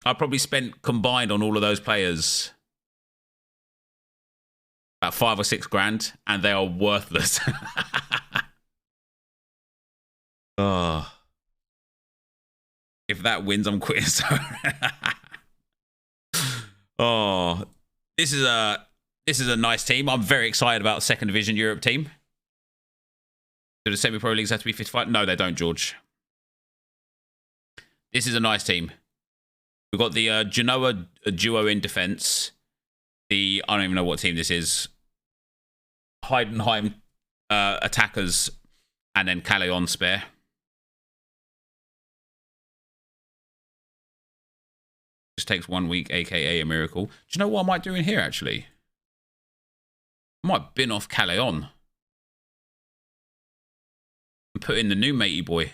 S1: I probably spent combined on all of those players about 5 or 6 grand, and they are worthless. Oh. If that wins, I'm quitting. Oh, this is a nice team. I'm very excited about the second division Europe team. Do the semi-pro leagues have to be 55? No, they don't, George. This is a nice team. We've got the Genoa duo in defense. I don't even know what team this is. Heidenheim attackers, and then Calais on spare. Just takes 1 week, aka a miracle. Do you know what I might do in here, actually? I might bin off Calais on and put in the new matey boy.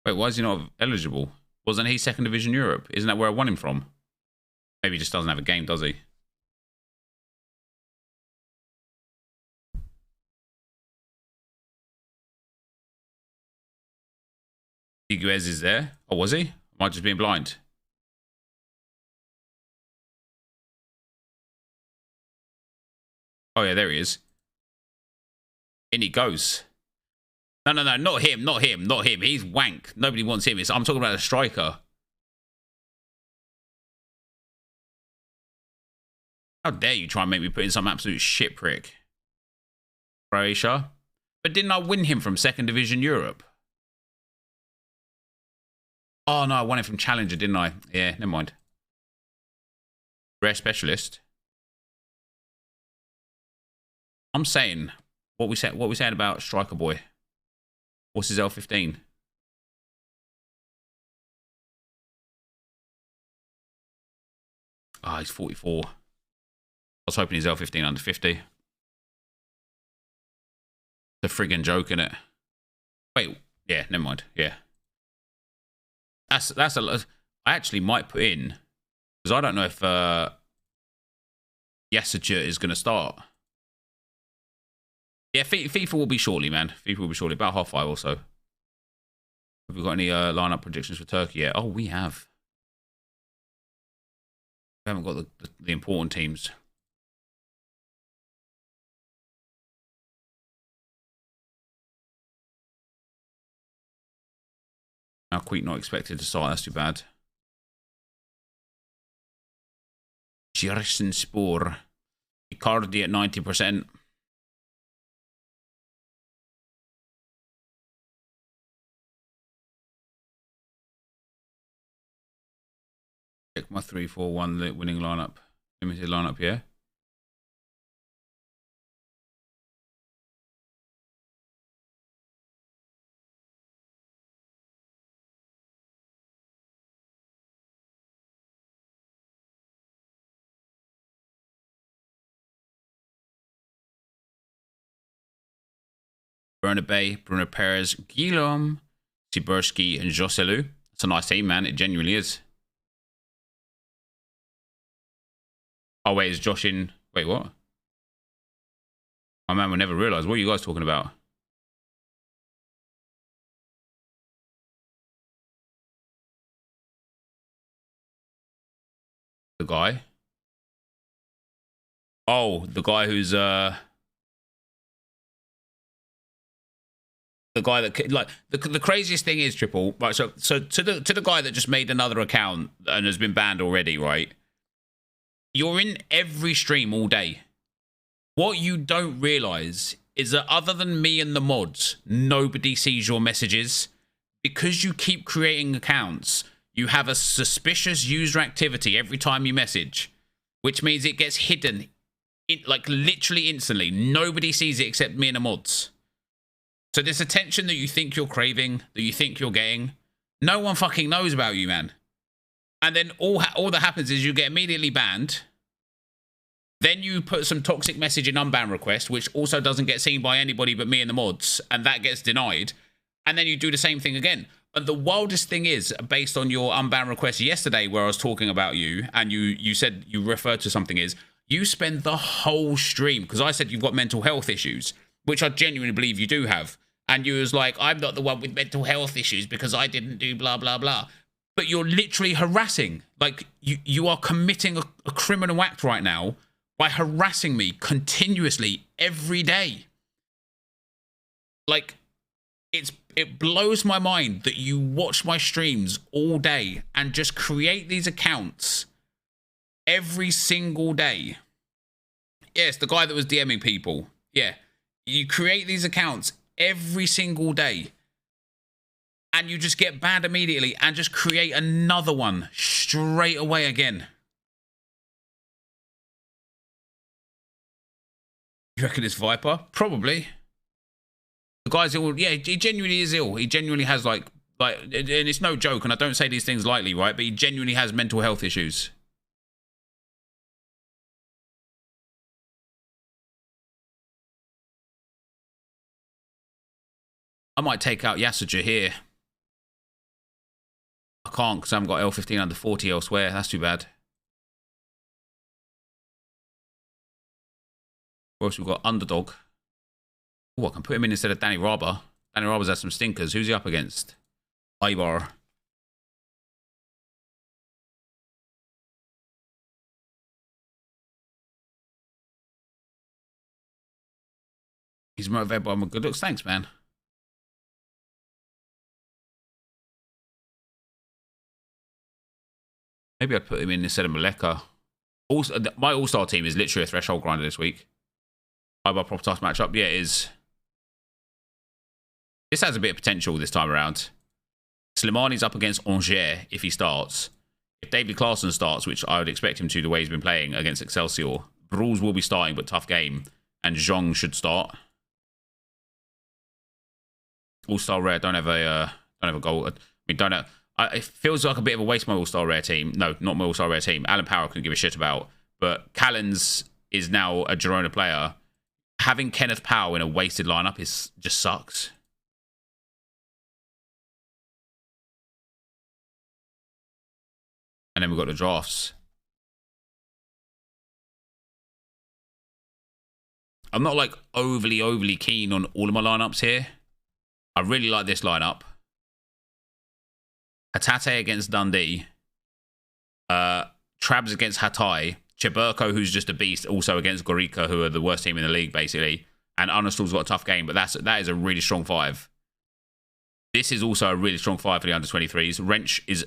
S1: Wait, why is he not eligible? Wasn't he second division Europe? Isn't that where I want him from? Maybe he just doesn't have a game, does he? Higuez is there. Oh, was he? Am I just being blind? Oh, yeah, there he is. In he goes. No, no, no, not him, not him, not him. He's wank. Nobody wants him. I'm talking about a striker. How dare you try and make me put in some absolute shit prick? Croatia. But didn't I win him from Second Division Europe? Oh, no, I won it from Challenger, didn't I? Yeah, never mind. Rare specialist. I'm saying what we saying about Striker Boy. What's his L15? Ah, oh, he's 44. I was hoping he's L15 under 50. The friggin' joke, innit? Wait, yeah, never mind. Yeah. That's a lot. I actually might put in, because I don't know if Yasuja is going to start. Yeah, FIFA will be shortly, man. FIFA will be shortly, about 5:30 or so. Have we got any lineup predictions for Turkey yet? Oh, we have. We haven't got the important teams. Now, Queek not expected to start. That's too bad. Spor. Icardi at 90%. Check my 3-4-1 winning lineup. Limited lineup, yeah. Bernabé, Bruno Perez, Guillaume, Siberski, and Joselu. It's a nice team, man. It genuinely is. Oh, wait, is Josh in? Wait, what? My man will never realise. What are you guys talking about? The guy? Oh, the guy who's the guy that, like, the craziest thing is, Triple, right? So to the guy that just made another account and has been banned already, right? You're in every stream all day. What you don't realize is that other than me and the mods, nobody sees your messages. Because you keep creating accounts, you have a suspicious user activity every time you message, which means it gets hidden, like literally instantly. Nobody sees it except me and the mods. So this attention that you think you're craving, that you think you're getting, no one fucking knows about you, man. And then all that happens is you get immediately banned. Then you put some toxic message in unban request, which also doesn't get seen by anybody but me and the mods, and that gets denied. And then you do the same thing again. And the wildest thing is, based on your unban request yesterday where I was talking about you, and you said you referred to something, is you spend the whole stream, because I said you've got mental health issues, which I genuinely believe you do have. And you was like, I'm not the one with mental health issues because I didn't do blah, blah, blah. But you're literally harassing. Like, you are committing a criminal act right now by harassing me continuously every day. Like, it blows my mind that you watch my streams all day and just create these accounts every single day. Yes, the guy that was DMing people. Yeah. You create these accounts every single day and you just get banned immediately and just create another one straight away again. You reckon it's Viper? Probably. The guy's ill. Yeah, he genuinely is ill. He genuinely has like, and it's no joke, and I don't say these things lightly, right? But he genuinely has mental health issues. I might take out Yasuja here. I can't because I haven't got L15 under 40 elsewhere. That's too bad. Of course, we've got Underdog. Oh, I can put him in instead of Danny Raba. Danny Raba's had some stinkers. Who's he up against? Ibar. He's motivated by my good looks. Thanks, man. Maybe I'd put him in instead of Maleka. Also, my all-star team is literally a threshold grinder this week. Our prop task matchup, yeah, it is. This has a bit of potential this time around. Slimani's up against Angers if he starts. If David Klaassen starts, which I would expect him to the way he's been playing against Excelsior, Bruls will be starting, but tough game. And Zhong should start. All-star rare, don't have a goal. I mean, don't have... it feels like a bit of a waste of my all-star rare team. No, not my all-star rare team. Alan Power couldn't give a shit about. But Callens is now a Girona player. Having Kenneth Powell in a wasted lineup just sucks. And then we've got the drafts. I'm not like overly keen on all of my lineups here. I really like this lineup. Hatate against Dundee. Trabs against Hatay. Cheburko, who's just a beast, also against Gorica, who are the worst team in the league, basically. And Arnestad's got a tough game, but that is a really strong five. This is also a really strong five for the under-23s. Wrench is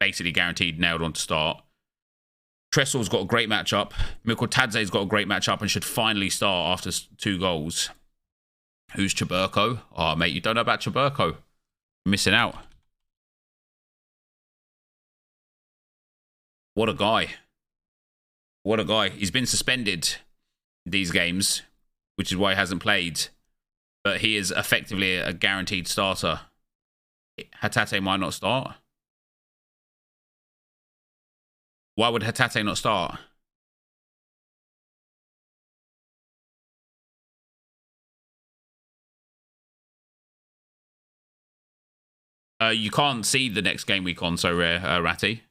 S1: basically guaranteed nailed on to start. Tressel's got a great matchup. Mikotadze's got a great matchup and should finally start after 2 goals. Who's Cheburko? Oh, mate, you don't know about Cheburko. You're missing out. What a guy. What a guy. He's been suspended these games, which is why he hasn't played. But he is effectively a guaranteed starter. Hatate might not start. Why would Hatate not start? You can't see the next game week on Sorare, Ratty.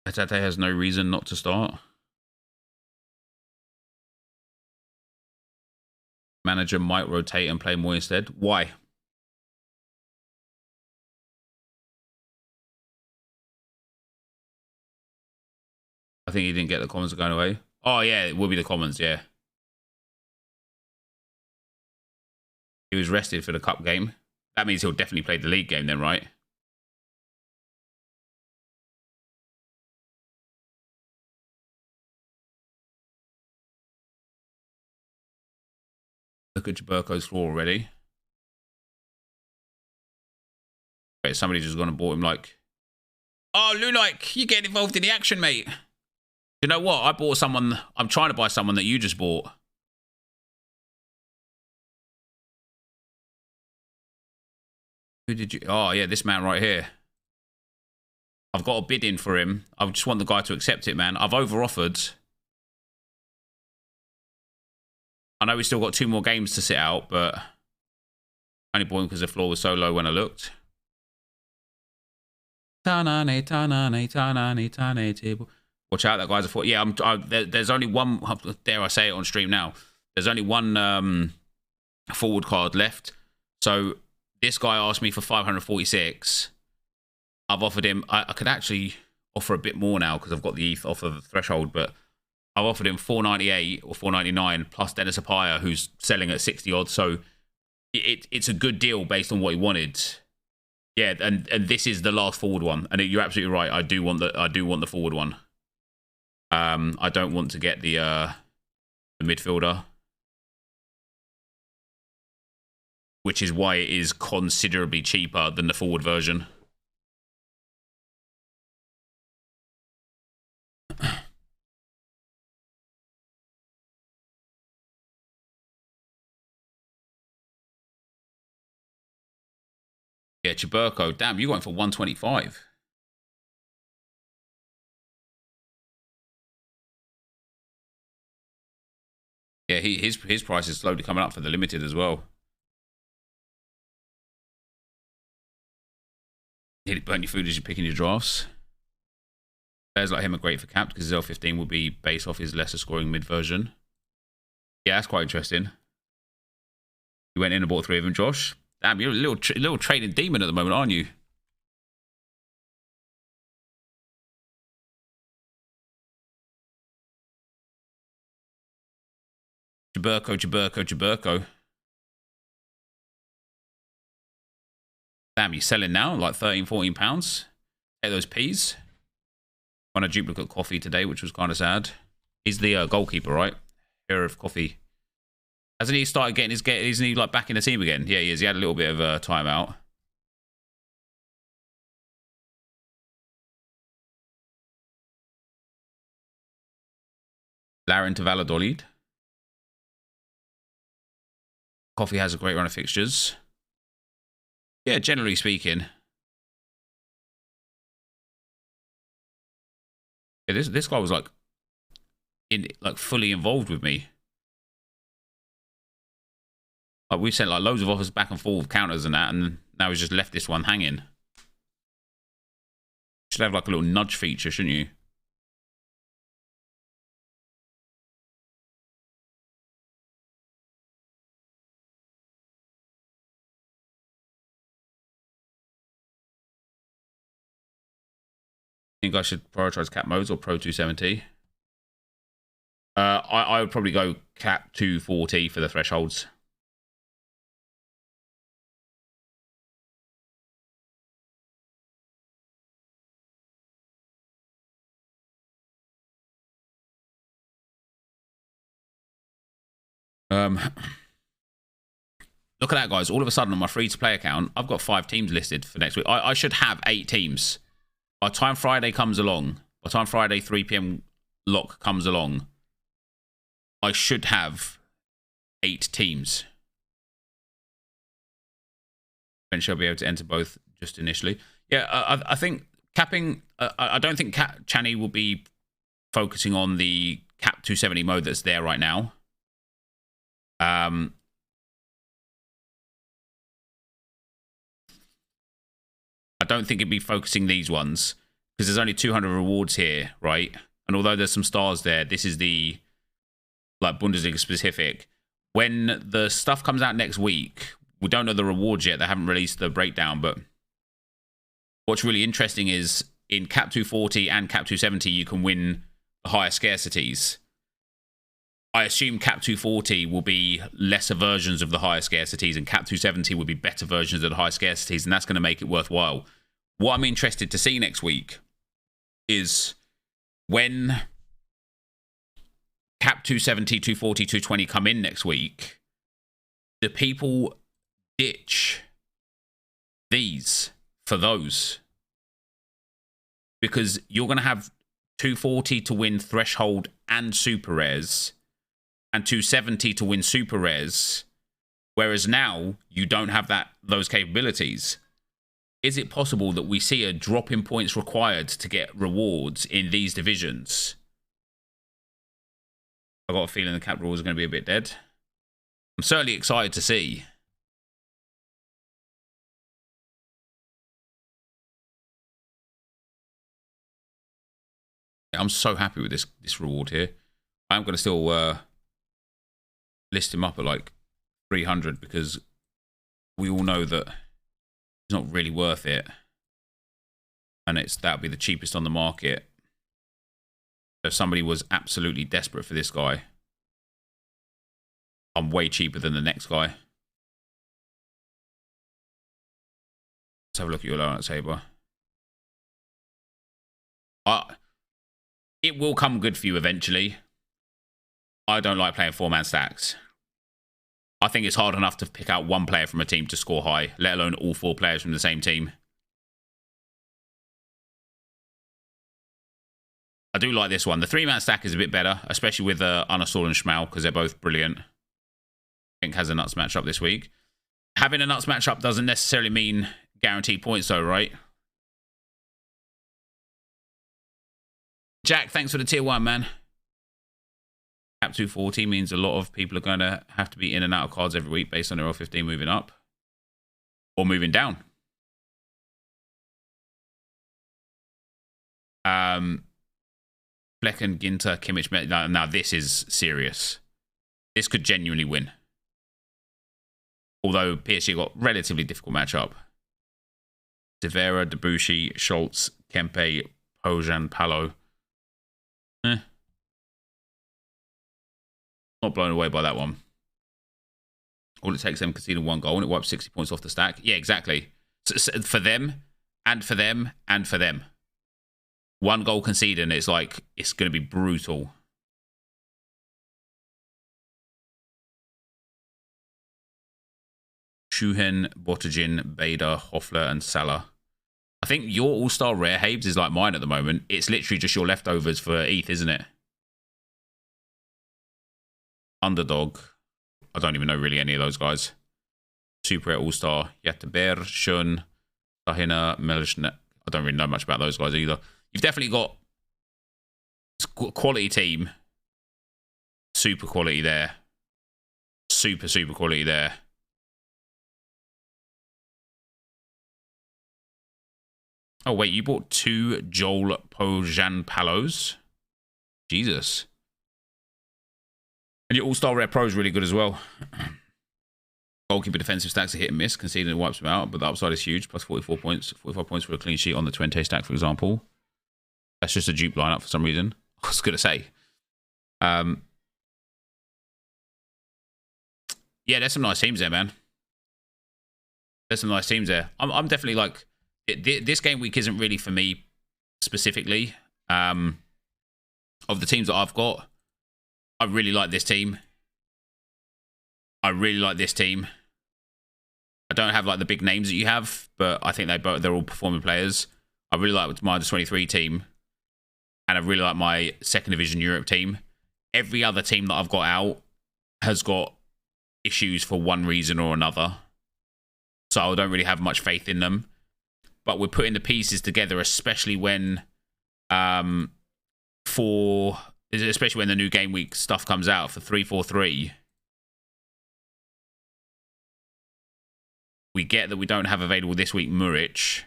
S1: Hatate has no reason not to start. Manager might rotate and play more instead. Why? I think he didn't get the comments going away. Oh, yeah, it will be the comments, yeah. He was rested for the cup game. That means he'll definitely play the league game then, right? Look at Jaburko's floor already. Wait, somebody just gone and bought him like... Oh, Lulik, you're getting involved in the action, mate. You know what? I bought someone... I'm trying to buy someone that you just bought. Who did you... Oh, yeah, this man right here. I've got a bid in for him. I just want the guy to accept it, man. I've over-offered. I know we still got 2 more games to sit out, but... Only bought him because the floor was so low when I looked. Tanane, tanane, tanane, tanane, table. Watch out, that guy's a foot. Yeah, there's only one... Dare I say it on stream now. There's only one forward card left. So this guy asked me for 546. I've offered him... I could actually offer a bit more now because I've got the ETH off of the threshold, but I've offered him 498 or 499 plus Dennis Apaya, who's selling at 60 odd. So it's a good deal based on what he wanted. Yeah, and this is the last forward one. And you're absolutely right. I do want the forward one. I don't want to get the midfielder, which is why it is considerably cheaper than the forward version. Yeah, Cheburko. Damn, you went for 125. Yeah, his price is slowly coming up for the limited as well. Hit it, burn your food as you're picking your drafts. Players like him are great for capped because his L15 will be based off his lesser scoring mid version. Yeah, that's quite interesting. You went in and bought 3 of them, Josh. Damn, you're a little trading demon at the moment, aren't you? Jaburko. Damn, he's selling now, like 13, 14 pounds. Take those P's. Won a duplicate coffee today, which was kind of sad. He's the goalkeeper, right? Hero of coffee. Hasn't he started getting isn't he like back in the team again? Yeah, he is. He had a little bit of a timeout. Larin to Valladolid. Coffee has a great run of fixtures. Yeah, generally speaking. Yeah, this guy was like fully involved with me. Like we sent like loads of offers back and forth, counters and that, and now he's just left this one hanging. Should have like a little nudge feature, shouldn't you? Think I should prioritize cap modes or Pro 270? I would probably go cap 240 for the thresholds. Look at that, guys. All of a sudden, on my free-to-play account, I've got 5 teams listed for next week. I should have 8 teams. By the time Friday comes along, by the time Friday 3 p.m. lock comes along, I should have 8 teams. Eventually, I'll be able to enter both just initially. Yeah, I think capping... I don't think Channy will be focusing on the cap 270 mode that's there right now. I don't think it'd be focusing these ones because there's only 200 rewards here, right? And although there's some stars there, this is the like Bundesliga specific. When the stuff comes out next week, we don't know the rewards yet. They haven't released the breakdown, but what's really interesting is in cap 240 and cap 270, you can win the higher scarcities. I assume cap 240 will be lesser versions of the higher scarcities and cap 270 will be better versions of the high scarcities, and that's going to make it worthwhile. What I'm interested to see next week is when cap 270, 240, 220 come in next week, do people ditch these for those? Because you're going to have 240 to win threshold and super rares, and 270 to win super rares, whereas now you don't have those capabilities. Is it possible that we see a drop in points required to get rewards in these divisions? I've got a feeling the cap rules are going to be a bit dead. I'm certainly excited to see. I'm so happy with this reward here. I'm going to still list him up at like 300 because we all know that it's not really worth it, and that'll be the cheapest on the market. If somebody was absolutely desperate for this guy, I'm way cheaper than the next guy. Let's have a look at your lineup table. It will come good for you eventually. I don't like playing 4-man stacks. I think it's hard enough to pick out one player from a team to score high, let alone all 4 players from the same team. I do like this one. The 3-man stack is a bit better, especially with Unasol and Schmal, because they're both brilliant. I think has a nuts matchup this week. Having a nuts matchup doesn't necessarily mean guaranteed points though, right? Jack, thanks for the tier 1, man. Cap 240 means a lot of people are going to have to be in and out of cards every week based on their L15 moving up or moving down. Flecken, Ginter, Kimmich. Now this is serious. This could genuinely win. Although PSG got relatively difficult matchup. Devera, Debussy, Schultz, Kempe, Pojan, Palo. Not blown away by that one. All it takes them conceding 1 goal and it wipes 60 points off the stack. Yeah, exactly. for them, and for them, and for them. One goal conceded, and it's like, it's going to be brutal. Schuhen, Bottegin, Bader, Hoffler, and Salah. I think your all-star rare, Habes, is like mine at the moment. It's literally just your leftovers for ETH, isn't it? Underdog. I don't even know really any of those guys. Super Rare All-Star. Yataber, Schön, Sahina, Melishnet. I don't really know much about those guys either. You've definitely got a quality team. Super quality there. Super quality there. Oh, wait, you bought 2 Joel Pojan-Palos? Jesus. And your All-Star Rare Pro is really good as well. Goalkeeper defensive stacks are hit and miss. Conceding it wipes them out, but the upside is huge. Plus 44 points. 45 points for a clean sheet on the Twente stack, for example. That's just a dupe lineup for some reason. I was going to say. Yeah, there's some nice teams there, man. There's some nice teams there. I'm definitely like... This game week isn't really for me specifically. Of the teams that I've got, I really like this team. I really like this team. I don't have like the big names that you have, but I think they're all performing players. I really like my under-23 team, and I really like my second division Europe team. Every other team that I've got out has got issues for one reason or another, so I don't really have much faith in them. But we're putting the pieces together, especially when especially when the new game week stuff comes out for 3-4-3. We get that we don't have available this week Muric.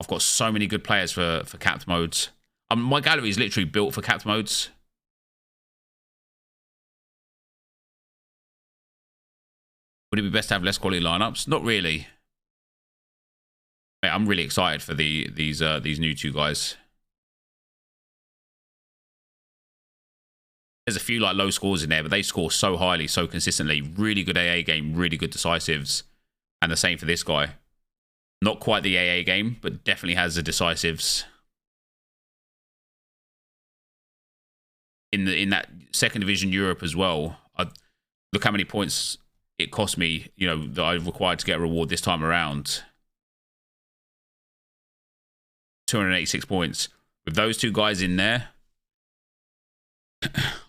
S1: I've got so many good players for capped modes. My gallery is literally built for capped modes. Would it be best to have less quality lineups? Not really. Mate, I'm really excited for these new 2 guys. There's a few like low scores in there, but they score so highly, so consistently. Really good AA game, really good decisives, and the same for this guy. Not quite the AA game, but definitely has the decisives. In that second division Europe as well. Look how many points it cost me, you know, that I required to get a reward this time around. 286 points. With those 2 guys in there,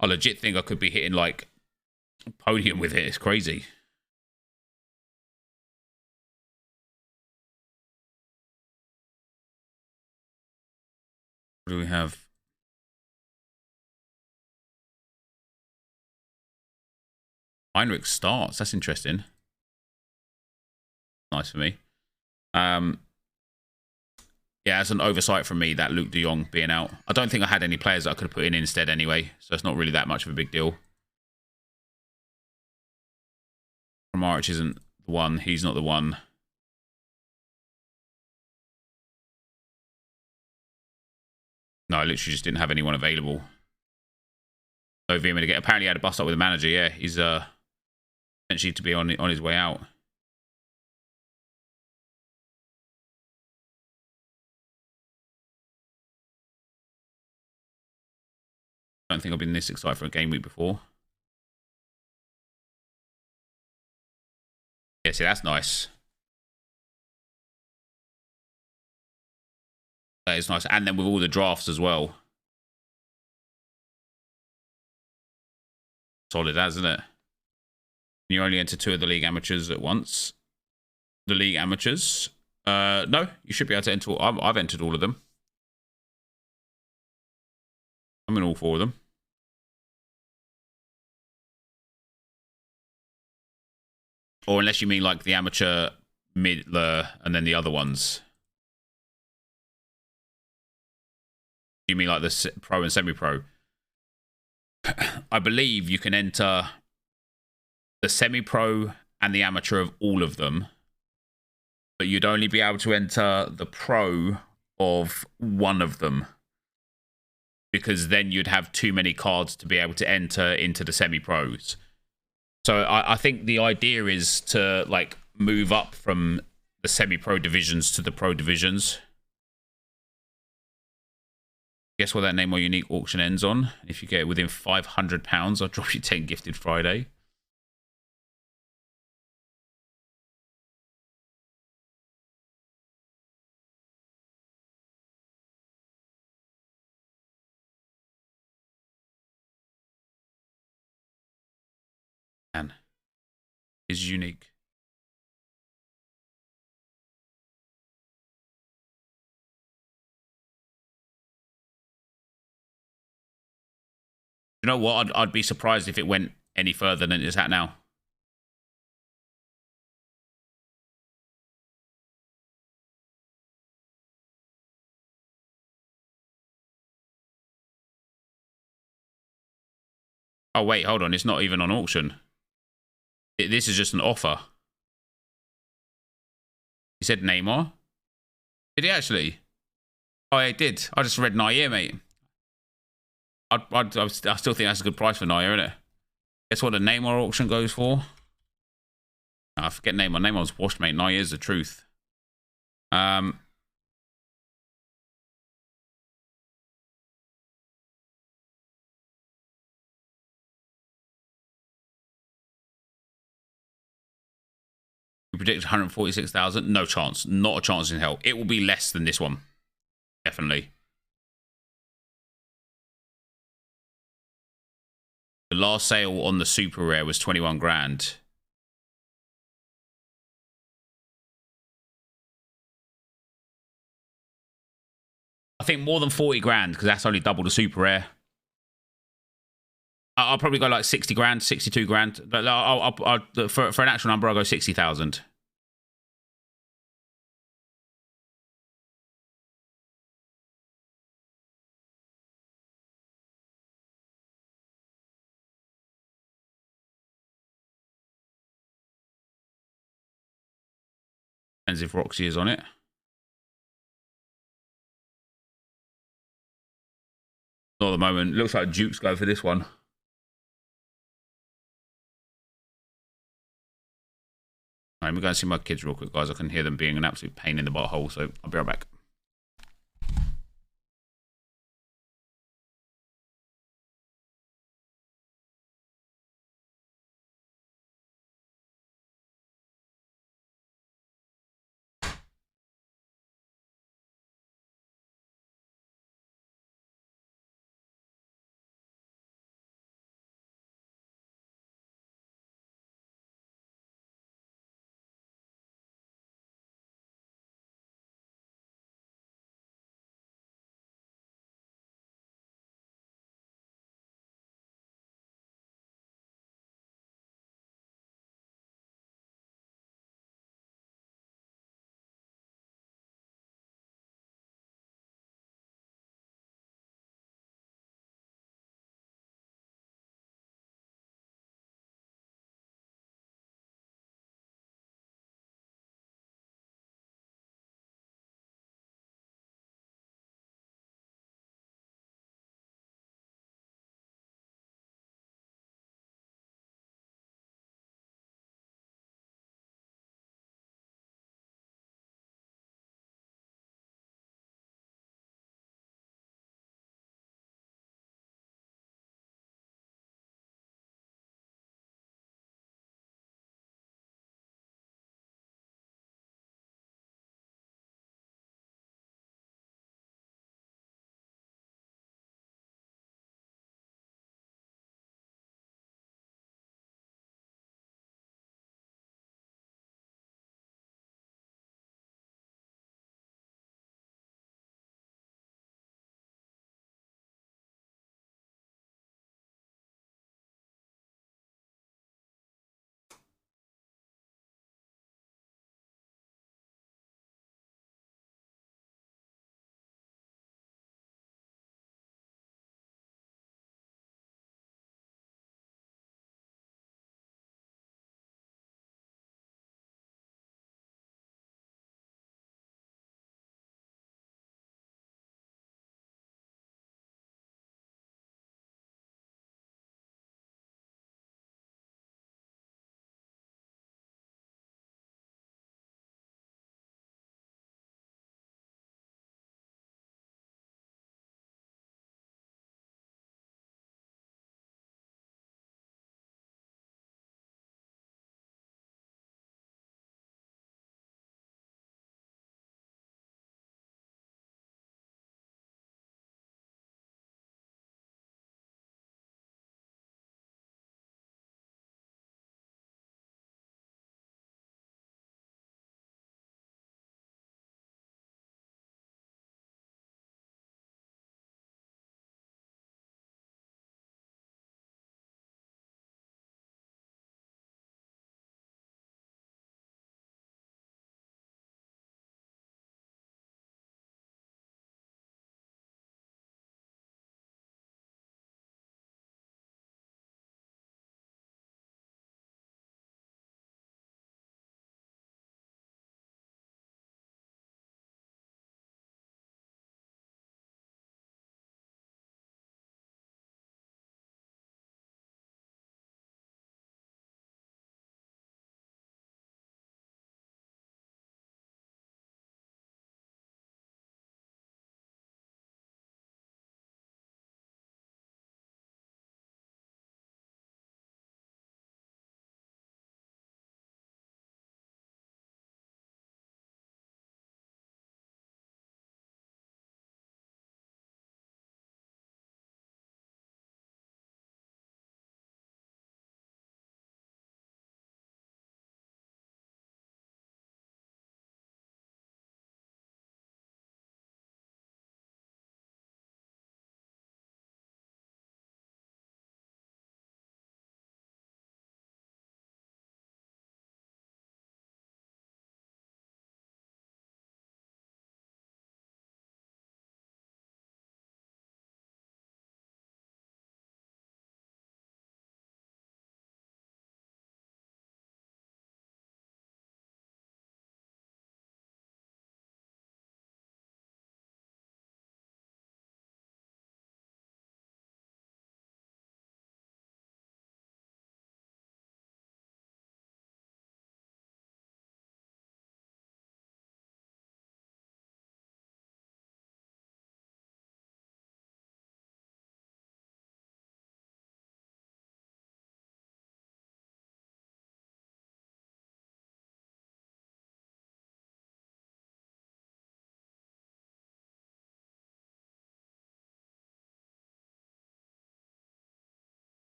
S1: I legit think I could be hitting like podium with it. It's crazy. What do we have? Heinrich starts. That's interesting. Nice for me. Yeah, it's an oversight from me, that Luke de Jong being out. I don't think I had any players that I could have put in instead anyway, so it's not really that much of a big deal. Kramaric isn't the one. He's not the one. No, I literally just didn't have anyone available. So Vima to get... Apparently he had a bust up with the manager. Yeah, he's potentially to be on his way out. I don't think I've been this excited for a game week before. Yeah, see, that's nice. That is nice. And then with all the drafts as well. Solid as, isn't it? You only enter 2 of the league amateurs at once. The league amateurs. No, you should be able to enter. I've entered all of them. I'm in all 4 of them. Or unless you mean like the amateur, mid, and then the other ones. You mean like the pro and semi-pro? I believe you can enter the semi-pro and the amateur of all of them, but you'd only be able to enter the pro of one of them. because then you'd have too many cards to be able to enter into the semi-pros. So I think the idea is to like move up from the semi-pro divisions to the pro divisions. Guess what that name or unique auction ends on? If you get it within £500, I'll drop you 10 gifted Friday. Man, is unique. You know what? I'd be surprised if it went any further than it's at now. Oh, wait, hold on. It's not even on auction. This is just an offer. He said Neymar. Did he actually? Oh, yeah, he did. I just read Nair, mate. I still think that's a good price for Nair, isn't it? Guess what the Neymar auction goes for? Oh, I forget Neymar. Neymar's washed, mate. Nair's the truth. We predict 146,000. No chance. Not a chance in hell. It will be less than this one. Definitely. The last sale on the super rare was 21 grand. I think more than 40 grand because that's only double the super rare. I'll probably go like 60 grand, 62 grand. But for an actual number, I'll go 60,000. Depends if Roxy is on it. Not at the moment. Looks like Duke's go for this one. Right, let me go and see my kids real quick, guys. I can hear them being an absolute pain in the butthole, so I'll be right back.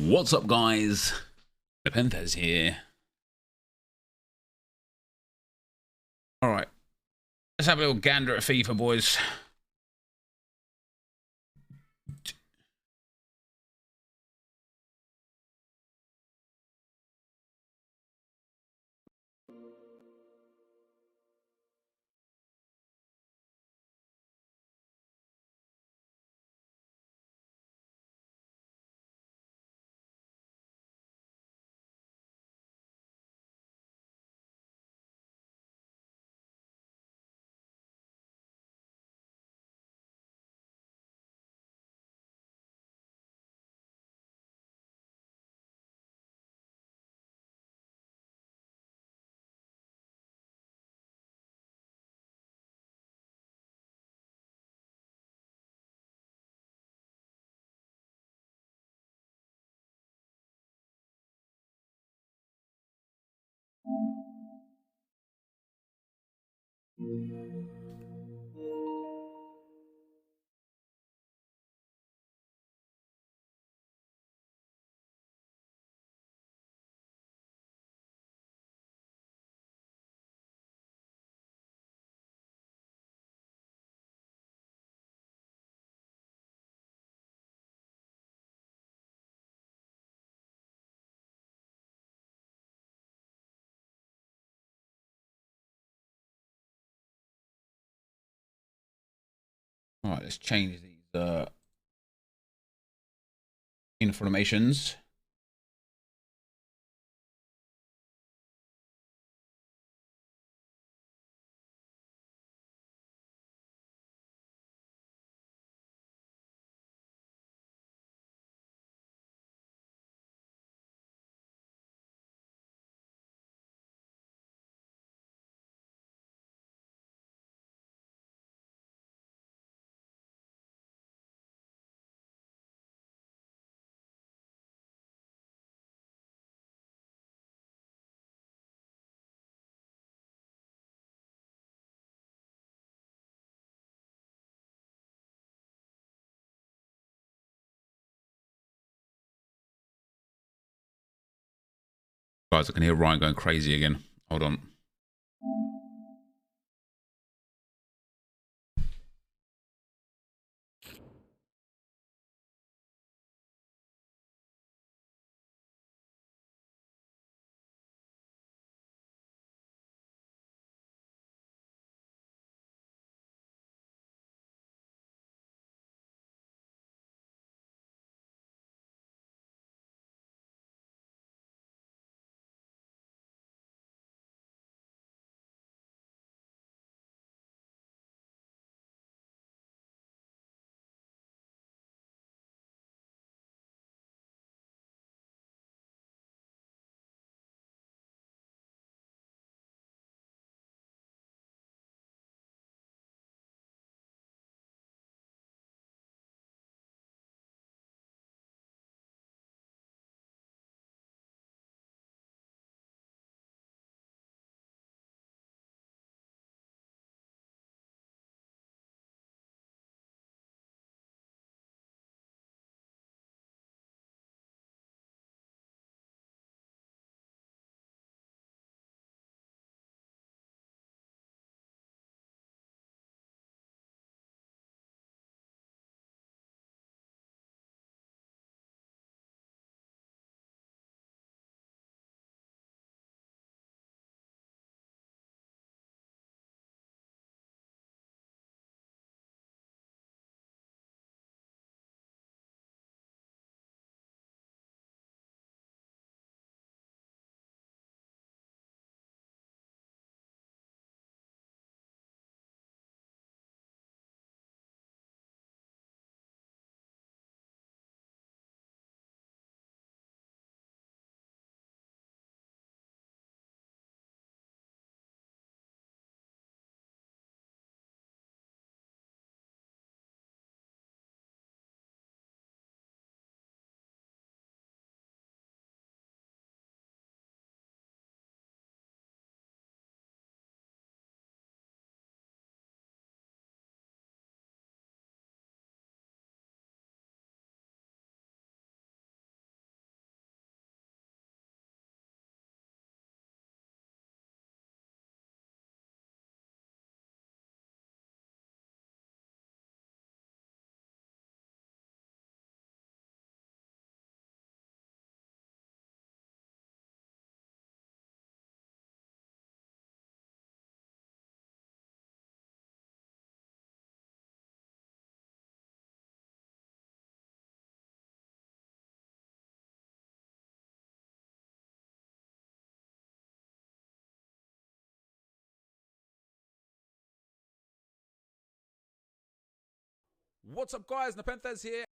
S1: What's up, guys? The Penthers here. All right, let's have a little gander at FIFA, boys. All right, let's change these informations. Guys, I can hear Ryan going crazy again. Hold on.
S2: What's up, guys? Nepenthes here.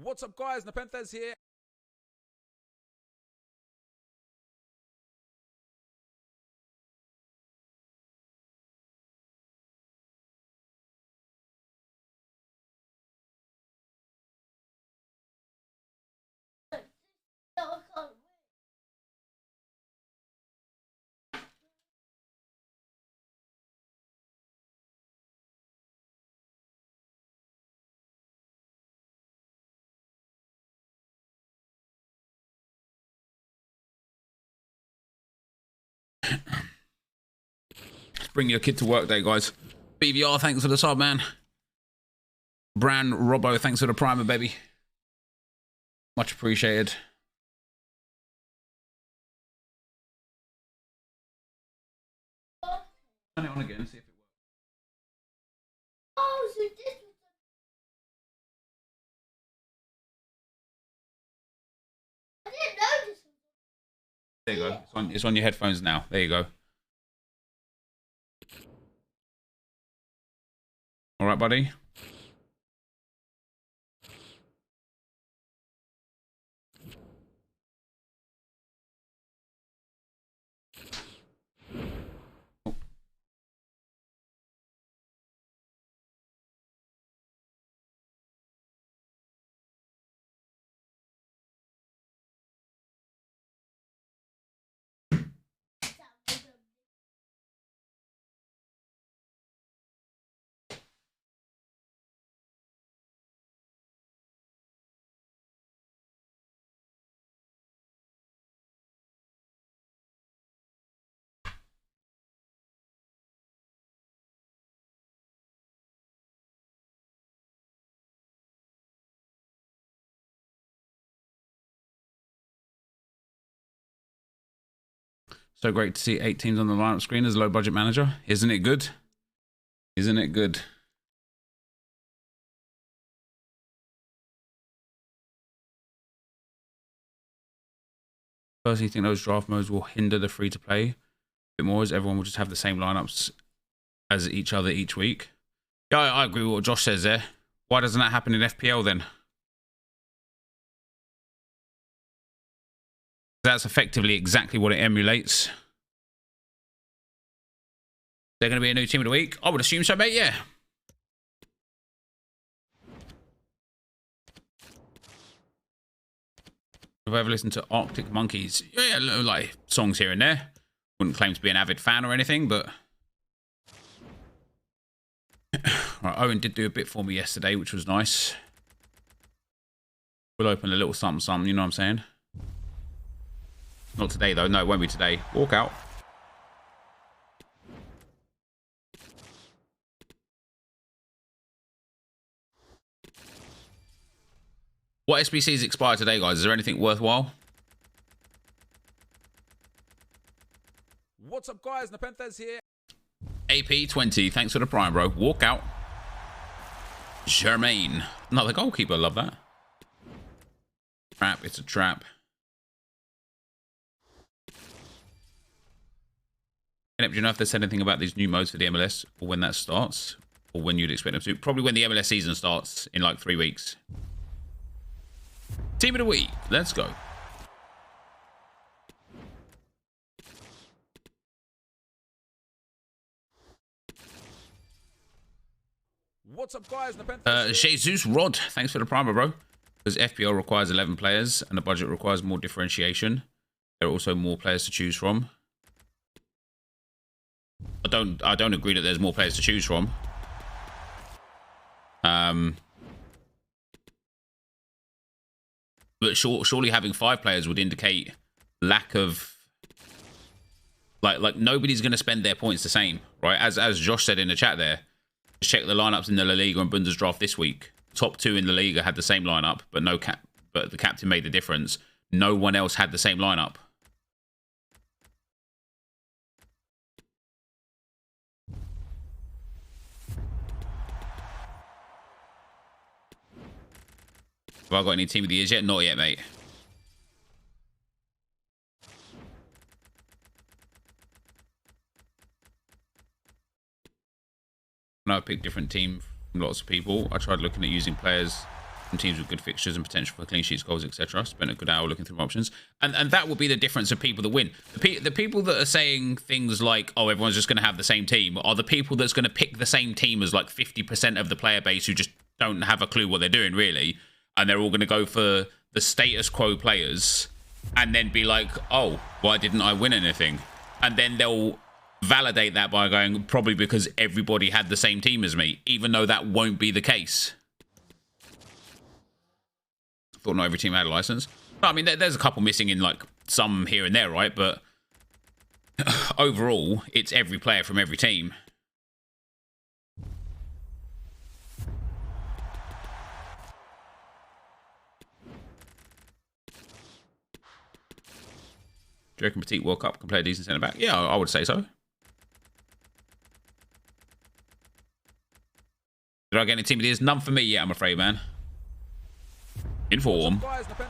S2: What's up, guys? Nepenthes here.
S1: Bring your kid to work day, guys. BVR, thanks for the sub, man. Bran Robbo, thanks for the primer, baby. Much appreciated. Turn it on again, see if it works.
S3: Oh, so this was I didn't know this was
S1: There you go. It's on your headphones now. There you go. All right, buddy. So great to see 8 teams on the lineup screen as a low budget manager. Isn't it good? Isn't it good? Personally, think those draft modes will hinder the free to play a bit more, as everyone will just have the same lineups as each other each week. Yeah, I agree with what Josh says there. Why doesn't that happen in FPL then? That's effectively exactly what it emulates. They're going to be a new team of the week? I would assume so, mate, yeah. Have I ever listened to Arctic Monkeys? Yeah, like songs here and there. Wouldn't claim to be an avid fan or anything, but... Right, Owen did do a bit for me yesterday, which was nice. We'll open a little something, something, you know what I'm saying? Not today, though. No, it won't be today. Walk out. What SBCs expired today, guys? Is there anything worthwhile?
S2: What's up, guys? Nepenthes here.
S1: AP20, thanks for the prime, bro. Walk out. Germain. Another goalkeeper. Love that. Trap. It's a trap. Do you know if they said anything about these new modes for the MLS or when that starts? Or when you'd expect them to? Probably when the MLS season starts in like 3 weeks. Team of the week. Let's go.
S2: What's up, guys? Nepenthes here.
S1: Jesus Rod. Thanks for the primer, bro. Because FPL requires 11 players and the budget requires more differentiation. There are also more players to choose from. I don't agree that there's more players to choose from. But surely having 5 players would indicate lack of like nobody's going to spend their points the same, right? As Josh said in the chat there, just check the lineups in the La Liga and Bundesdraft this week. Top 2 in La Liga had the same lineup, but but the captain made the difference. No one else had the same lineup. Have I got any team of the years yet? Not yet, mate. I picked different team from lots of people. I tried looking at using players from teams with good fixtures and potential for clean sheets, goals, etc. Spent a good hour looking through my options, and that will be the difference of people that win. The people that are saying things like, "Oh, everyone's just going to have the same team," are the people that's going to pick the same team as like 50% of the player base who just don't have a clue what they're doing really, and they're all going to go for the status quo players, and then be like, "Oh, why didn't I win anything?" And then they'll validate that by going, probably because everybody had the same team as me, even though that won't be the case. I thought not every team had a license. I mean, there's a couple missing in like some here and there, right? But overall, it's every player from every team. Do you reckon Petit World Cup can play a decent centre back? Yeah, I would say so. Did I get any team ideas? None for me yet, I'm afraid, man. In form.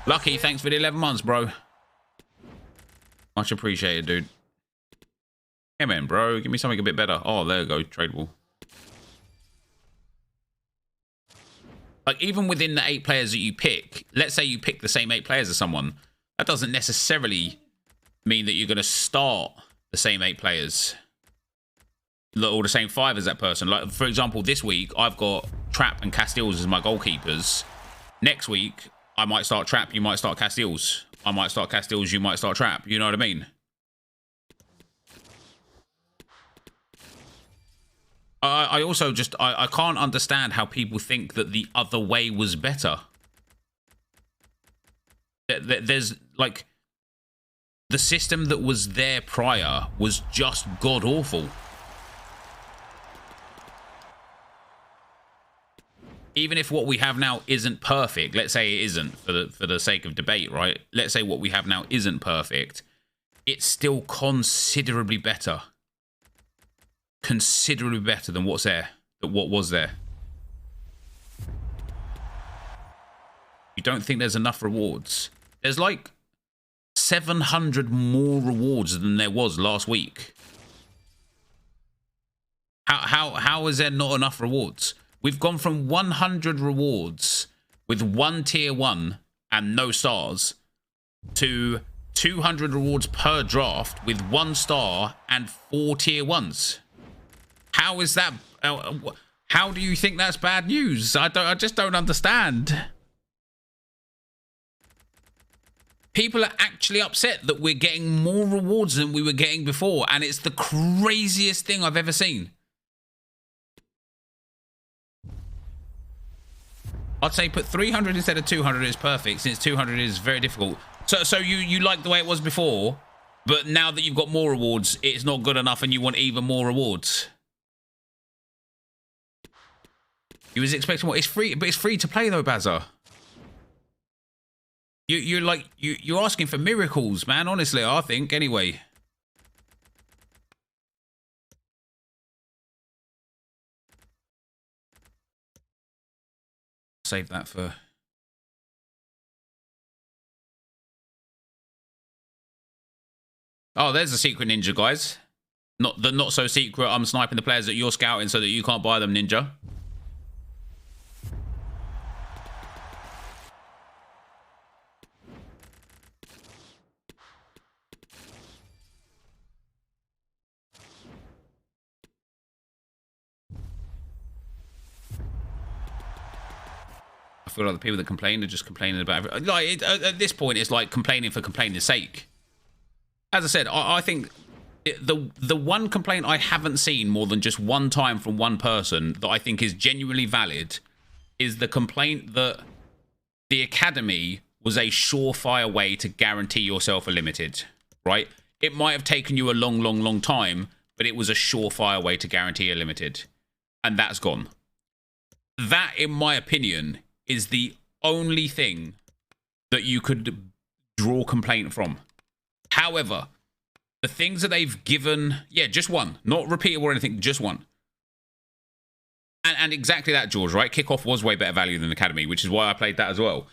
S1: Lucky, thanks for the 11 months, bro. Much appreciated, dude. Come in, bro. Give me something a bit better. Oh, there we go. Tradable. Like, even within the 8 players that you pick, let's say you pick the same 8 players as someone, that doesn't necessarily mean that you're going to start the same 8 players. Or the same 5 as that person. Like, for example, this week, I've got Trapp and Castiles as my goalkeepers. Next week, I might start Trapp, you might start Castiles. I might start Castiles, you might start Trapp. You know what I mean? I also just... I can't understand how people think that the other way was better. There's, like... The system that was there prior was just god-awful. Even if what we have now isn't perfect, let's say it isn't for the sake of debate, right? Let's say what we have now isn't perfect. It's still considerably better. Considerably better than what's there, than what was there. You don't think there's enough rewards? There's like 700 more rewards than there was last week. How is there not enough rewards? We've gone from 100 rewards with 1 tier 1 and no stars to 200 rewards per draft with 1 star and 4 tier 1s. How is that? How do you think that's bad news? I just don't understand. People are actually upset that we're getting more rewards than we were getting before, and it's the craziest thing I've ever seen. I'd say put 300 instead of 200 is perfect, since 200 is very difficult. So you like the way it was before, but now that you've got more rewards, it's not good enough and you want even more rewards. You was expecting what? It's free, but it's free to play though, Bazza. You're asking for miracles, man. Honestly, I think anyway. Save that for... Oh, there's a secret ninja, guys. Not the not so secret. I'm sniping the players that you're scouting so that you can't buy them, ninja. I feel like the people that complain are just complaining about everything. Like at this point, it's like complaining for complaining's sake. As I said, I think the one complaint I haven't seen more than just one time from one person that I think is genuinely valid is the complaint that the Academy was a surefire way to guarantee yourself a limited, right? It might have taken you a long time, but it was a surefire way to guarantee a limited. And that's gone. That, in my opinion, is the only thing that you could draw complaint from. However, the things that they've given... Yeah, just one. Not repeatable or anything, just one. And exactly that, George, right? Kickoff was way better value than Academy, which is why I played that as well.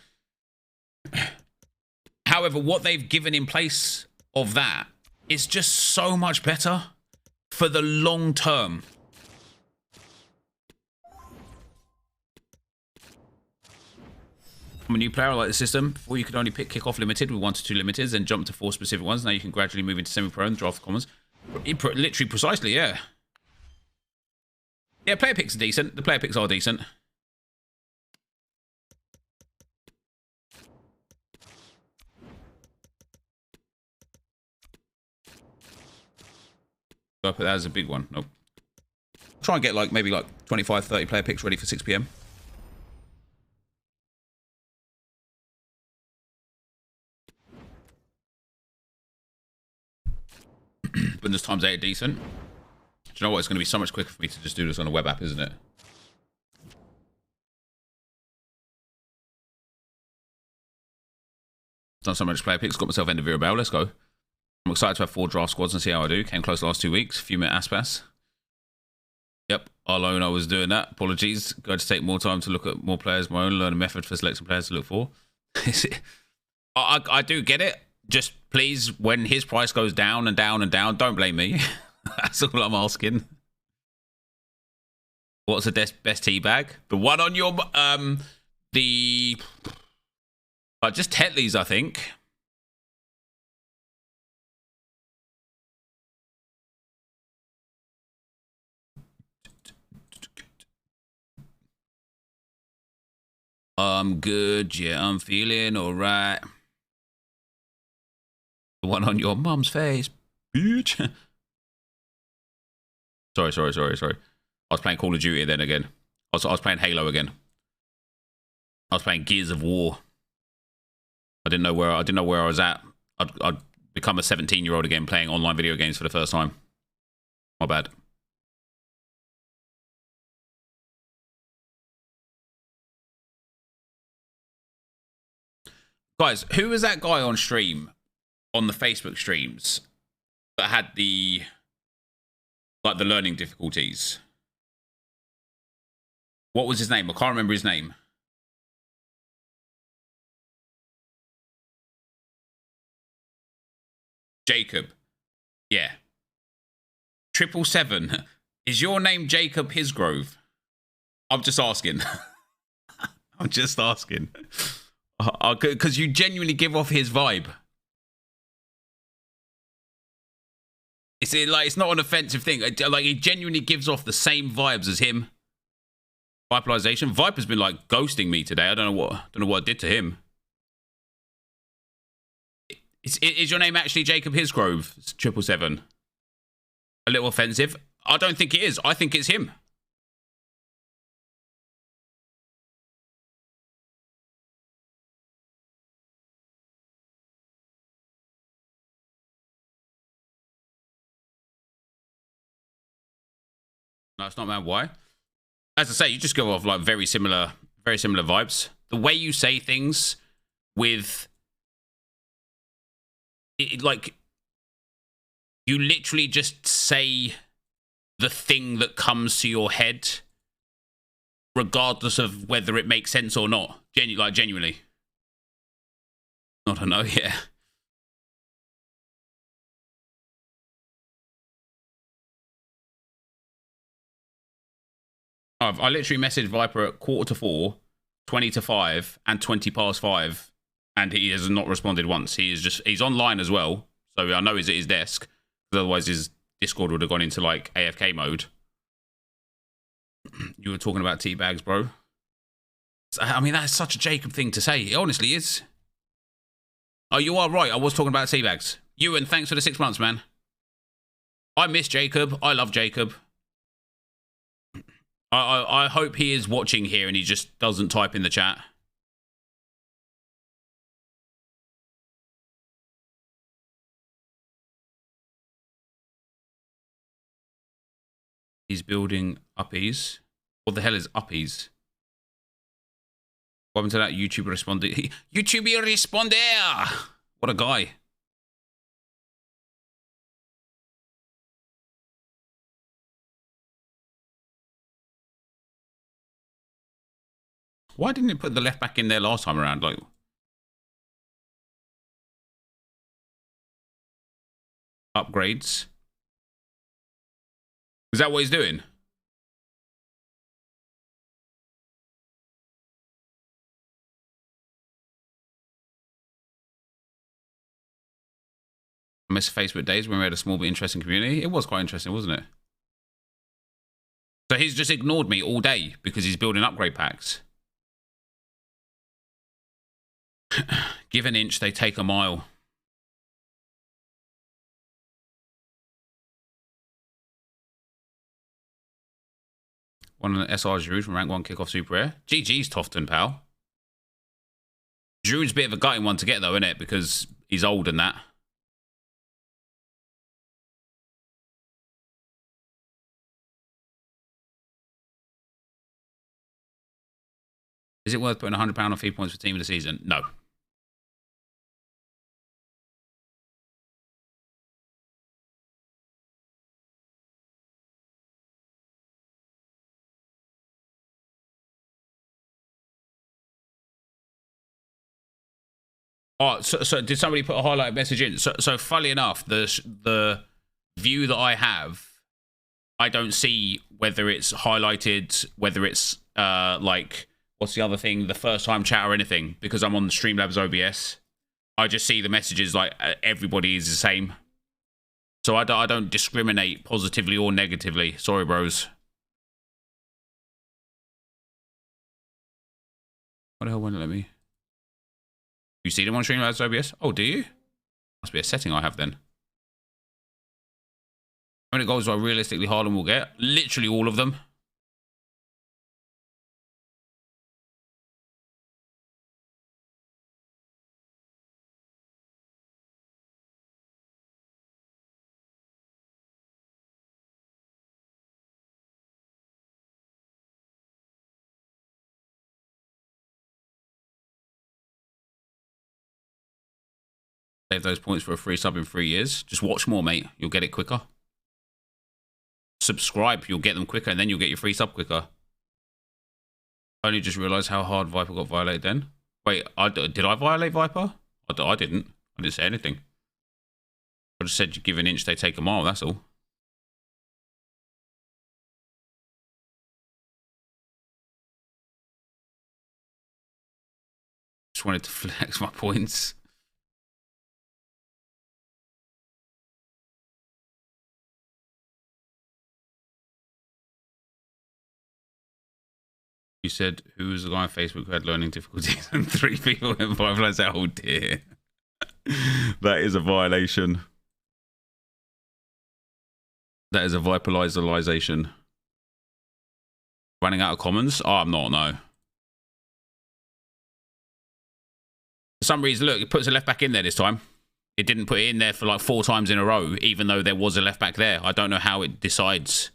S1: However, what they've given in place of that is just so much better for the long term. I'm a new player. I like the system. Before you could only pick kickoff limited with 1 to 2 limiteds, then jump to 4 specific ones. Now you can gradually move into semi-pro and draft commons. Literally, precisely, yeah. Yeah, player picks are decent. The player picks are decent. Do I put that as a big one? Nope. Try and get like maybe like 25, 30 player picks ready for 6 PM. But this times 8 are decent. Do you know what? It's going to be so much quicker for me to just do this on a web app, isn't it? Done so much player picks. Got myself end of Virabel. Let's go. I'm excited to have 4 draft squads and see how I do. Came close the last 2 weeks. Few minute Aspas. Yep, alone I was doing that. Apologies. Going to take more time to look at more players. My own learn a method for selecting players to look for. I do get it. Just please, when his price goes down and down and down, don't blame me. That's all I'm asking. What's the best tea bag? The one on your just Tetley's, I think. I'm good, yeah, I'm feeling alright. The one on your mum's face, bitch. Sorry. I was playing Call of Duty then again. I was playing Halo again. I was playing Gears of War. I didn't know where I was at. I'd become a 17-year-old again playing online video games for the first time. My bad. Guys, who was that guy on stream, on the Facebook streams, that had the learning difficulties? What was his name? I can't remember his name. Jacob. Yeah. 777. Is your name Jacob Hisgrove? I'm just asking. I'm just asking. Because you genuinely give off his vibe. It's not an offensive thing. Like, he genuinely gives off the same vibes as him. Vipalization. Viper's been like ghosting me today. I don't know what I did to him. Is your name actually Jacob Hisgrove? 777. A little offensive. I don't think it is. I think it's him. No, it's not, man. Why? As I say, you just go off like very similar vibes. The way you say things with like, you literally just say the thing that comes to your head regardless of whether it makes sense or not. Genuinely. I don't know, yeah. I literally messaged Viper at 3:45, 5:20, and 5:20, and he has not responded once. He's online as well, so I know he's at his desk. Otherwise, his Discord would have gone into like AFK mode. You were talking about teabags, bro. I mean, that's such a Jacob thing to say. It honestly is. Oh, you are right. I was talking about teabags. Ewan, thanks for the 6 months, man. I miss Jacob. I love Jacob. I hope he is watching here and he just doesn't type in the chat. He's building uppies. What the hell is uppies? What happened to that YouTuber responding? YouTuber responder! What a guy. Why didn't it put the left back in there last time around? Like, upgrades. Is that what he's doing? I miss Facebook days when we had a small but interesting community. It was quite interesting, wasn't it? So he's just ignored me all day because he's building upgrade packs. Give an inch, they take a mile. One of the SR Giroud from rank 1 kickoff super rare. GG's Tofton, pal. Giroud's a bit of a gutting one to get, though, isn't it? Because he's old and that. Is it worth putting £100 on fee points for team of the season? No. Oh, so did somebody put a highlight message in? So funnily enough, the view that I have, I don't see whether it's highlighted, whether it's like, what's the other thing, the first time chat or anything, because I'm on the Streamlabs OBS. I just see the messages like everybody is the same. So I don't discriminate positively or negatively. Sorry, bros. What the hell won't it let me? You see them on Streamlabs OBS? Oh, do you? Must be a setting I have then. How many goals do I realistically Haaland will get? Literally all of them. Save those points for a free sub in 3 years. Just watch more, mate. You'll get it quicker. Subscribe, you'll get them quicker, and then you'll get your free sub quicker. I only just realised how hard Viper got violated then. Wait, did I violate Viper? I didn't. I didn't say anything. I just said you give an inch, they take a mile, that's all. Just wanted to flex my points. You said, who was the guy on Facebook who had learning difficulties and 3 people in 5 lines? Oh dear. That is a violation. That is a Viperalization. Running out of commons? Oh, I'm not, no. For some reason, look, it puts a left back in there this time. It didn't put it in there for like 4 times in a row, even though there was a left back there. I don't know how it decides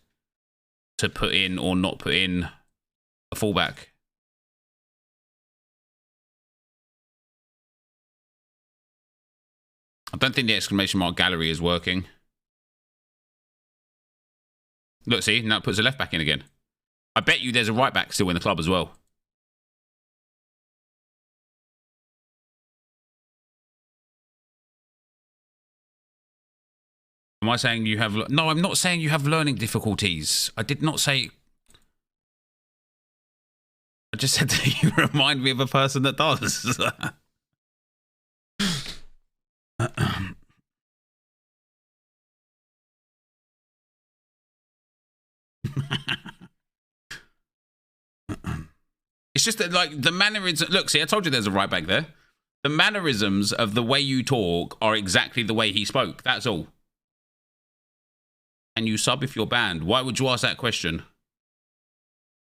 S1: to put in or not put in a fullback. I don't think the exclamation mark gallery is working. Look, see, now it puts a left back in again. I bet you there's a right back still in the club as well. Am I saying you have... No, I'm not saying you have learning difficulties. I did not say... I just said that you remind me of a person that does. It's just that, like, the mannerisms... Look, see, I told you there's a right back there. The mannerisms of the way you talk are exactly the way he spoke. That's all. And you sub if you're banned. Why would you ask that question?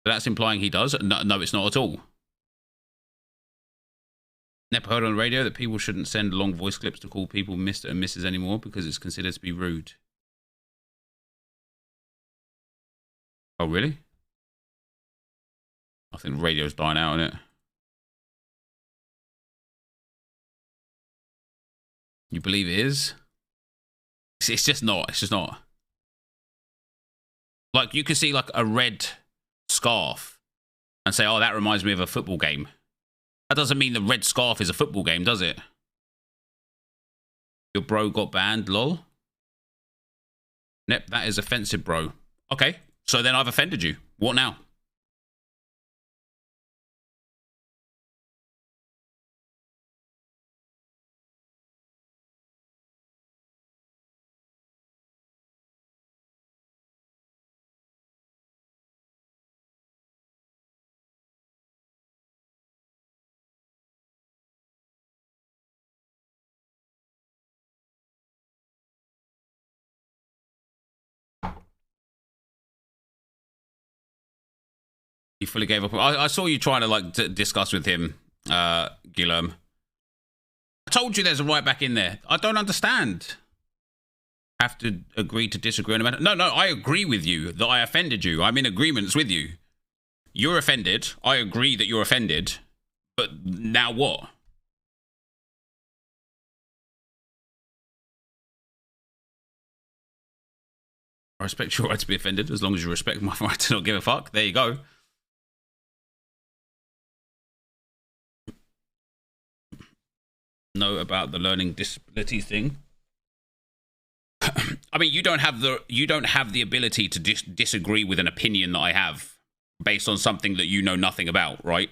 S1: That's implying he does. No, it's not at all. Never heard on the radio that people shouldn't send long voice clips to call people Mr. and Mrs. anymore because it's considered to be rude. Oh, really? I think radio's dying out, isn't it? You believe it is? It's just not. It's just not. Like, you can see, like, a red scarf and say, oh, that reminds me of a football game. That doesn't mean the red scarf is a football game, does it? Your bro got banned, lol. Nep, that is offensive, bro. Okay, so then I've offended you. What now? He fully gave up. I saw you trying to, like, discuss with him, Guillaume. I told you there's a right back in there. I don't understand. Have to agree to disagree on a matter. No, I agree with you that I offended you. I'm in agreements with you. You're offended. I agree that you're offended. But now what? I respect your right to be offended as long as you respect my right to not give a fuck. There you go. Know about the learning disability thing. I mean, you don't have the ability to disagree with an opinion that I have based on something that you know nothing about, right?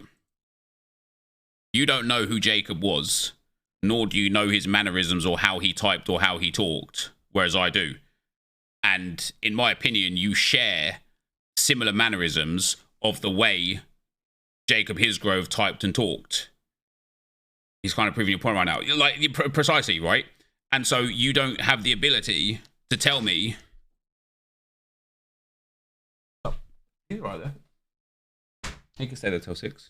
S1: You don't know who Jacob was, nor do you know his mannerisms or how he typed or how he talked, whereas I do. And in my opinion, you share similar mannerisms of the way Jacob Hisgrove typed and talked. He's kind of proving your point right now. Like, precisely, right? And so you don't have the ability to tell me... Oh, he's right there. He can stay there till 6.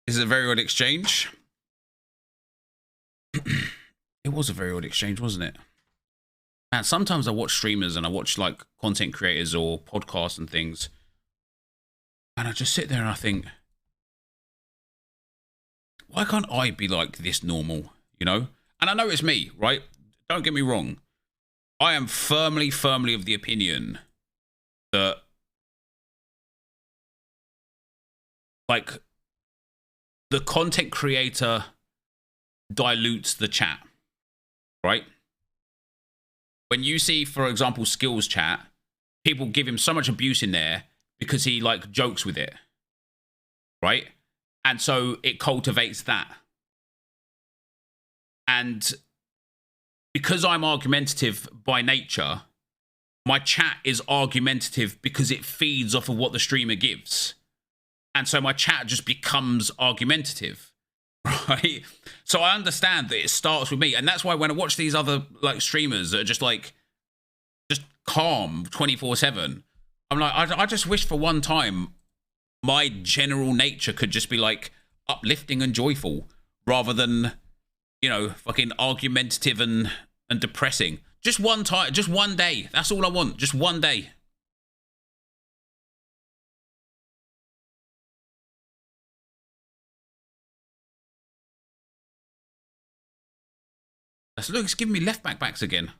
S1: This is a very odd exchange. It was a very odd exchange, wasn't it? And sometimes I watch streamers and I watch, like, content creators or podcasts and things. And I just sit there and I think, why can't I be like this normal, you know? And I know it's me, right? Don't get me wrong. I am firmly of the opinion that, like, the content creator dilutes the chat, right? When you see, for example, skills chat, people give him so much abuse in there because he, like, jokes with it, right? And so it cultivates that. And because I'm argumentative by nature, my chat is argumentative because it feeds off of what the streamer gives. And so my chat just becomes argumentative, right? So I understand that it starts with me. And that's why when I watch these other, like, streamers that are just, like, just calm 24/7, I'm like, I just wish for one time my general nature could just be, like, uplifting and joyful rather than, you know, fucking argumentative and depressing. Just one time, just one day. That's all I want. Just one day. Look, it's giving me left backs again.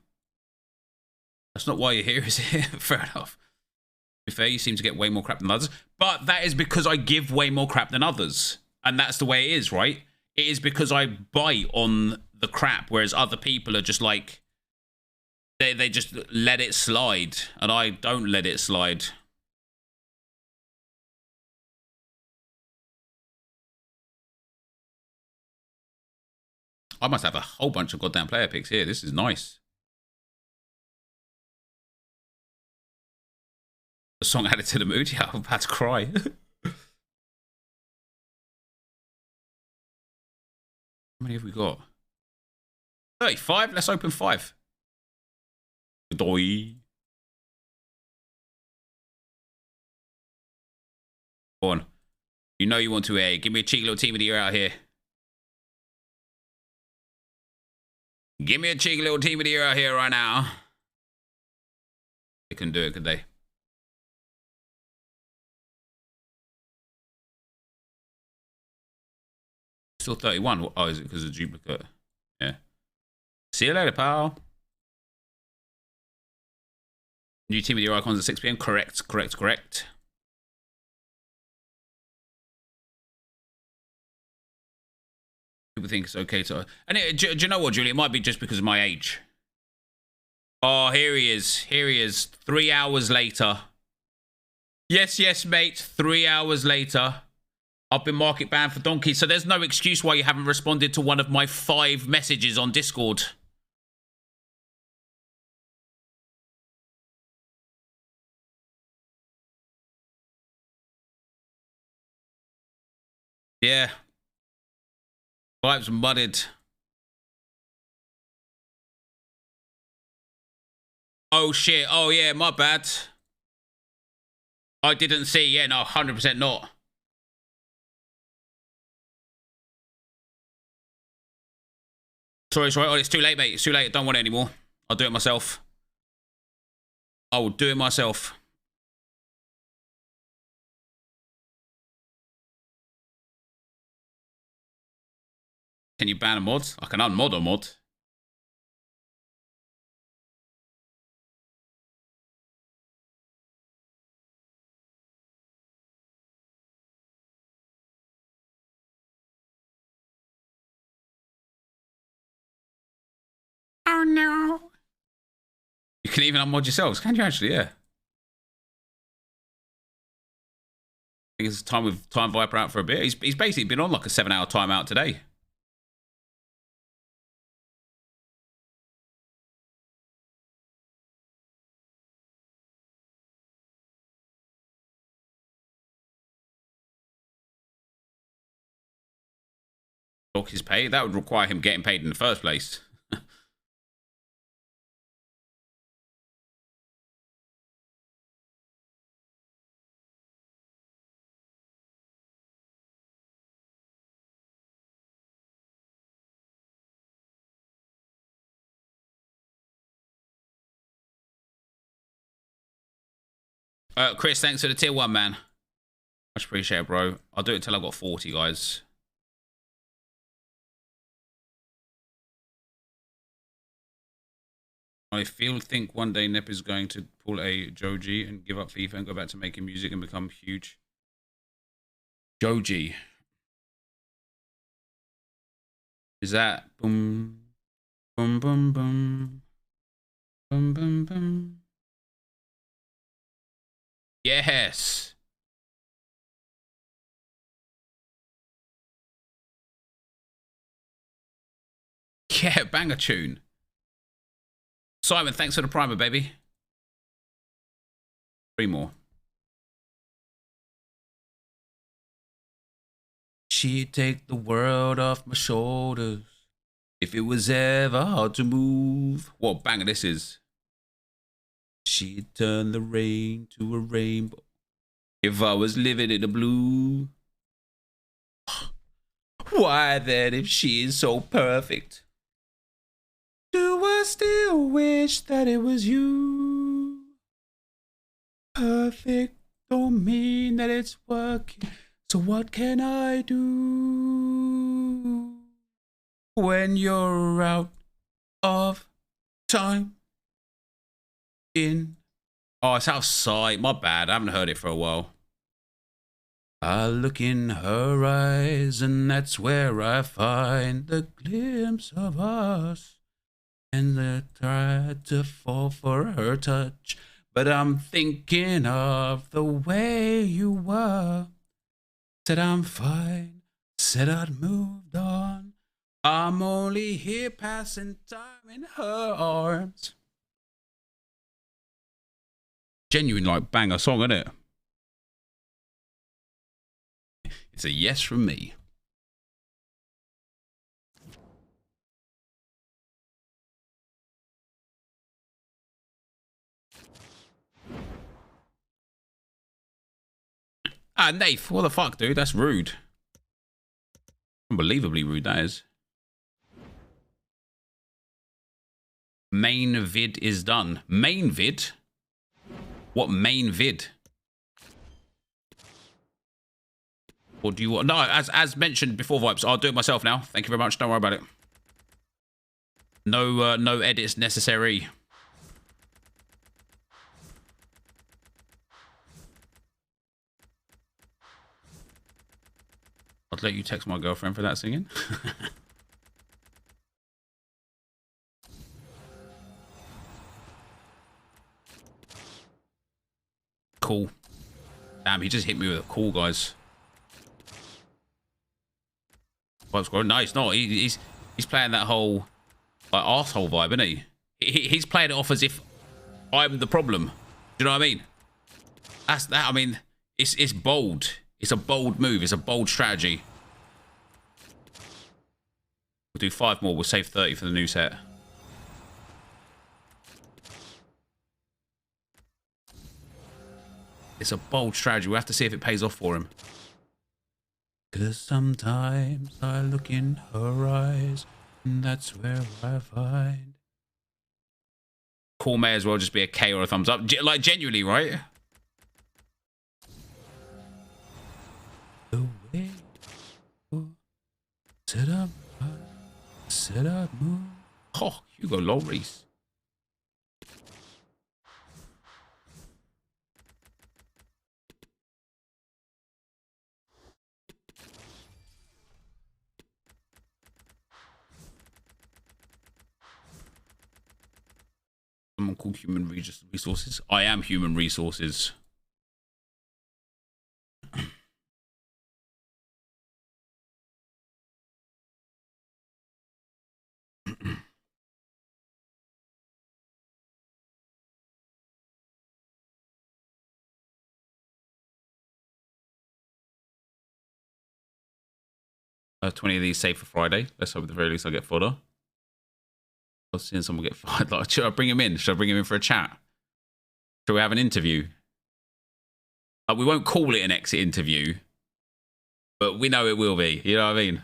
S1: That's not why you're here, is it? Fair enough. To be fair, you seem to get way more crap than others. But that is because I give way more crap than others. And that's the way it is, right? It is because I bite on the crap, whereas other people are just like, they just let it slide. And I don't let it slide. I must have a whole bunch of goddamn player picks here. This is nice. The song added to the mood. Yeah, I'm about to cry. How many have we got? 35? Let's open 5. Doy. Go on. You know you want to, give me a cheeky little team of the year out here. Give me a cheeky little team of the year out here right now. They couldn't do it, could they? Still 31. Oh, is it because of duplicate? Yeah. See you later, pal. New team of the year icons at 6 p.m. Correct. People think it's okay to... And do you know what, Julie? It might be just because of my age. Oh, here he is. 3 hours later. Yes, mate. 3 hours later. I've been market banned for donkey, so there's no excuse why you haven't responded to one of my 5 messages on Discord. Yeah. Vibes mudded. Oh, shit. Oh, yeah, my bad. I didn't see. Yeah, no, 100% not. Sorry. Oh, it's too late, mate. It's too late. I don't want it anymore. I'll do it myself. I will do it myself. Can you ban a mod? I can unmod a mod. Oh no. You can even unmod yourselves, can you actually? Yeah. I think it's time with Time Viper out for a bit. He's basically been on like a 7-hour timeout today. Block his pay. That would require him getting paid in the first place. Chris, thanks for the tier 1, man. Much appreciated, bro. I'll do it till I've got 40, guys. I think one day Nep is going to pull a Joji and give up FIFA and go back to making music and become huge. Joji. Is that boom, boom, boom, boom, boom, boom, boom? Yes. Yeah, banger tune. Simon, thanks for the primer, baby. 3 more. She'd take the world off my shoulders if it was ever hard to move. What banger this is. She'd turn the rain to a rainbow if I was living in the blue. Why then, if she is so perfect, do I still wish that it was you? Perfect don't mean that it's working, so what can I do when you're out of time? In. Oh, it's outside. My bad. I haven't heard it for a while. I look in her eyes, and that's where I find the glimpse of us. And I tried to fall for her touch, but I'm thinking of the way you were. Said I'm fine, said I'd moved on. I'm only here passing time in her arms. Genuine, like, banger song, isn't it? It's a yes from me. Ah, Nath, what the fuck, dude? That's rude. Unbelievably rude, that is. Main vid is done. Main vid? What main vid? Or do you want... No, as mentioned before, Vibes, I'll do it myself now. Thank you very much. Don't worry about it. No, no edits necessary. I'd let you text my girlfriend for that singing. Cool. Damn, he just hit me with a call, guys. Vibe's going. No, it's not. He's playing that whole like arsehole vibe, isn't he? He's playing it off as if I'm the problem. Do you know what I mean? That's that. I mean, it's bold. It's a bold move. It's a bold strategy. We'll do 5 more. We'll save 30 for the new set. It's a bold strategy. We'll have to see if it pays off for him. Cause sometimes I look in her eyes, and that's where I find. Call may as well just be a K or a thumbs up. Like, genuinely, right? The way set up, move. Oh, Hugo Lloris. Someone called human resources. I am human resources. 20 of these saved for Friday. Let's hope at the very least I get fodder. I was seeing someone get fired. Like, should I bring him in? Should I bring him in for a chat? Should we have an interview? We won't call it an exit interview, but we know it will be. You know what I mean?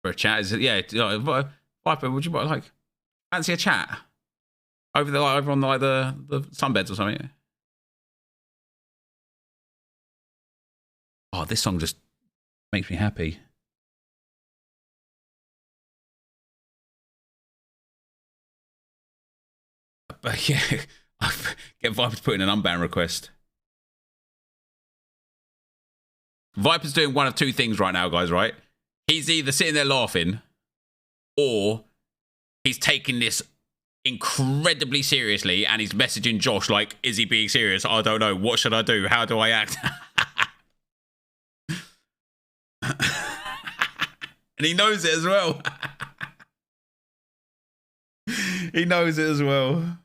S1: For a chat, is it? Yeah. Viper, would you like fancy a chat over the over on like the sunbeds or something? Oh, this song just makes me happy. But yeah, get Viper to put in an unban request. Viper's doing one of two things right now, guys, right? He's either sitting there laughing or he's taking this incredibly seriously and he's messaging Josh like, is he being serious? I don't know. What should I do? How do I act? And he knows it as well. He knows it as well.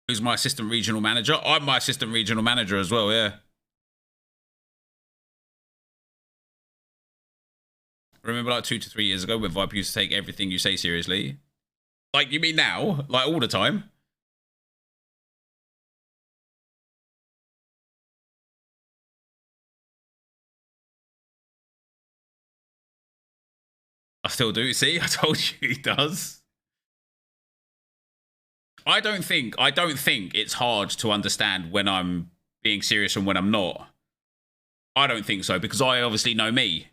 S1: Who's my assistant regional manager? I'm my assistant regional manager as well, yeah. Remember like 2 to 3 years ago when Viper used to take everything you say seriously? Like, you mean now? Like, all the time? I still do. See, I told you he does. I don't think it's hard to understand when I'm being serious and when I'm not. I don't think so, because I obviously know me.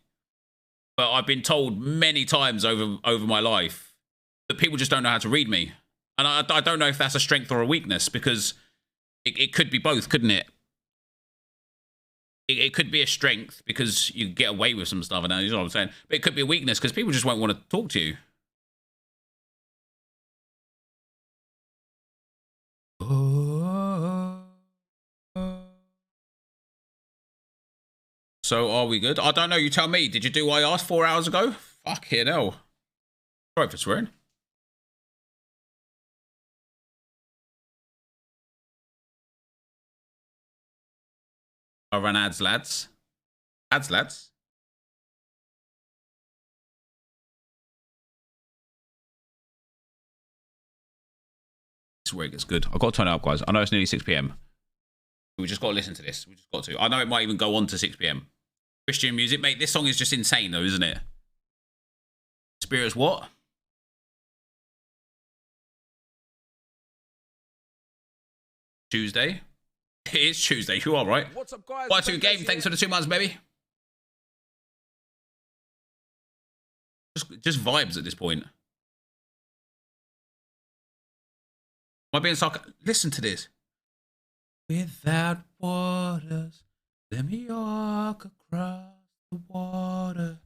S1: But I've been told many times over my life that people just don't know how to read me. And I don't know if that's a strength or a weakness, because it could be both, couldn't it? It could be a strength because you get away with some stuff, and you know what I'm saying? But it could be a weakness because people just won't want to talk to you. So are we good? I don't know. You tell me. Did you do what I asked 4 hours ago? Fucking hell. Sorry for swearing. I ran ads, lads. Ads, lads. This is where it gets good. I've got to turn it up, guys. I know it's nearly 6 p.m. We just got to listen to this. We just got to. I know it might even go on to 6 p.m. Christian music. Mate, this song is just insane, though, isn't it? Spirits what? Tuesday. It is Tuesday. You are right.
S2: What's up, guys?
S1: Y2 Game. Thanks for the 2 months, baby. Just vibes at this point. Am I being sarcastic? Listen to this. Without waters, let me walk across the water.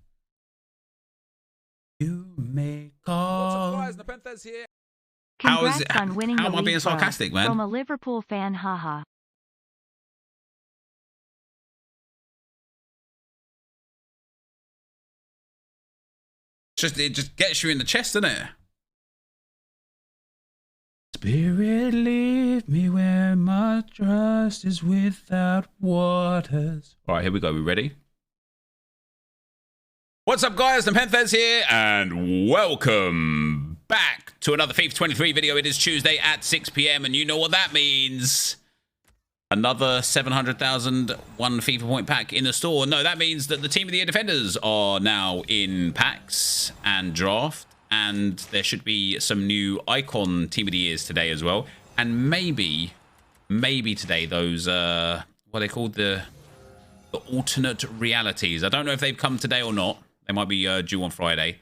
S1: You may call.
S2: What's up, guys? Nepenthes here.
S4: Congrats on winning
S1: how
S4: the
S1: am I being
S4: league, bro.
S1: sarcastic, man?
S4: From a Liverpool fan, haha.
S1: It just gets you in the chest, doesn't it? Spirit, leave me where my trust is without waters. All right, here we go. We ready? What's up, guys? Nepenthes here, and welcome back to another FIFA 23 video. It is Tuesday at 6 p.m, and you know what that means. Another 700,000 one FIFA point pack in the store. No, that means that the Team of the Year defenders are now in packs and draft. And there should be some new icon Team of the Years today as well. And maybe today those, what are they called? The alternate realities. I don't know if they've come today or not. They might be due on Friday.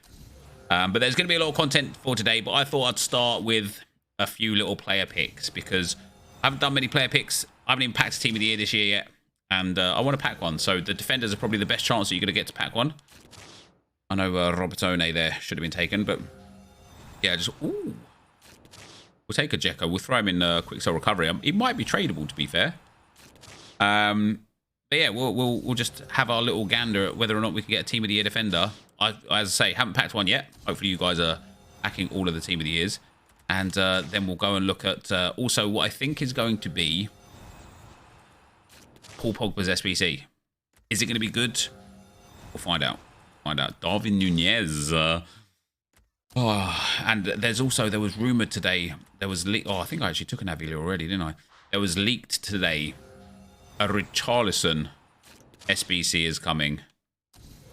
S1: But there's going to be a lot of content for today. But I thought I'd start with a few little player picks, because I haven't done many player picks. I haven't even packed a Team of the Year this year yet. And I want to pack one. So the defenders are probably the best chance that you're going to get to pack one. I know Robertone there should have been taken, but yeah, just ooh. We'll take a Dzeko. We'll throw him in quick sell recovery. He might be tradable, to be fair. But yeah, we'll just have our little gander at whether or not we can get a Team of the Year defender. As I say, haven't packed one yet. Hopefully, you guys are packing all of the Team of the Years, and then we'll go and look at also what I think is going to be Paul Pogba's SBC. Is it going to be good? We'll find out. Darwin Nunez. And there was rumored today. There was I think I actually took an Avila already, didn't I? There was leaked today. A Richarlison SBC is coming,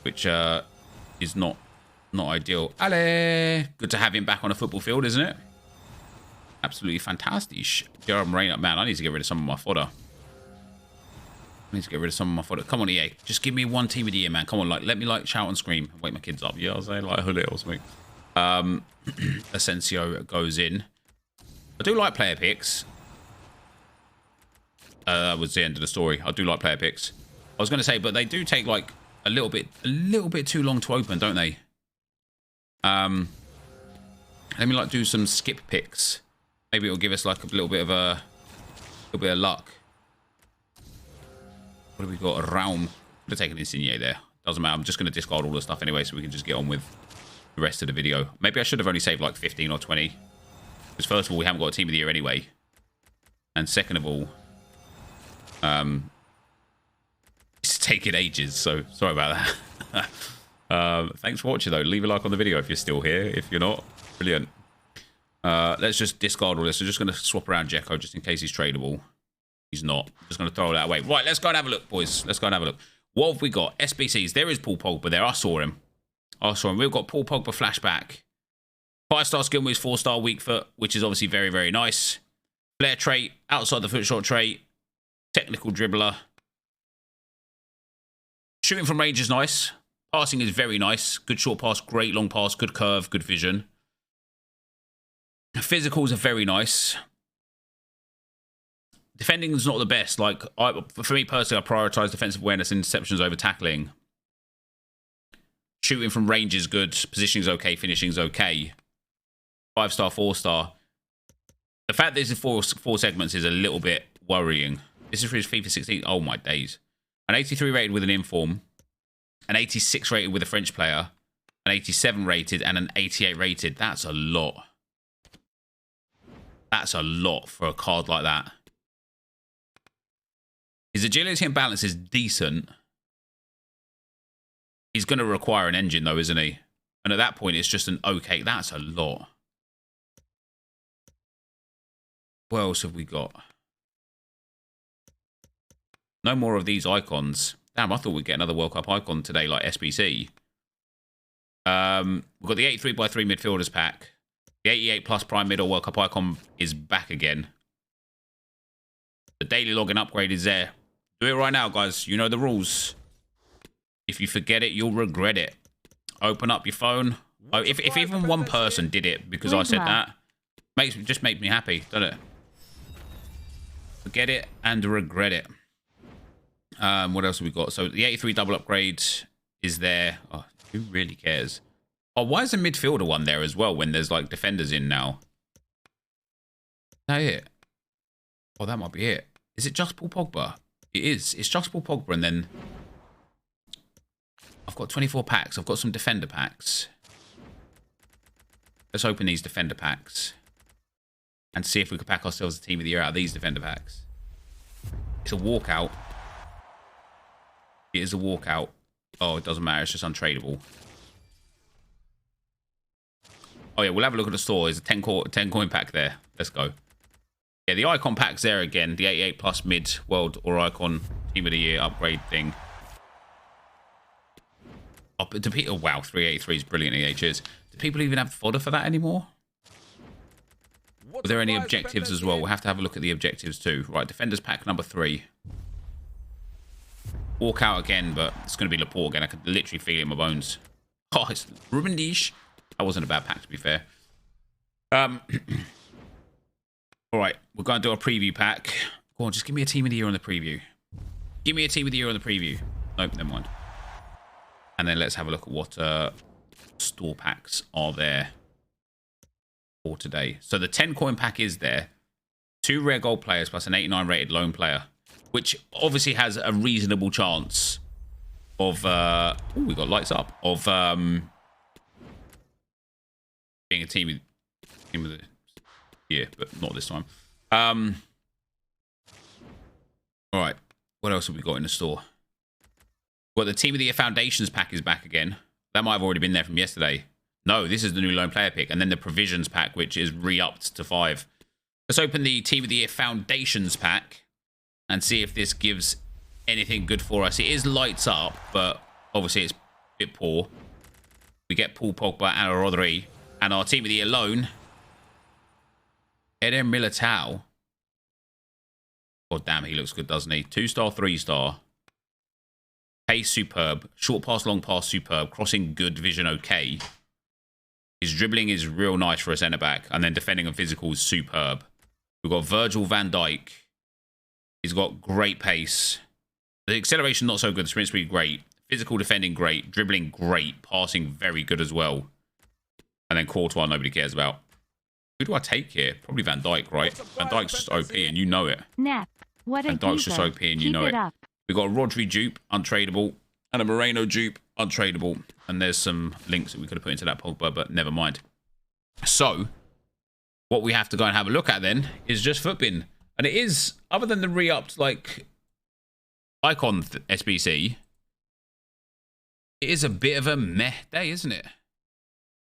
S1: which is not ideal. Ale, good to have him back on a football field, isn't it? Absolutely fantastic. Gerard Moreno, man, I need to get rid of some of my fodder. Come on, EA. Just give me one Team of the Year, man. Come on, let me shout and scream. Wake my kids up. Yeah, I'll say Hullet or something. Asensio goes in. I do like player picks. That was the end of the story. I do like player picks. I was going to say, but they do take like a little bit too long to open, don't they? Let me do some skip picks. Maybe it'll give us like a little bit of luck. What have we got? A Realm. Could have taken Insigne there. Doesn't matter. I'm just going to discard all the stuff anyway, so we can just get on with the rest of the video. Maybe I should have only saved like 15 or 20. Because first of all, we haven't got a Team of the Year anyway. And second of all, it's taking ages, so sorry about that. Thanks for watching, though. Leave a like on the video if you're still here. If you're not, brilliant. Let's just discard all this. We're just going to swap around Dzeko just in case he's tradable. He's not. Just going to throw that away. Right, let's go and have a look, boys. Let's go and have a look. What have we got? SBCs. There is Paul Pogba there. I saw him. Oh, sorry. We've got Paul Pogba flashback. 5-star skill moves, 4-star weak foot, which is obviously very, very nice. Flair trait, outside the foot shot trait, technical dribbler. Shooting from range is nice. Passing is very nice. Good short pass, great long pass, good curve, good vision. Physicals are very nice. Defending is not the best. Like, for me personally, I prioritize defensive awareness and interceptions over tackling. Shooting from range is good. Positioning is okay. Finishing is okay. 5-star, 4-star. The fact that this is four segments is a little bit worrying. This is for his FIFA 16. Oh, my days. An 83 rated with an inform. An 86 rated with a French player. An 87 rated and an 88 rated. That's a lot. That's a lot for a card like that. His agility and balance is decent. He's going to require an engine, though, isn't he? And at that point, it's just an okay. That's a lot. What else have we got? No more of these icons. Damn, I thought we'd get another World Cup icon today, like SBC. We've got the 83x3 midfielders pack. The 88 plus prime middle World Cup icon is back again. The daily login upgrade is there. Do it right now, guys. You know the rules. If you forget it, you'll regret it. Open up your phone. Oh, if even one person did it because I said that, just makes me happy, doesn't it? Forget it and regret it. What else have we got? So the 83 double upgrade is there. Oh, who really cares? Oh, why is the midfielder one there as well when there's like defenders in now? Is that it? Oh, that might be it. Is it just Paul Pogba? It is. It's just Paul Pogba, and then I've got 24 packs. I've got some defender packs. Let's open these defender packs and see if we can pack ourselves a team of the year out of these defender packs. It's a walkout. It is a walkout. Oh, it doesn't matter. It's just untradeable. Oh, yeah. We'll have a look at the store. There's a 10 coin pack there. Let's go. Yeah, the icon pack's there again. The 88 plus mid world or icon team of the year upgrade thing. Oh, but wow, 383 is brilliant EHs. Do people even have fodder for that anymore? Are there any objectives as well? We'll have to have a look at the objectives too. Right, defenders pack number 3. Walk out again, but it's going to be Laporte again. I could literally feel it in my bones. Oh, it's Ruben Dish. That wasn't a bad pack, to be fair. All right, we're going to do a preview pack. Go on, just give me a team of the year on the preview. Give me a team of the year on the preview. Nope, never mind. And then let's have a look at what store packs are there for today. So the 10 coin pack is there. 2 rare gold players plus an 89 rated lone player, which obviously has a reasonable chance of... oh, we got lights up. Of being a team of the year, but not this time. All right. What else have we got in the store? Well, the Team of the Year Foundations pack is back again. That might have already been there from yesterday. No, this is the new lone player pick. And then the Provisions pack, which is re-upped to 5. Let's open the Team of the Year Foundations pack and see if this gives anything good for us. It is lights up, but obviously it's a bit poor. We get Paul Pogba and Rodri. And our Team of the Year loan, Eder Militao. Oh, damn, he looks good, doesn't he? 2-star, 3-star. Pace, superb. Short pass, long pass, superb. Crossing, good. Vision, okay. His dribbling is real nice for a centre-back. And then defending and physical is superb. We've got Virgil van Dijk. He's got great pace. The acceleration, not so good. The sprint speed, great. Physical defending, great. Dribbling, great. Passing, very good as well. And then Courtois, nobody cares about. Who do I take here? Probably Van Dijk, right? Van Dijk's just OP and you know it.
S4: Nep, what a
S1: Van Dijk's just OP and you know it. We've got a Rodri dupe, untradeable. And a Moreno dupe, untradeable. And there's some links that we could have put into that Pogba, but never mind. So, what we have to go and have a look at then is just Footbin. And it is, other than the re-upped, like, icon SBC, it is a bit of a meh day, isn't it?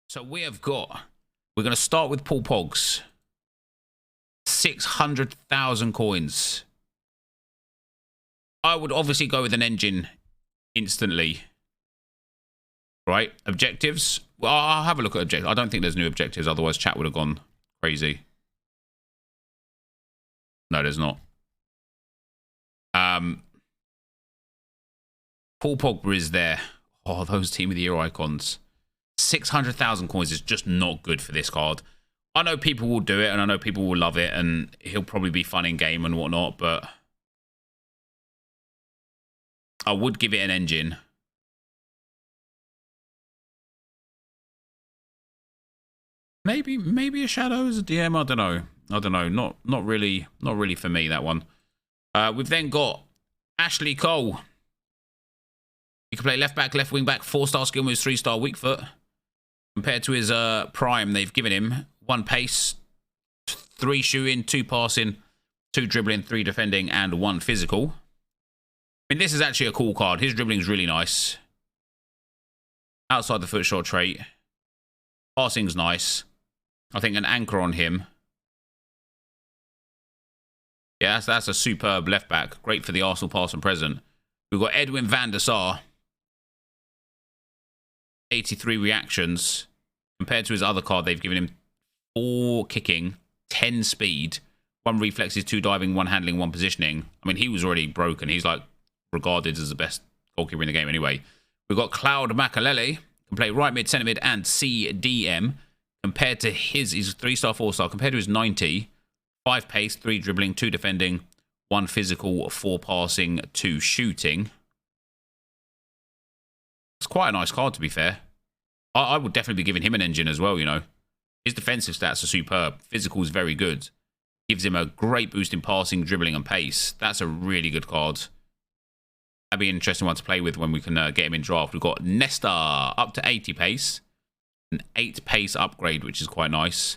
S1: So we have got, we're going to start with Paul Pogs. 600,000 coins. I would obviously go with an engine instantly. Right, objectives. Well, I'll have a look at objectives. I don't think there's new objectives, otherwise chat would have gone crazy. No, there's not. Paul Pogba is there. Oh, those Team of the Year icons. 600,000 coins is just not good for this card. I know people will do it, and I know people will love it, and he'll probably be fun in game and whatnot, but I would give it an engine. Maybe a shadow as a DM. I don't know. Not really for me, that one. We've then got Ashley Cole. He can play left back, left wing back, 4-star skill moves, 3-star weak foot. Compared to his prime, they've given him 1 pace, 3 shooting, 2 passing, 2 dribbling, 3 defending, and 1 physical. I mean, this is actually a cool card. His dribbling's really nice. Outside the foot shot trait. Passing's nice. I think an anchor on him. Yeah, that's a superb left back. Great for the Arsenal past and present. We've got Edwin van der Sar. 83 reactions. Compared to his other card, they've given him 4 kicking, 10 speed, 1 reflexes, 2 diving, 1 handling, 1 positioning. I mean, he was already broken. He's like regarded as the best goalkeeper in the game anyway. We've got Cloud Makalele. Can play right mid, centre mid, and CDM. Compared to he's 3-star, 4-star. Compared to his 90, 5 pace, 3 dribbling, 2 defending, 1 physical, 4 passing, 2 shooting. It's quite a nice card, to be fair. I would definitely be giving him an engine as well, you know. His defensive stats are superb. Physical is very good. Gives him a great boost in passing, dribbling, and pace. That's a really good card. That'd be an interesting one to play with when we can get him in draft. We've got Nesta, up to 80 pace. An 8 pace upgrade, which is quite nice.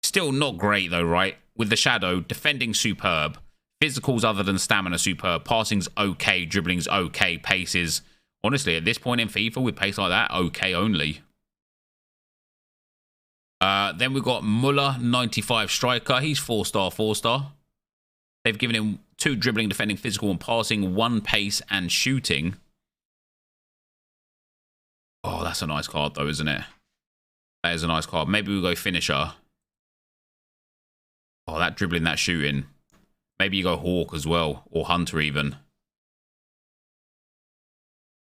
S1: Still not great, though, right? With the shadow, defending superb. Physicals other than stamina superb. Passing's okay. Dribbling's okay. Paces, honestly, at this point in FIFA, with pace like that, okay only. Then we've got Muller, 95 striker. He's 4-star, 4-star. They've given him 2 dribbling, defending, physical, and passing, 1 pace and shooting. Oh, that's a nice card, though, isn't it? That is a nice card. Maybe we'll go finisher. Oh, that dribbling, that shooting. Maybe you go Hawk as well, or Hunter even.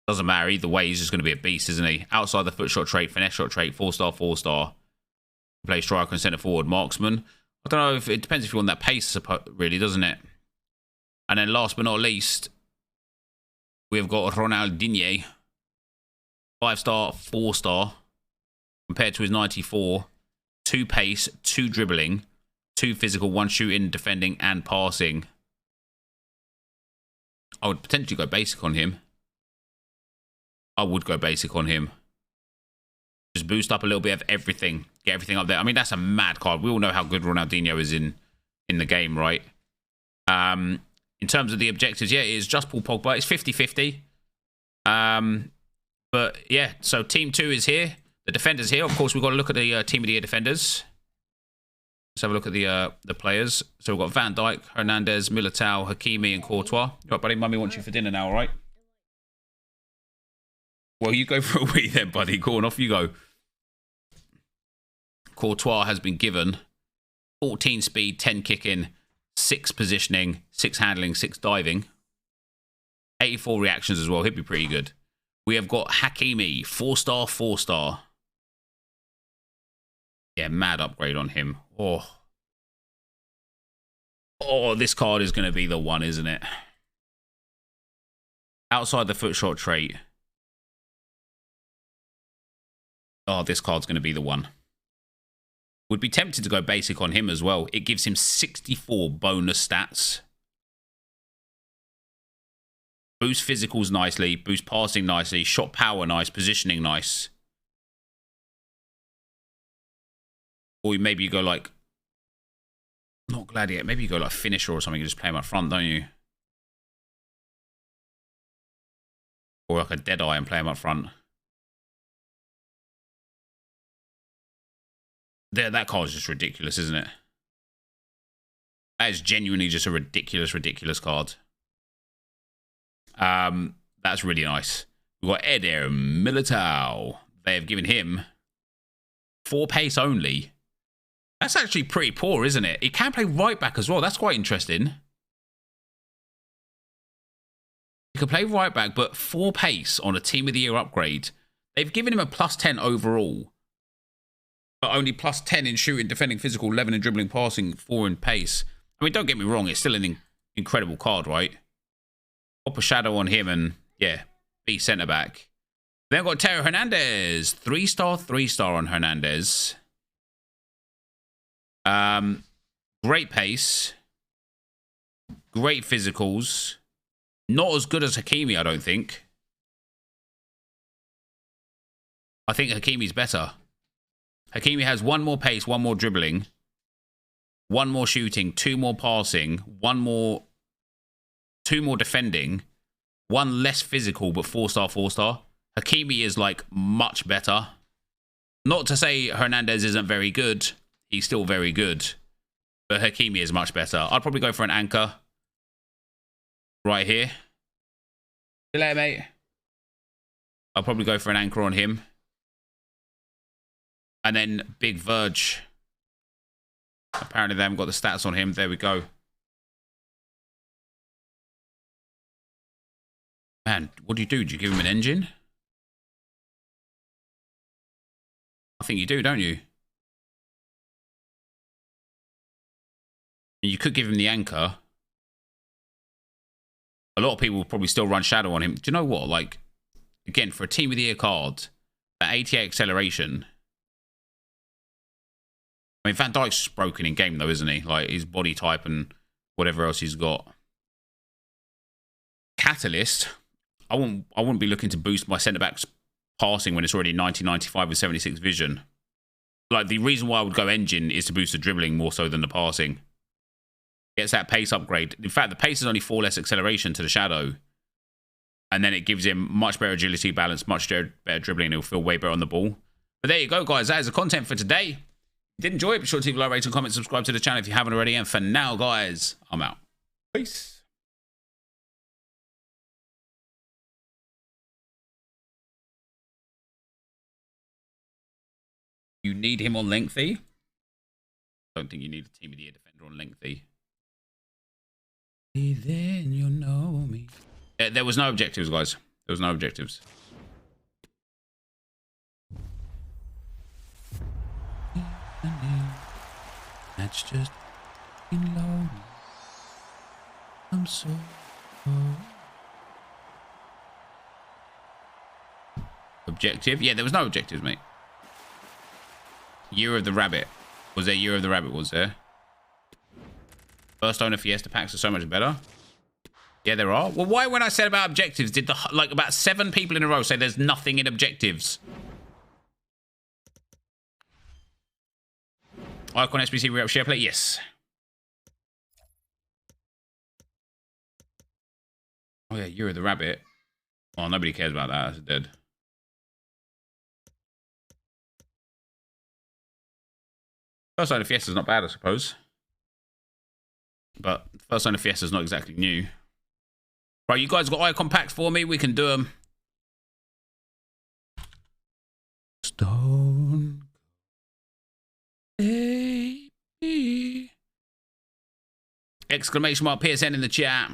S1: Doesn't matter. Either way, he's just going to be a beast, isn't he? Outside the foot shot trait, finesse shot trait, 4-star, 4-star. Play striker and centre forward, marksman. I don't know if it depends if you want that pace, really, doesn't it? And then last but not least, we've got Ronaldinho. 5-star, 4-star. Compared to his 94. 2 pace, 2 dribbling, 2 physical, 1 shooting, defending, and passing. I would potentially go basic on him. I would go basic on him. Just boost up a little bit of everything. Get everything up there. I mean, that's a mad card. We all know how good Ronaldinho is in the game, right? In terms of the objectives, yeah, it is just Paul Pogba. It's 50-50. But, yeah, so Team 2 is here. The defenders here. Of course, we've got to look at the Team of the Year defenders. Let's have a look at the players. So we've got Van Dijk, Hernandez, Militao, Hakimi, and Courtois. Right, buddy, Mummy wants you for dinner now, all right? Well, you go for a wee then, buddy. Go on, off you go. Courtois has been given 14 speed, 10 kicking, 6 positioning, 6 handling, 6 diving. 84 reactions as well. He'd be pretty good. We have got Hakimi, 4-star, 4-star. Yeah, mad upgrade on him. Oh, this card is going to be the one, isn't it? Outside the foot shot trait. Oh, this card's going to be the one. Would be tempted to go basic on him as well. It gives him 64 bonus stats. Boost physicals nicely. Boost passing nicely. Shot power nice. Positioning nice. Or maybe you go like... Not Gladiator. Maybe you go like Finisher or something. You just play him up front, don't you? Or like a Deadeye and play him up front. That card is just ridiculous, isn't it? That is genuinely just a ridiculous card. That's really nice. We've got Eder Militao. They have given him 4 pace only. That's actually pretty poor, isn't it? He can play right back as well. That's quite interesting. He can play right back, but 4 pace on a Team of the Year upgrade. They've given him a +10 overall, but only +10 in shooting, defending, physical, 11 in dribbling, passing, 4 in pace. I mean, don't get me wrong. It's still an incredible card, right? Pop a shadow on him and, yeah, be centre-back. Then we've got Teo Hernandez. 3-star, 3-star on Hernandez. Great pace. Great physicals. Not as good as Hakimi, I don't think. I think Hakimi's better. Hakimi has 1 more pace, 1 more dribbling, 1 more shooting, 2 more passing, 2 more defending, 1 less physical, but 4-star, 4-star. Hakimi is like much better. Not to say Hernandez isn't very good. He's still very good. But Hakimi is much better. I'd probably go for an anchor. Right here. See you later, mate. I'll probably go for an anchor on him. And then Big Verge. Apparently they haven't got the stats on him. There we go. Man, what do you do? Do you give him an engine? I think you do, don't you? You could give him the anchor. A lot of people will probably still run shadow on him. Do you know what? Like, again, for a Team of the Year card, that 88 acceleration. I mean, Van Dijk's broken in game, though, isn't he? Like, his body type and whatever else he's got. Catalyst. I wouldn't be looking to boost my centre-back's passing when it's already 90-95 with 76 vision. Like, the reason why I would go engine is to boost the dribbling more so than the passing. Gets that pace upgrade. In fact, the pace is only 4 less acceleration to the shadow. And then it gives him much better agility, balance, much better dribbling, and he'll feel way better on the ball. But there you go, guys. That is the content for today. If you did enjoy it, be sure to leave a like, rate, and comment, subscribe to the channel if you haven't already. And for now, guys, I'm out. Peace. You need him on lengthy? I don't think you need a Team of the Year defender on lengthy. Then you know me. There was no objectives, guys. There was no objectives. That's just low. I'm so objective? Yeah, there was no objectives, mate. Year of the Rabbit. Was there Year of the Rabbit, was there? First owner Fiesta packs are so much better. Yeah, there are. Well, why when I said about objectives, did like about 7 people in a row say there's nothing in objectives? Icon SBC re-up share play? Yes. Oh yeah, Year of the Rabbit. Oh, nobody cares about that. That's dead. First owner Fiesta's not bad, I suppose. But first owner Fiesta's not exactly new. Right, you guys got icon packs for me? We can do them. Stone baby. Exclamation mark PSN in the chat.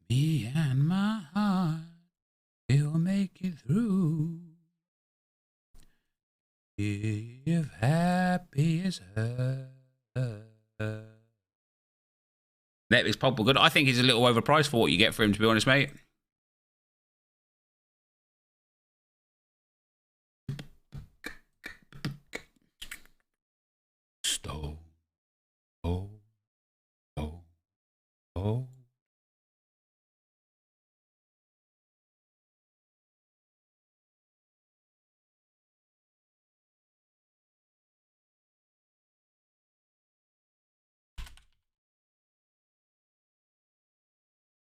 S1: Me and my heart will make it through. If happy is her. Netflix Pulp good. I think he's a little overpriced for what you get for him, to be honest, mate. Stone. Oh. Oh. Oh.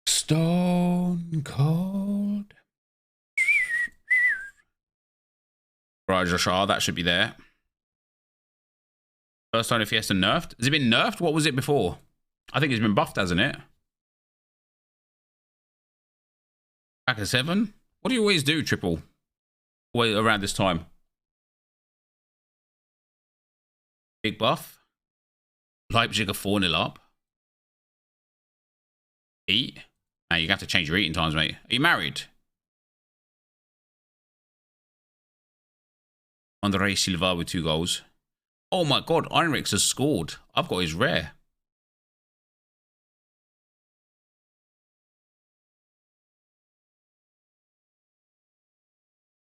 S1: Stone cold. Raja Shah, that should be there. First time Fiesta nerfed. Has it been nerfed? What was it before? I think it's been buffed, hasn't it? Back at 7? What do you always do, Triple? Always around this time. Big buff. Leipzig are 4-0 up. Eat. Now you have to change your eating times, mate. Are you married? Andre Silva with 2 goals. Oh my god, Heinrichs has scored. I've got his rare.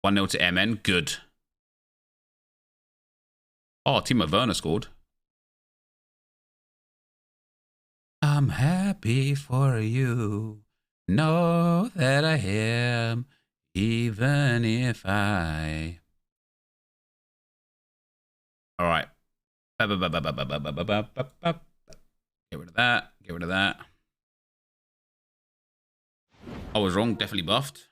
S1: One 0 to MN. Good. Oh, Timo Werner scored. I'm happy for you. Know that I am, even if I... All right. Get rid of that. Get rid of that. I was wrong. Definitely buffed.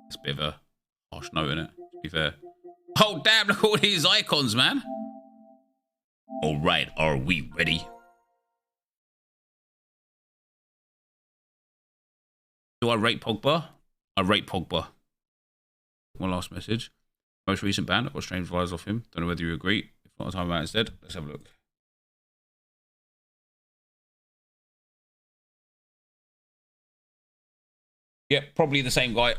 S1: It's a bit of a harsh note, isn't it? To be fair. Oh, damn. Look at all these icons, man. All right. Are we ready? Do I rate Pogba? I rate Pogba. One last message. Most recent ban. I've got strange vibes off him. Don't know whether you agree. If not, I'll time about it instead. Let's have a look. Yeah, probably the same guy.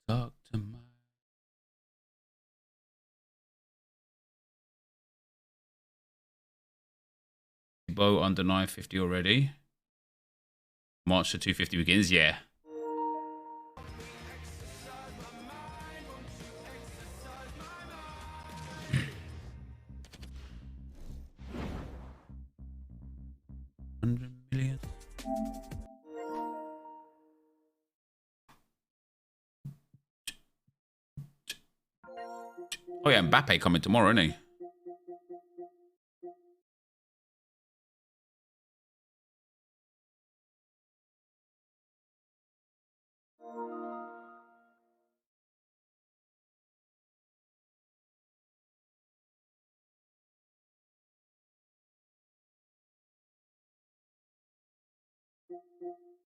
S1: Talk to my... Bow under 950 already. March to 250 begins, yeah. $100 million. Oh yeah, Mbappe coming tomorrow, isn't he?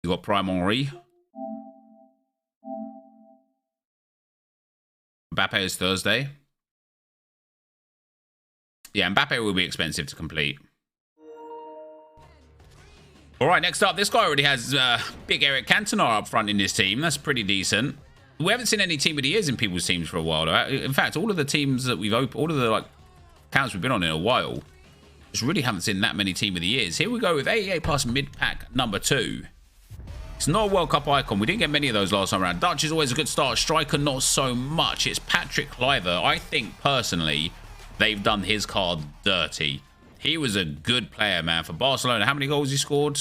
S1: You got Prime Henri. Mbappe is Thursday. Yeah, Mbappe will be expensive to complete. All right, next up, this guy already has big Eric Cantona up front in his team. That's pretty decent. We haven't seen any team of the years in people's teams for a while. In fact, all of the teams that we've opened, all of the accounts we've been on in a while, just really haven't seen that many team of the years. Here we go with 88 plus mid-pack number 2. It's not a World Cup icon. We didn't get many of those last time around. Dutch is always a good start. Striker, not so much. It's Patrick Kluivert. I think, personally, they've done his card dirty. He was a good player, man, for Barcelona. How many goals he scored?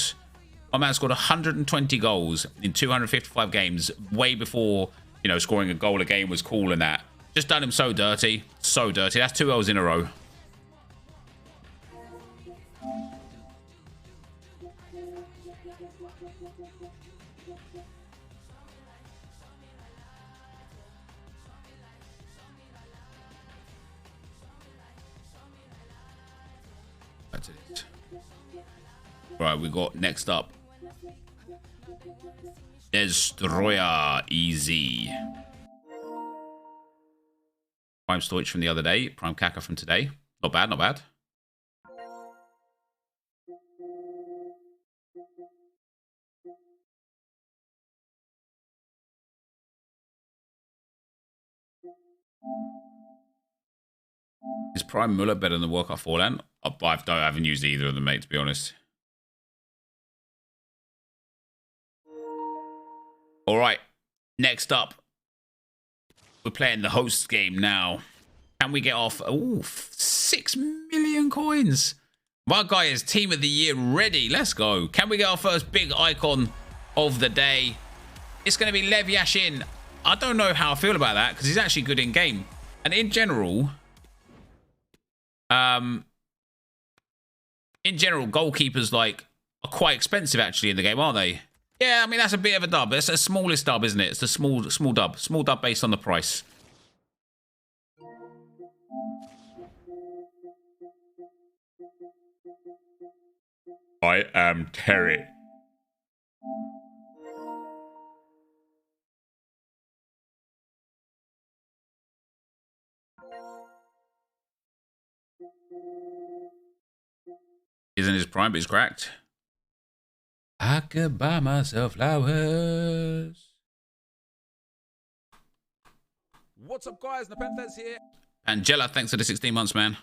S1: My man scored 120 goals in 255 games, way before, you know, scoring a goal a game was cool and that. Just done him so dirty. So dirty. That's 2 L's in a row. That's it. Right, we got next up Destroyer Easy. Prime Stoich from the other day. Prime Kaka from today. Not bad, not bad. Is Prime Muller better than the World Cup Forlan? I haven't used either of them, mate, to be honest. All right, next up, we're playing the host game now. Can we get off? Ooh, 6 million coins. My guy is Team of the Year ready. Let's go. Can we get our first big icon of the day? It's going to be Lev Yashin. I don't know how I feel about that because he's actually good in game. And in general, goalkeepers like are quite expensive actually in the game, aren't they? Yeah, I mean that's a bit of a dub. It's the smallest dub, isn't it? It's the small dub based on the price. I am Terry. Isn't his prime, but he's cracked. I could buy myself flowers.
S2: What's up, guys? Nepenthes here.
S1: Angela, thanks for the 16 months, man.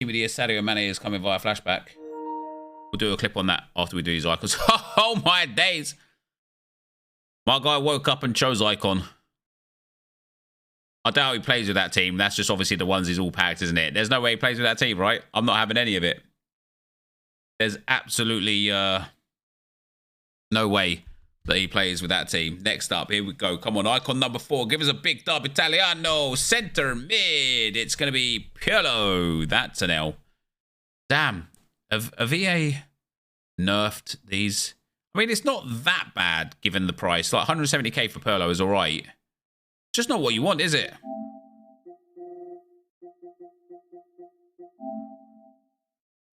S1: DVD Sadio Mane is coming via flashback. We'll do a clip on that after we do these icons. Oh my days! My guy woke up and chose icon. I doubt he plays with that team. That's just obviously the ones he's all packed, isn't it? There's no way he plays with that team, right? I'm not having any of it. There's absolutely no way that he plays with that team. Next up, here we go. Come on, icon number 4. Give us a big dub. Italiano, center, mid. It's going to be Pirlo. That's an L. Damn. Have EA nerfed these? I mean, it's not that bad given the price. Like 170k for Pirlo is all right. Just not what you want, is it?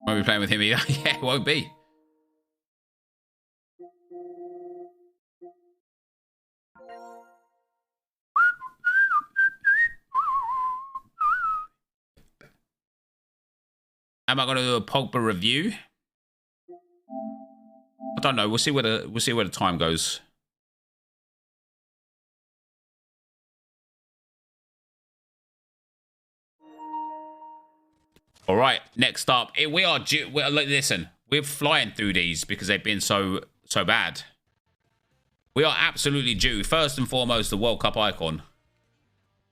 S1: Won't be playing with him either. Yeah, it won't be. Am I going to do a Pogba review? I don't know. We'll see where the time goes. All right, next up, we are due. Listen, we're flying through these because they've been so bad. We are absolutely due. First and foremost, the World Cup icon.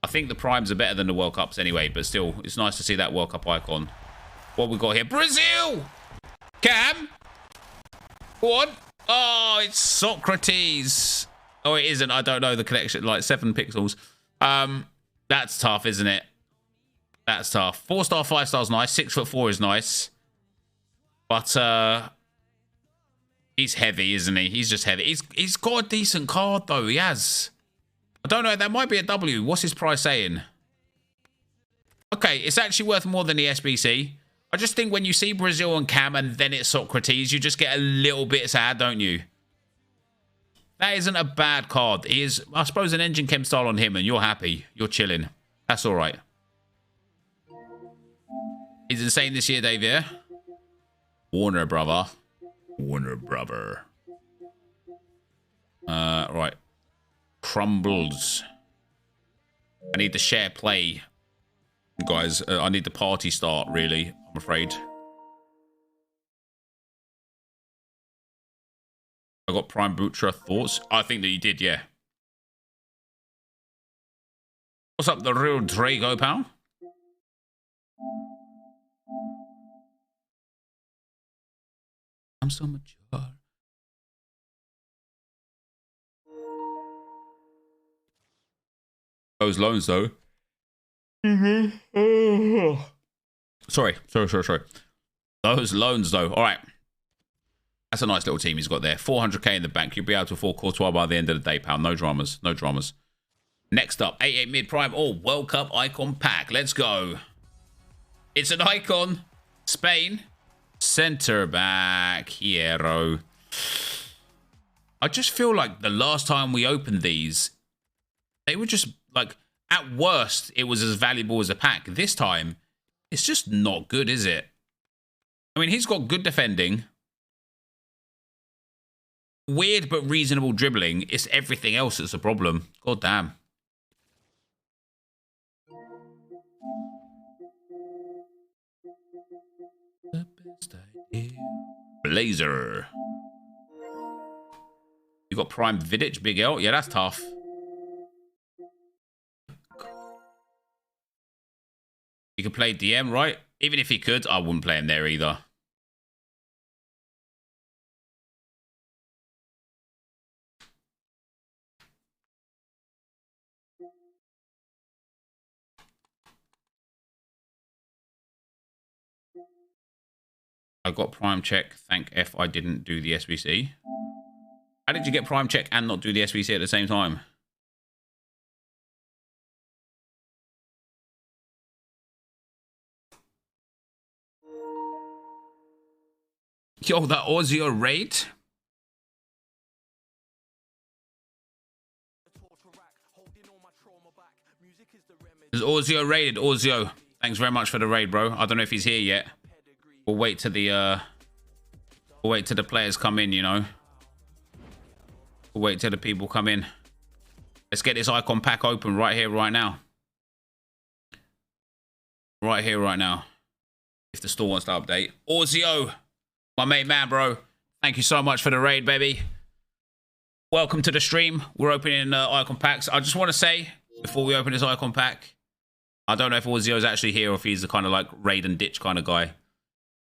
S1: I think the primes are better than the World Cups anyway, but still, it's nice to see that World Cup icon. What we got here? Brazil! Cam? Go on. Oh, it's Socrates. Oh, it isn't. I don't know the connection. Like 7 pixels. That's tough, isn't it? That's tough. 4-star, 5-star's nice. 6'4" is nice. But he's heavy, isn't he? He's just heavy. He's got a decent card though. He has. I don't know. That might be a W. What's his price saying? Okay, it's actually worth more than the SBC. I just think when you see Brazil and Cam and then it's Socrates, you just get a little bit sad, don't you? That isn't a bad card. He is, I suppose, an engine chem style on him and you're happy. You're chilling. That's all right. He's insane this year, Dave, yeah? Warner, brother. Warner, brother. Right. Crumbles. I need the share play. Guys, I need the party start, really, I'm afraid. I got Prime Butcher thoughts. I think that you did, yeah. What's up, the real Drago, pal? I'm so mature. Those loans, though. Sorry. Those loans, though. All right. That's a nice little team he's got there. 400k in the bank. You'll be able to afford Courtois by the end of the day, pal. No dramas. No dramas. Next up, 88 mid prime. Oh, World Cup icon pack. Let's go. It's an icon. Spain. Centre back. Hierro. I just feel like the last time we opened these, they were just like, at worst, it was as valuable as a pack. This time, it's just not good, is it? I mean, he's got good defending. Weird but reasonable dribbling. It's everything else that's a problem. God damn. The best idea. Blazer. You got Prime Vidic, Big L. Yeah, that's tough. He could play DM, right? Even if he could, I wouldn't play him there either. I got Prime Check. Thank F I didn't do the SBC. How did you get Prime Check and not do the SBC at the same time? Yo, that Ozio raid? Is Ozio raided? Ozio, thanks very much for the raid, bro. I don't know if he's here yet. We'll wait till the players come in, you know. We'll wait till the people come in. Let's get this icon pack open right here, right now. Right here, right now. If the store wants to update. Ozio, my main man, bro. Thank you so much for the raid, baby. Welcome to the stream. We're opening icon packs. I just want to say, before we open this icon pack, I don't know if Ozio's actually here or if he's the kind of like raid and ditch kind of guy.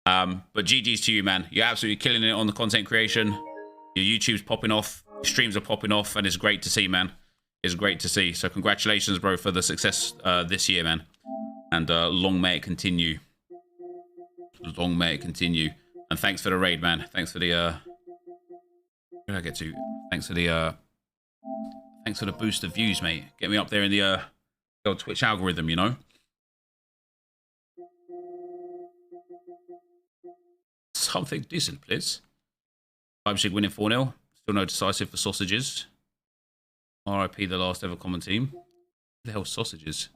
S1: But GG's to you, man. You're absolutely killing it on the content creation. Your YouTube's popping off. Your streams are popping off. And it's great to see, man. It's great to see. So congratulations, bro, for the success this year, man. And long may it continue. Long may it continue. And thanks for the raid, man. Thanks for the... where did I get to? Thanks for the... Thanks for the boost of views, mate. Get me up there in the old Twitch algorithm, you know? Something decent, please. Leipzig winning 4-0. Still no decisive for Sausages. RIP, the last ever common team. Who the hell Sausages?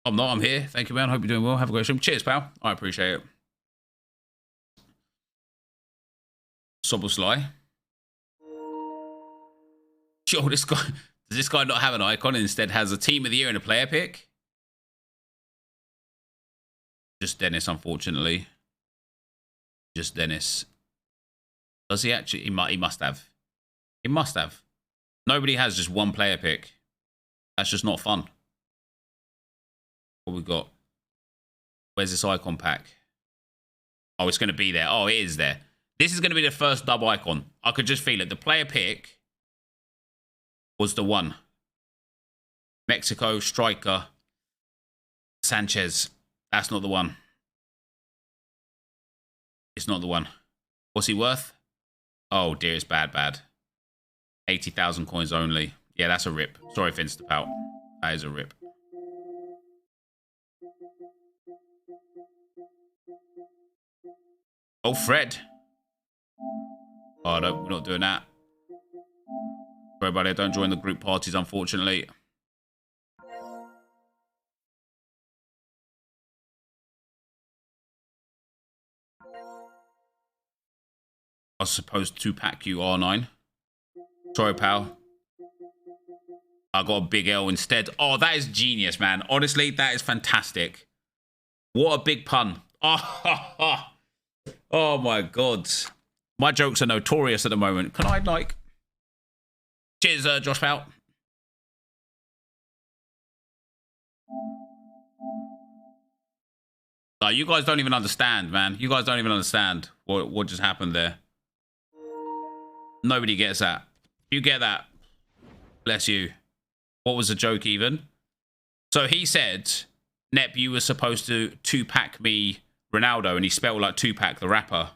S1: I'm not, I'm here. Thank you, man. Hope you're doing well. Have a great stream. Cheers, pal. I appreciate it. Sobosly. Yo, this guy... Does this guy not have an icon and instead has a team of the year and a player pick? Just Dennis, unfortunately. Just Dennis. Does he actually? He must have. He must have. Nobody has just one player pick. That's just not fun. What we got? Where's this icon pack? Oh, it's going to be there. Oh, it is there. This is going to be the first dub icon. I could just feel it. The player pick was the one. Mexico, striker, Sanchez. That's not the one. It's not the one. What's he worth? Oh dear, it's bad. 80,000 coins only. Yeah, that's a rip. Sorry, Vince the Pout. That is a rip. Oh, Fred. Oh, no, we're not doing that. Sorry, buddy. Don't join the group parties, unfortunately. I was supposed to pack you R9. Sorry, pal. I got a big L instead. Oh, that is genius, man. Honestly, that is fantastic. What a big pun. Oh, oh my God. My jokes are notorious at the moment. Can I, like... Cheers, Josh Pout. You guys don't even understand, man. You guys don't even understand what just happened there. Nobody gets that. You get that. Bless you. What was the joke even? So he said, Nep, you were supposed to 2-pack me Ronaldo, and he spelled like Tupac the rapper.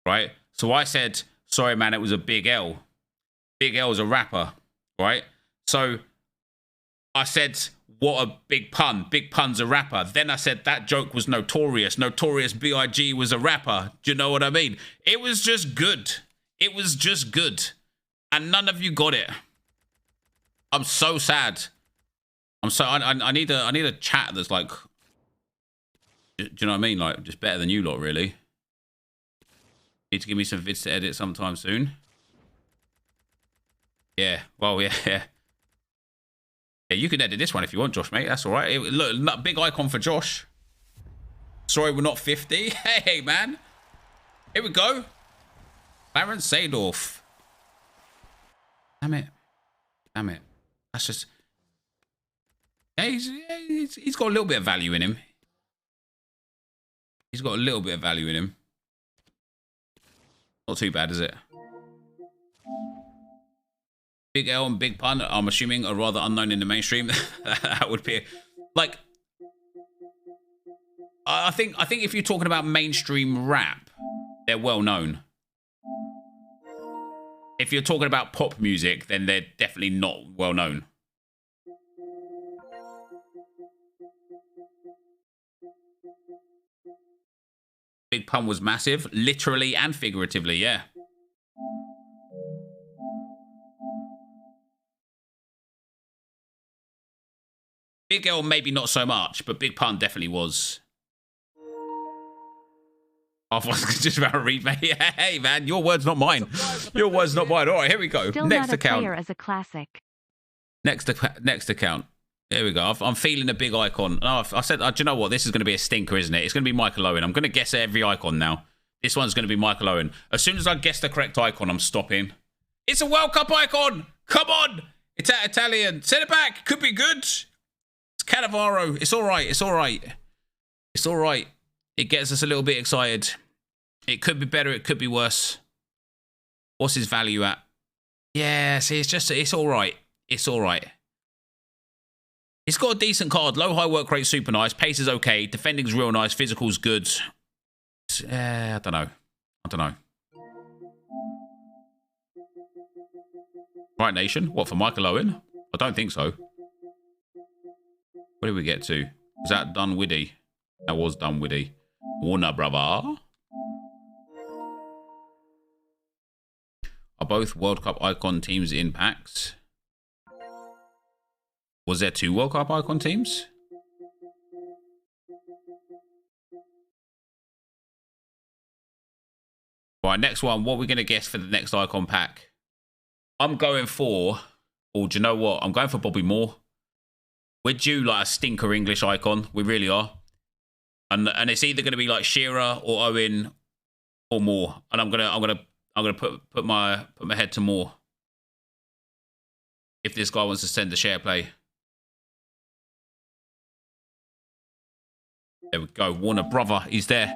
S1: Right? So I said, sorry, man, it was a big L. Big L is a rapper, right? So I said, what a big pun. Big Pun's a rapper. Then I said that joke was notorious. Notorious B.I.G. was a rapper. Do you know what I mean? It was just good. It was just good. And none of you got it. I'm so sad. I need a chat that's like, do you know what I mean? Like, just better than you lot, really. Need to give me some vids to edit sometime soon. Yeah, well, yeah. Yeah, you can edit this one if you want, Josh, mate. That's all right. Look, big icon for Josh. Sorry, we're not 50. Hey, man. Here we go. Clarence Seedorf. Damn it. Damn it. That's just... Yeah, he's got a little bit of value in him. He's got a little bit of value in him. Not too bad, is it? Big L and Big Pun, I'm assuming, are rather unknown in the mainstream. That would be... Like... I think if you're talking about mainstream rap, they're well known. If you're talking about pop music, then they're definitely not well known. Big Pun was massive, literally and figuratively, yeah. Big L maybe not so much, but Big Pun definitely was. I was just about to read, mate. Hey, man, your word's not mine. Your word's not mine. All right, here we go.
S4: Still
S1: Next
S4: not a
S1: account.
S4: player as a classic.
S1: Next account. There we go. I'm feeling a big icon. Oh, I said, do you know what? This is going to be a stinker, isn't it? It's going to be Michael Owen. I'm going to guess every icon now. This one's going to be Michael Owen. As soon as I guess the correct icon, I'm stopping. It's a World Cup icon. Come on. It's Italian. Send it back. Could be good. It's Cannavaro. It's all right. It's all right. It's all right. It gets us a little bit excited. It could be better. It could be worse. What's his value at? Yeah, see, it's all right. It's all right. It's got a decent card. Low high work rate, super nice. Pace is okay. Defending's real nice. Physical's good. I don't know. I don't know. Right, Nation. What, for Michael Owen? I don't think so. What did we get to? Was that Dunwiddy? That was Dunwiddy. Warner, brother. Are both World Cup icon teams in packs? Was there 2 World Cup icon teams? Right, next one. What are we going to guess for the next icon pack? I'm going for... Oh, do you know what? I'm going for Bobby Moore. We're due like a stinker English icon. We really are. And it's either going to be like Shearer or Owen or Moore. And I'm gonna put my head to Moore. If this guy wants to send the share play. There we go. Warner brother, he's there.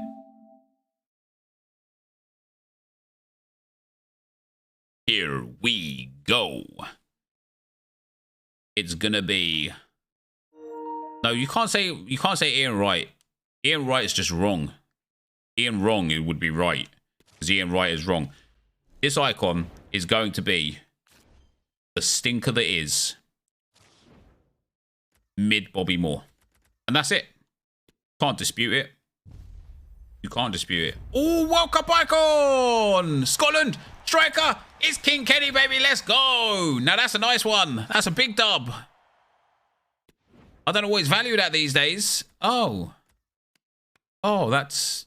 S1: Here we go. It's gonna be... No, you can't say Ian Wright. Ian Wright is just wrong. Ian wrong, it would be right. Because Ian Wright is wrong. This icon is going to be the stinker that is mid Bobby Moore. And that's it. Can't dispute it. You can't dispute it. Oh, World Cup icon! Scotland! Striker! It's King Kenny, baby. Let's go! Now, that's a nice one. That's a big dub. I don't know what it's valued at these days. Oh. Oh, that's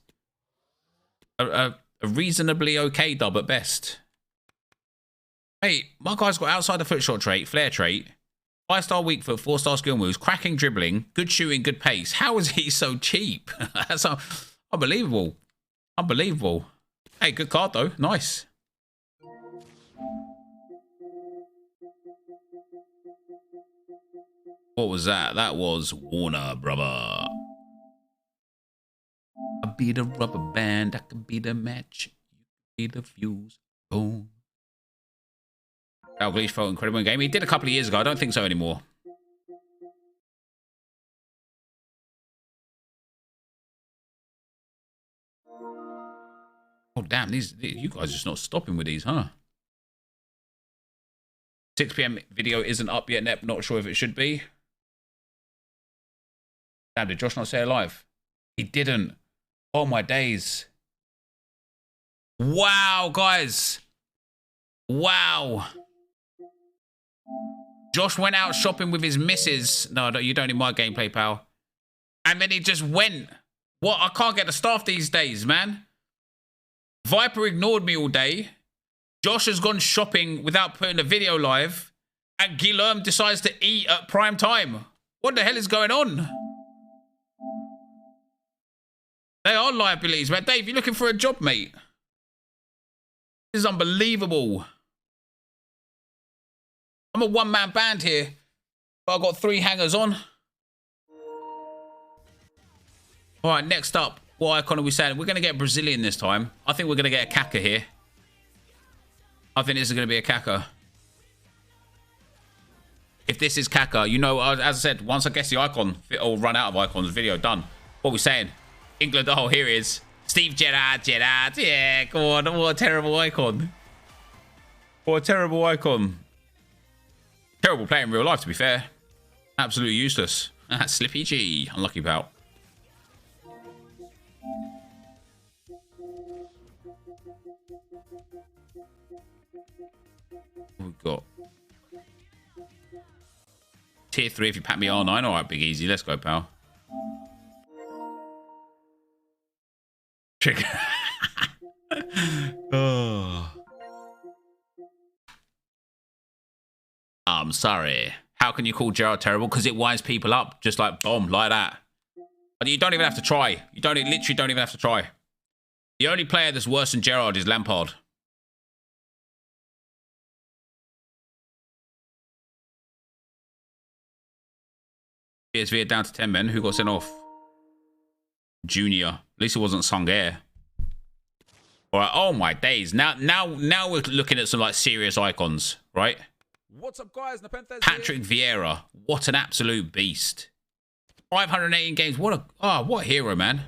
S1: a reasonably okay dub at best. Hey, my guy's got outside the foot shot trait, flair trait, 5-star weak foot, 4-star skill moves, cracking dribbling, good shooting, good pace. How is he so cheap? That's unbelievable. Unbelievable. Hey, good card though. Nice. What was that? That was Warner, brother. I'll be the rubber band. I can be the match. You can be the fuse. Boom. Dalglish felt incredible in game. He did a couple of years ago. I don't think so anymore. Oh, damn. You guys are just not stopping with these, huh? 6 PM video isn't up yet, Nep. Not sure if it should be. Damn, did Josh not say it live? He didn't. Oh, my days. Wow, guys. Wow. Josh went out shopping with his missus. No, you don't need my gameplay, pal. And then he just went. What? I can't get the staff these days, man. Viper ignored me all day. Josh has gone shopping without putting a video live. And Guillaume decides to eat at prime time. What the hell is going on? They are liabilities, man. Dave, you looking for a job, mate? This is unbelievable. I'm a one-man band here, but I've got 3 hangers on. All right, next up, what icon are we saying? We're going to get Brazilian this time. I think we're going to get a Kaka here. I think this is going to be a Kaka. If this is Kaka, you know, as I said, once I guess the icon, it'll run out of icons, video done. What are we saying? England. Oh, here he is. Steve Gerrard. Yeah, go on. What a terrible icon. What a terrible icon. Terrible player in real life, to be fair. Absolutely useless. Slippy G. Unlucky pal. We've got tier 3 if you pack me R9. All right, Big Easy. Let's go, pal. Trick. Oh. I'm sorry. How can you call Gerrard terrible? Because it winds people up just like bomb, like that. But you don't even have to try. You literally don't even have to try. The only player that's worse than Gerrard is Lampard. PSV are down to 10 men. Who got sent off? Junior. At least it wasn't Sangair. All right. Oh my days. Now we're looking at some like serious icons, right?
S2: What's up, guys? Nepenthes
S1: Patrick Vieira. What an absolute beast. 518 games. What a hero, man.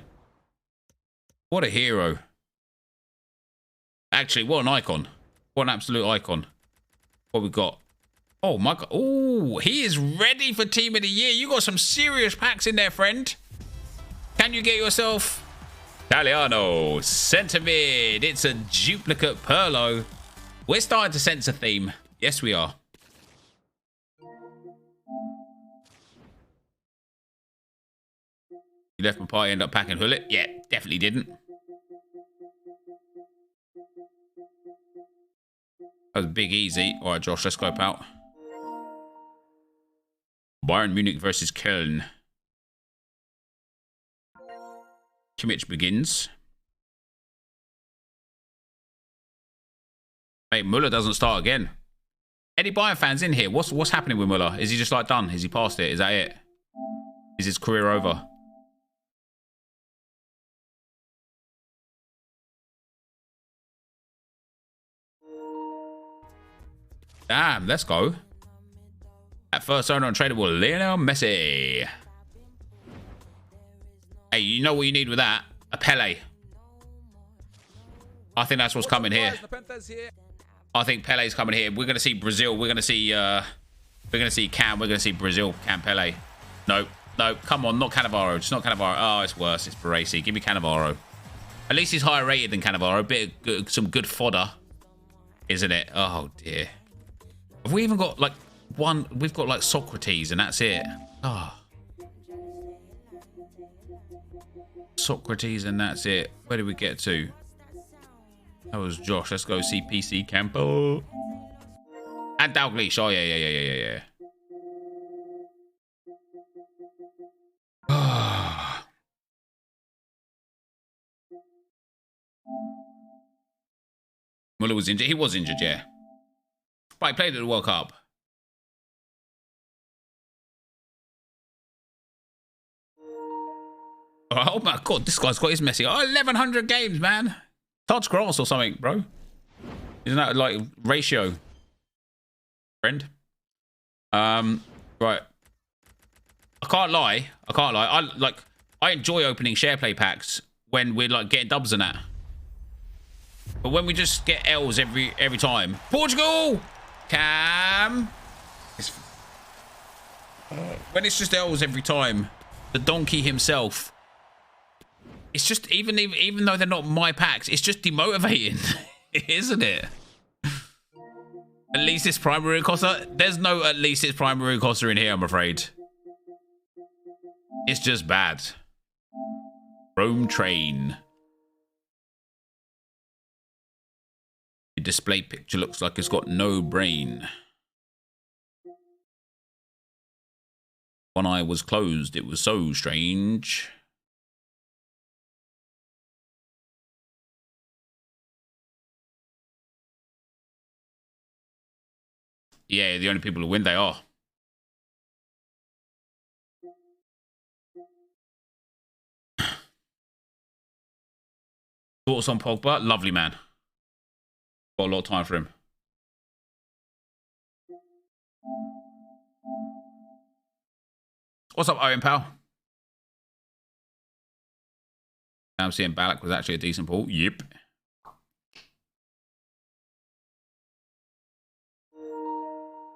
S1: What a hero. Actually, what an icon. What an absolute icon. What we got? Oh my god. Oh, he is ready for Team of the Year. You got some serious packs in there, friend. Can you get yourself Galliano, centre mid? It's a duplicate Perlo. We're starting to sense a theme. Yes, we are. You left my party, end up packing Hullet? Yeah, definitely didn't. That was big easy. All right, Josh, let's go out. Bayern Munich versus Köln. Kimmich begins. Hey, Muller doesn't start again. Any Bayern fans in here? What's happening with Muller? Is he just like done? Is he past it? Is that it? Is his career over? Damn, let's go. At first owner untradeable, Lionel Messi. Hey, you know what you need with that? A Pele. I think that's what's coming here. I think Pele's coming here. We're gonna see Brazil. We're gonna see Cam. We're gonna see Brazil. Cam Pele. No, come on, not Cannavaro. It's not Cannavaro. Oh, it's worse. It's Baresi. Give me Cannavaro. At least he's higher rated than Cannavaro. A bit of good, some good fodder, isn't it? Oh dear. Have we even got like one? We've got like Socrates, and that's it. Oh. Socrates, and that's it. Where did we get to? That was Josh. Let's go see PC Campo. And Dalglish. Oh, yeah. Muller was injured. He was injured, yeah. But he played at the World Cup. Oh my god, this guy's got his Messi. Oh, 1,100 games, man. Touch grass or something, bro. Isn't that like ratio? Friend? Right. I can't lie. I enjoy opening share play packs when we're like getting dubs and that. But when we just get L's every time. Portugal! Cam! When it's just L's every time, the donkey himself. It's just, even though they're not my packs, it's just demotivating, isn't it? At least it's primary Costa. There's no at least it's primary Costa in here, I'm afraid. It's just bad. Rome train. The display picture looks like it's got no brain. One eye was closed. It was so strange. Yeah, the only people who win, they are. Thoughts on Pogba? Lovely man. Got a lot of time for him. What's up, Owen, pal? I'm seeing Ballack was actually a decent pull. Yep.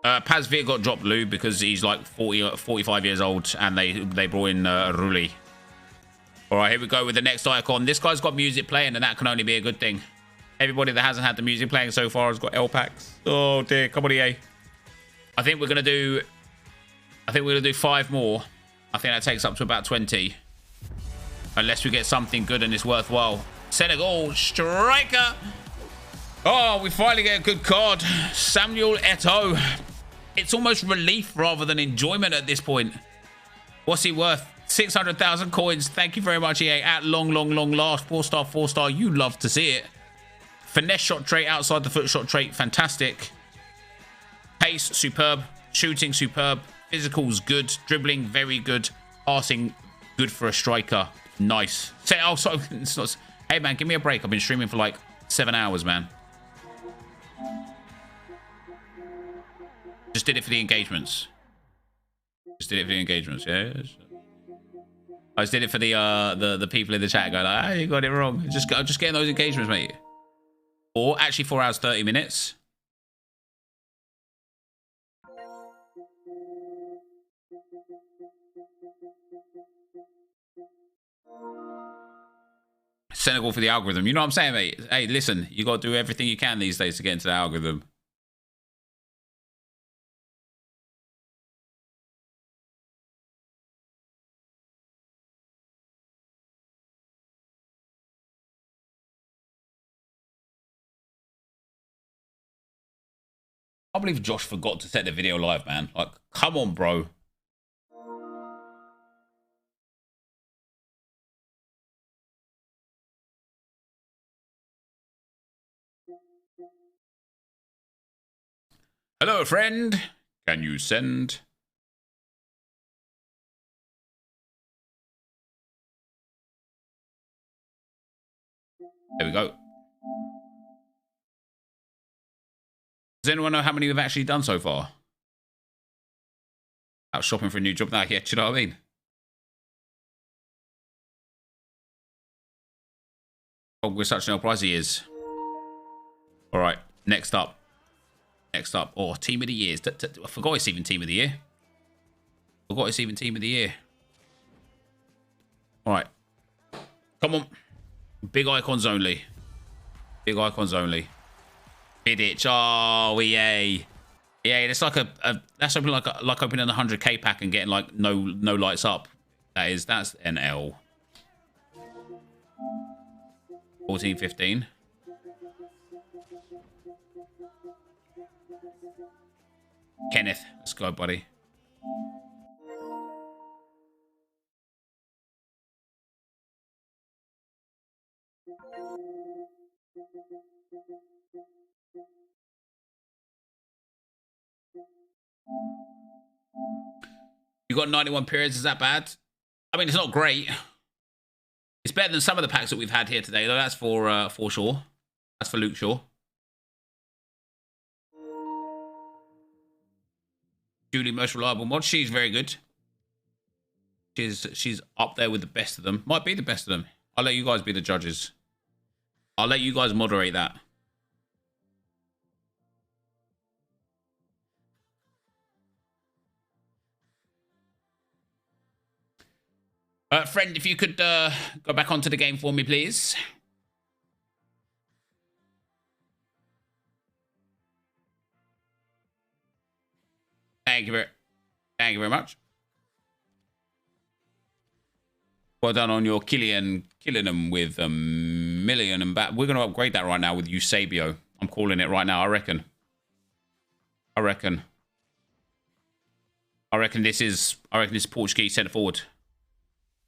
S1: Pazvir got dropped, Lou, because he's like 40 45 years old, and they brought in Ruli. All right, here we go with the next icon. This guy's got music playing, and that can only be a good thing. Everybody that hasn't had the music playing so far has got L packs. Oh dear, come on, EA. I think we're gonna do 5 more. I think that takes up to about 20, unless we get something good and it's worthwhile. Senegal striker. Oh, we finally get a good card. Samuel Eto'o. It's almost relief rather than enjoyment at this point. What's he worth? 600,000 coins. Thank you very much, EA. At long last. 4-star, 4-star. You love to see it. Finesse shot trait, outside the foot shot trait. Fantastic. Pace, superb. Shooting, superb. Physical's good. Dribbling, very good. Passing, good for a striker. Nice. Oh, sorry. It's not... Hey, man, give me a break. I've been streaming for like 7 hours, man. Just did it for the engagements. Yeah. I just did it for the people in the chat going like, you got it wrong. Just getting those engagements, mate. Or actually 4 hours, 30 minutes. Senegal for the algorithm. You know what I'm saying, mate? Hey, listen, you got to do everything you can these days to get into the algorithm. I believe Josh forgot to set the video live, man. Like, come on, bro. Hello, friend. Can you send? There we go. Does anyone know how many we've actually done so far? Out shopping for a new job now, yeah, do you know what I mean? Oh, we're such an price he is. All right, next up. Oh, team of the year. I forgot it's even team of the year. All right. Come on. Big icons only. Vidic. Oh, EA. Yeah, it's like that's something like opening a 100k pack and getting like no lights up. That's an L. 14, 15. Kenneth, let's go, buddy. You got 91 periods. Is that bad? I mean, it's not great. It's better than some of the packs that we've had here today, though. That's for sure. That's for Luke Shaw. Julie, most reliable mod. She's very good. She's up there with the best of them. Might be the best of them. I'll let you guys be the judges. I'll let you guys moderate that. Friend, if you could go back onto the game for me, please. Thank you very much. Well done on your killing them with a million and back. We're going to upgrade that right now with Eusebio. I'm calling it right now. I reckon this is Portuguese centre forward.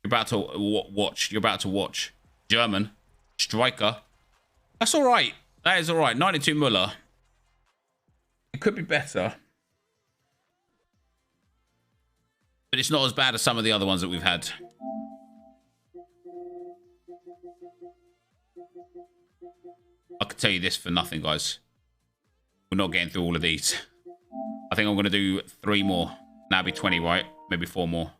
S1: You're about to watch. German striker. That's all right. That is all right. 92 Muller. It could be better. But it's not as bad as some of the other ones that we've had. I can tell you this for nothing, guys. We're not getting through all of these. I think I'm going to do 3 more. That'll be 20, right? Maybe 4 more.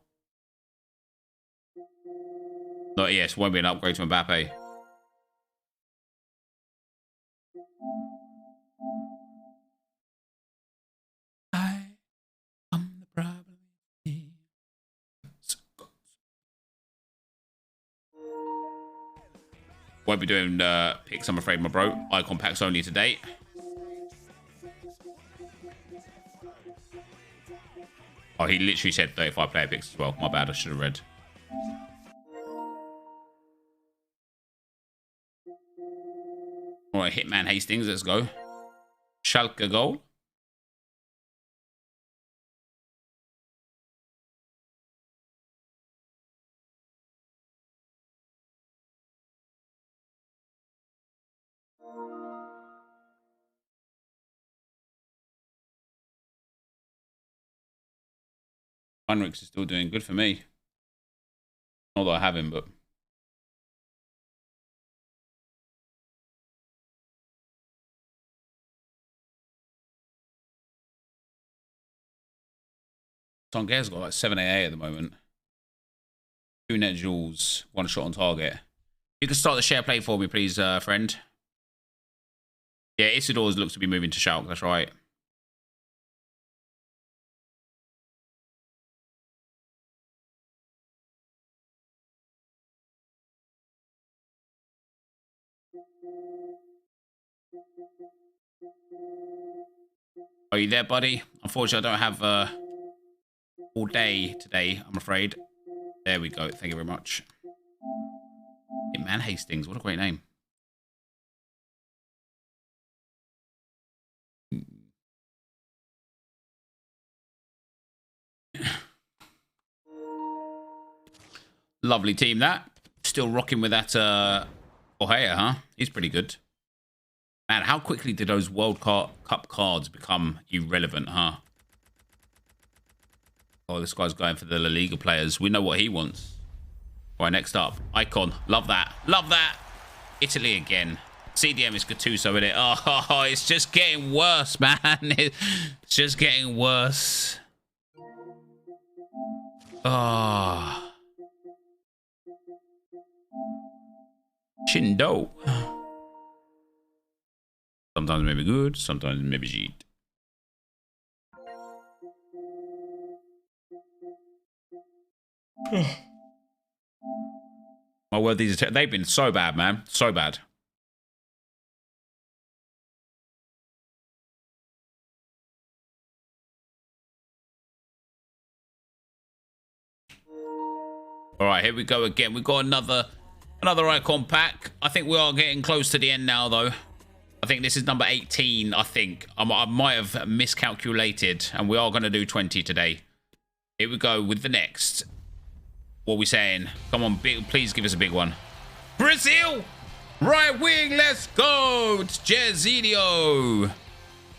S1: Not yes, won't be an upgrade to Mbappe. I am the problem. Won't be doing picks, I'm afraid, my bro. Icon packs only today. Oh, he literally said 35 player picks as well. My bad, I should have read. All right, Hitman Hastings, let's go. Schalke goal. Heinrichs is still doing good for me. Not that I have him, but... Tonguer's got like 7 AA at the moment. 2 net jewels, 1 shot on target. You can start the share play for me, please, friend. Yeah, Isidore's looks to be moving to Schalke, that's right. Are you there, buddy? Unfortunately, I don't have all day today, I'm afraid. There we go. Thank you very much. Hitman Hastings. What a great name. Lovely team, that. Still rocking with that Ohaya, huh? He's pretty good. Man, how quickly did those World Cup cards become irrelevant, huh? Oh, this guy's going for the La Liga players. We know what he wants. All right, next up. Icon. Love that. Love that. Italy again. CDM is Gattuso, isn't it? Oh, it's just getting worse, man. It's just getting worse. Oh. Shindo. Sometimes maybe good, sometimes maybe cheat. My word, they've been so bad, man. So bad. All right, here we go again. We've got another icon pack. I think we are getting close to the end now, though. I think this is number 18, I think. I might have miscalculated, and we are going to do 20 today. Here we go with the next. What are we saying? Come on, please give us a big one. Brazil! Right wing, let's go! It's Jairzinho.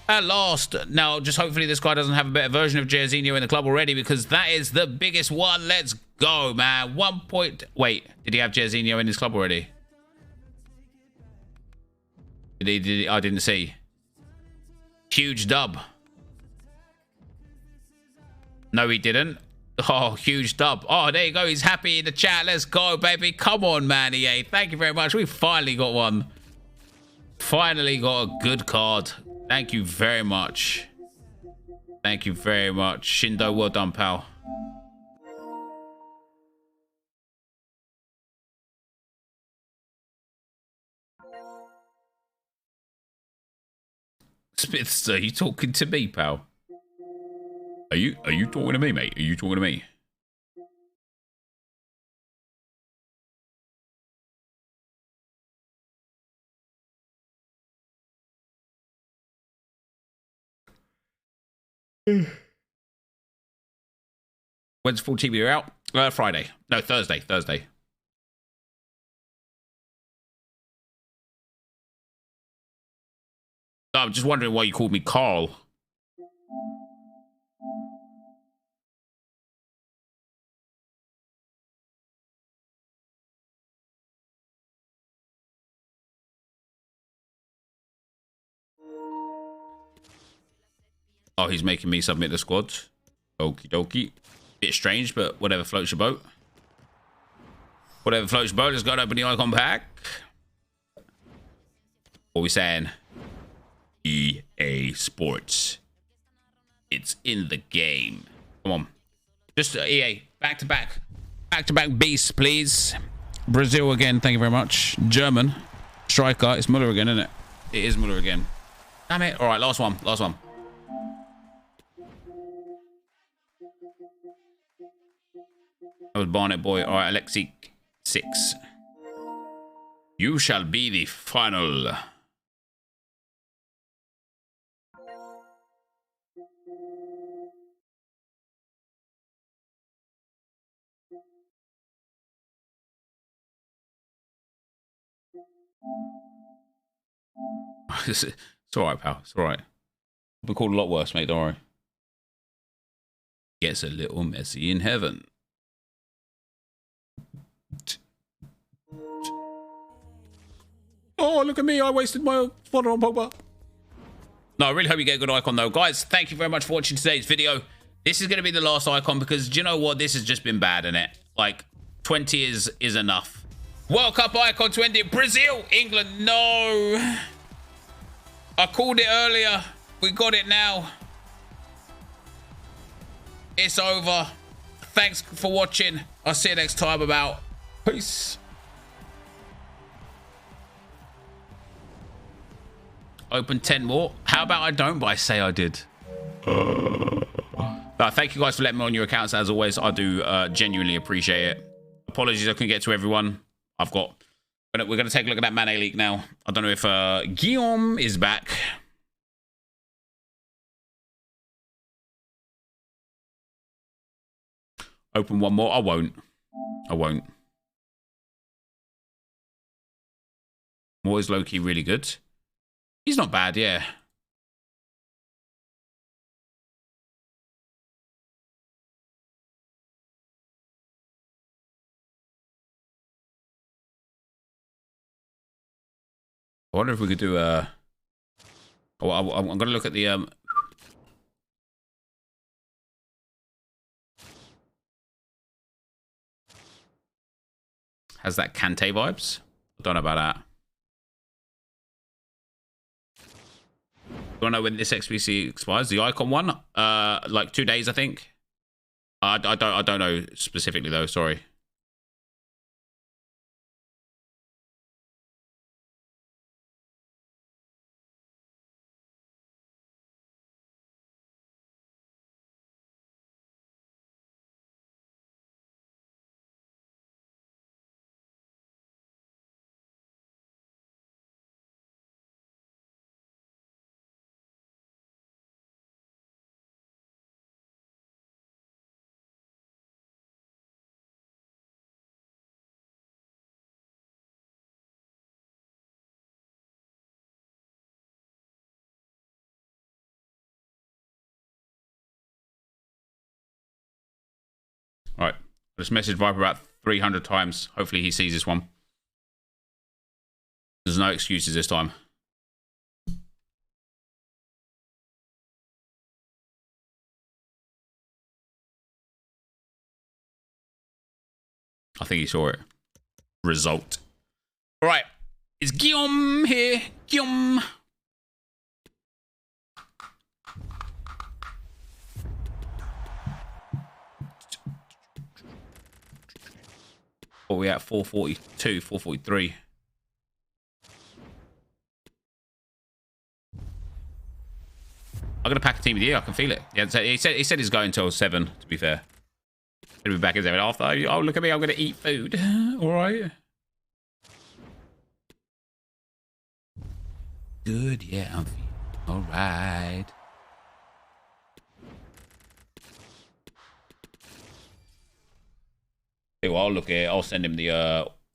S1: At last. Now, just hopefully this guy doesn't have a better version of Jairzinho in the club already, because that is the biggest one. Let's go, man. 1 point... Wait, did he have Jairzinho in his club already? Did he? I didn't see. Huge dub. No, he didn't. Oh, huge dub. Oh, there you go. He's happy in the chat. Let's go, baby. Come on, man, EA. Thank you very much. We finally got one. Finally got a good card. Thank you very much. Thank you very much. Shindo, well done, pal. Smiths, are you talking to me, pal? Are you talking to me, mate? Are you talking to me? When's full TV out? Friday. No, Thursday. Thursday. Oh, I'm just wondering why you called me Carl. Oh, he's making me submit the squads. Okie dokie. Bit strange, but whatever floats your boat. Whatever floats your boat, let's go and open the icon pack. What are we saying? EA Sports. It's in the game. Come on. Just EA. Back to back. Back to back beasts, please. Brazil again. Thank you very much. German. Striker. It's Muller again, isn't it? It is Muller again. Damn it. All right, last one. Last one. That was Barnet boy. All right, Alexi 6. You shall be the final. It's all right, pal. It's all right. We'll be called a lot worse, mate. Don't worry. Gets a little messy in heaven. Oh, look at me. I wasted my fodder on Pogba. No, I really hope you get a good icon, though. Guys, thank you very much for watching today's video. This is going to be the last icon because, do you know what? This has just been bad, innit? Like, 20 is enough. World Cup icon 20. Brazil. England. No. I called it earlier. We got it now. It's over. Thanks for watching. I'll see you next time. About. Peace. Open 10 more. How about I don't, but I say I did. Thank you guys for letting me on your accounts. As always, I do genuinely appreciate it. Apologies I couldn't get to everyone. We're going to take a look at that Mane leak now. I don't know if Guillaume is back. Open one more. I won't. Moore is low-key really good. He's not bad, yeah. I wonder if we could do a... Oh, I'm going to look at the... Has that Kante vibes? I don't know about that. Do I know when this XPC expires? The icon one? Like 2 days, I think. I don't know specifically though. Sorry. All right. I just messaged Viper about 300 times. Hopefully he sees this one. There's no excuses this time. I think he saw it. Result. All right. Is Guillaume here? Guillaume. What are we at? 442, 443. I'm going to pack a team with you. I can feel it. Yeah, he said he's going until 7, to be fair. He'll be back at 7 after. Oh, look at me. I'm going to eat food. All right. Good. Yeah, I'm feeling all right. Well, I'll look at. I'll send him the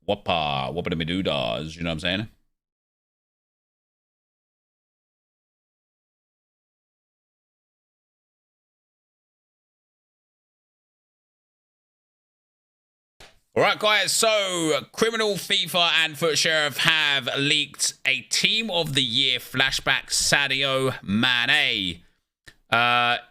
S1: whoppa the medudas. You know what I'm saying? All right, guys. So, Criminal, FIFA, and Foot Sheriff have leaked a Team of the Year flashback. Sadio Mane.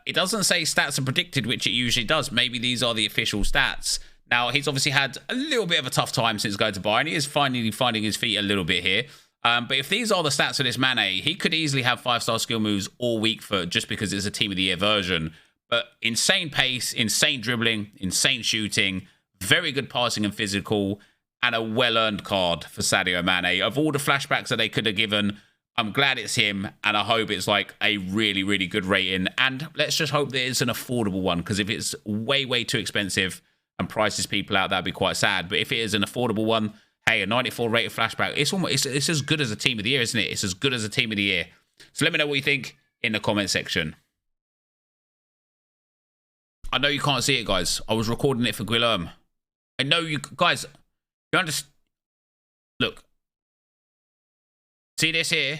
S1: It doesn't say stats are predicted, which it usually does. Maybe these are the official stats. Now, he's obviously had a little bit of a tough time since going to Bayern. He is finally finding his feet a little bit here. But if these are the stats of this Mane, he could easily have 5-star skill moves all week for just because it's a Team of the Year version. But insane pace, insane dribbling, insane shooting, very good passing and physical, and a well-earned card for Sadio Mane. Of all the flashbacks that they could have given, I'm glad it's him, and I hope it's like a really, really good rating. And let's just hope that it's an affordable one, because if it's way, way too expensive and prices people out, that'd be quite sad. But if it is an affordable one, hey, a 94 rated flashback, it's as good as a Team of the Year, isn't it? It's as good as a Team of the Year. So let me know what you think in the comment section. I know you can't see it, guys. I was recording it for Guillaume. I know you guys, you understand. Look. See this here?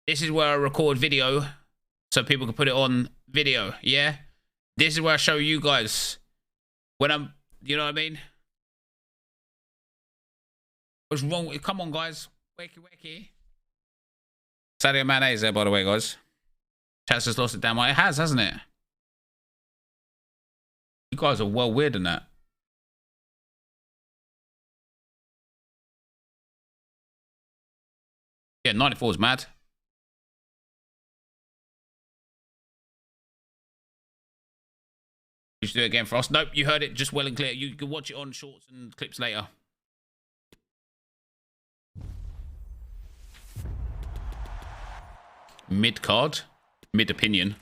S1: This is where I record video so people can put it on video, yeah? This is where I show you guys when I'm, you know what I mean? What's wrong with, come on, guys. Wakey, wakey. Sadio Mane is there, by the way, guys. Chaz has lost it down. It has, hasn't it? You guys are well weird in that. Yeah, 94 is mad. You should do it again for us. Nope, you heard it just well and clear. You can watch it on shorts and clips later. Mid card, mid opinion.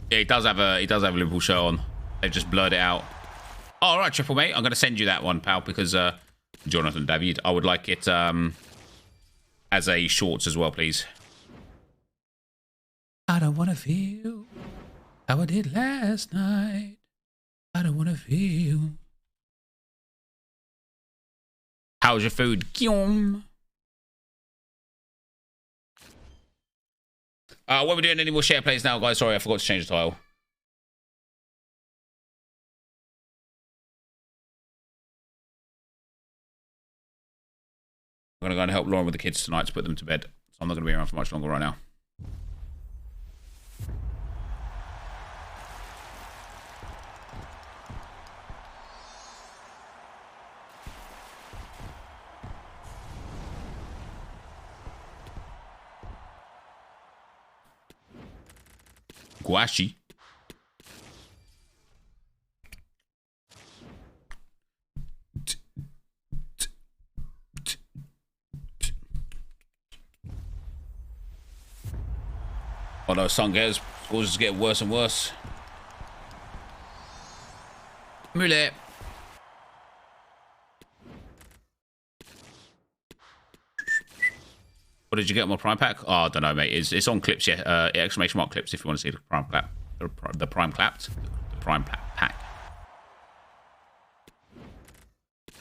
S1: Yeah, he does have a Liverpool shirt on. They've just blurred it out. Oh, all right, Triple Mate. I'm going to send you that one, pal, because Jonathan David, I would like it as a shorts as well, please. I don't want to feel how I did last night. I don't want to feel. How's your food? Guillaume. What are we doing? Any more share plays now, guys? Sorry, I forgot to change the tile. I'm going to go and help Lauren with the kids tonight to put them to bed. So I'm not going to be around for much longer right now. Guashi. Oh no, sun scores just get worse and worse. Mulet. What did you get on my Prime pack? Oh, I don't know, mate. It's on clips, yeah. Exclamation mark clips if you want to see the Prime clap. The Prime clapped. The Prime pack.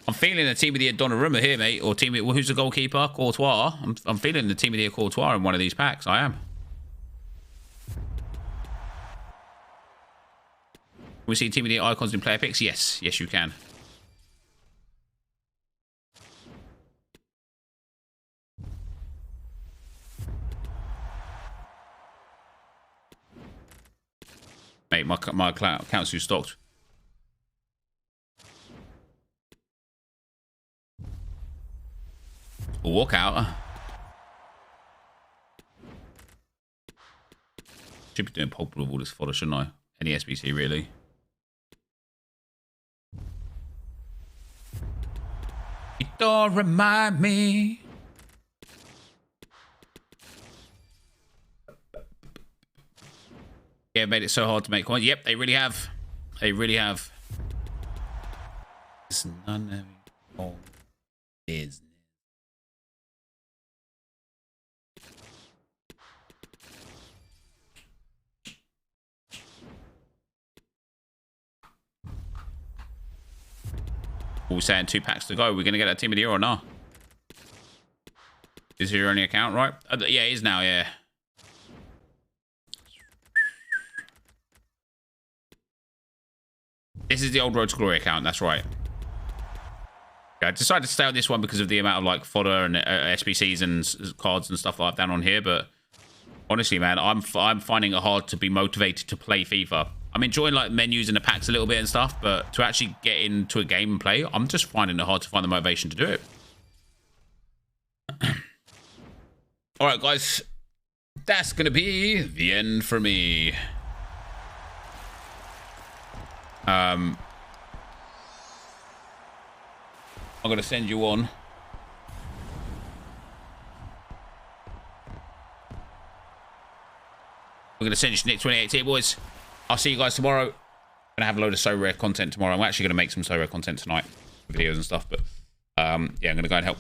S1: I'm feeling the Team of the Year Donnarumma here, mate. Or team, who's the goalkeeper? Courtois. I'm feeling the Team of the Year Courtois in one of these packs. I am. Can we see Team of the Year icons in player picks? Yes. Yes, you can. Mate, my account's too stocked. We'll walk out. Should be doing pulp with all this fodder, shouldn't I? Any SBC, really. You don't remind me. Yeah, made it so hard to make coins. Yep, they really have. They really have. It's none of your business. We're saying 2 packs to go. We're going to get that Team of the Year or not? Is your only account, right? Yeah, it is now, yeah. This is the old Road to Glory account, that's right. Yeah, I decided to stay on this one because of the amount of like fodder and SBCs and cards and stuff like that down on here, but Honestly, man, I'm finding it hard to be motivated to play FIFA. I'm enjoying like menus and the packs a little bit and stuff, but to actually get into a game and play, I'm just finding it hard to find the motivation to do it. All right, guys, that's gonna be the end for me. I'm gonna send you on. We're going to send you to Nick 2018, boys. I'll see you guys tomorrow. I'm going to have a load of Sorare content tomorrow. I'm actually going to make some Sorare content tonight, videos and stuff. But yeah, I'm going to go and help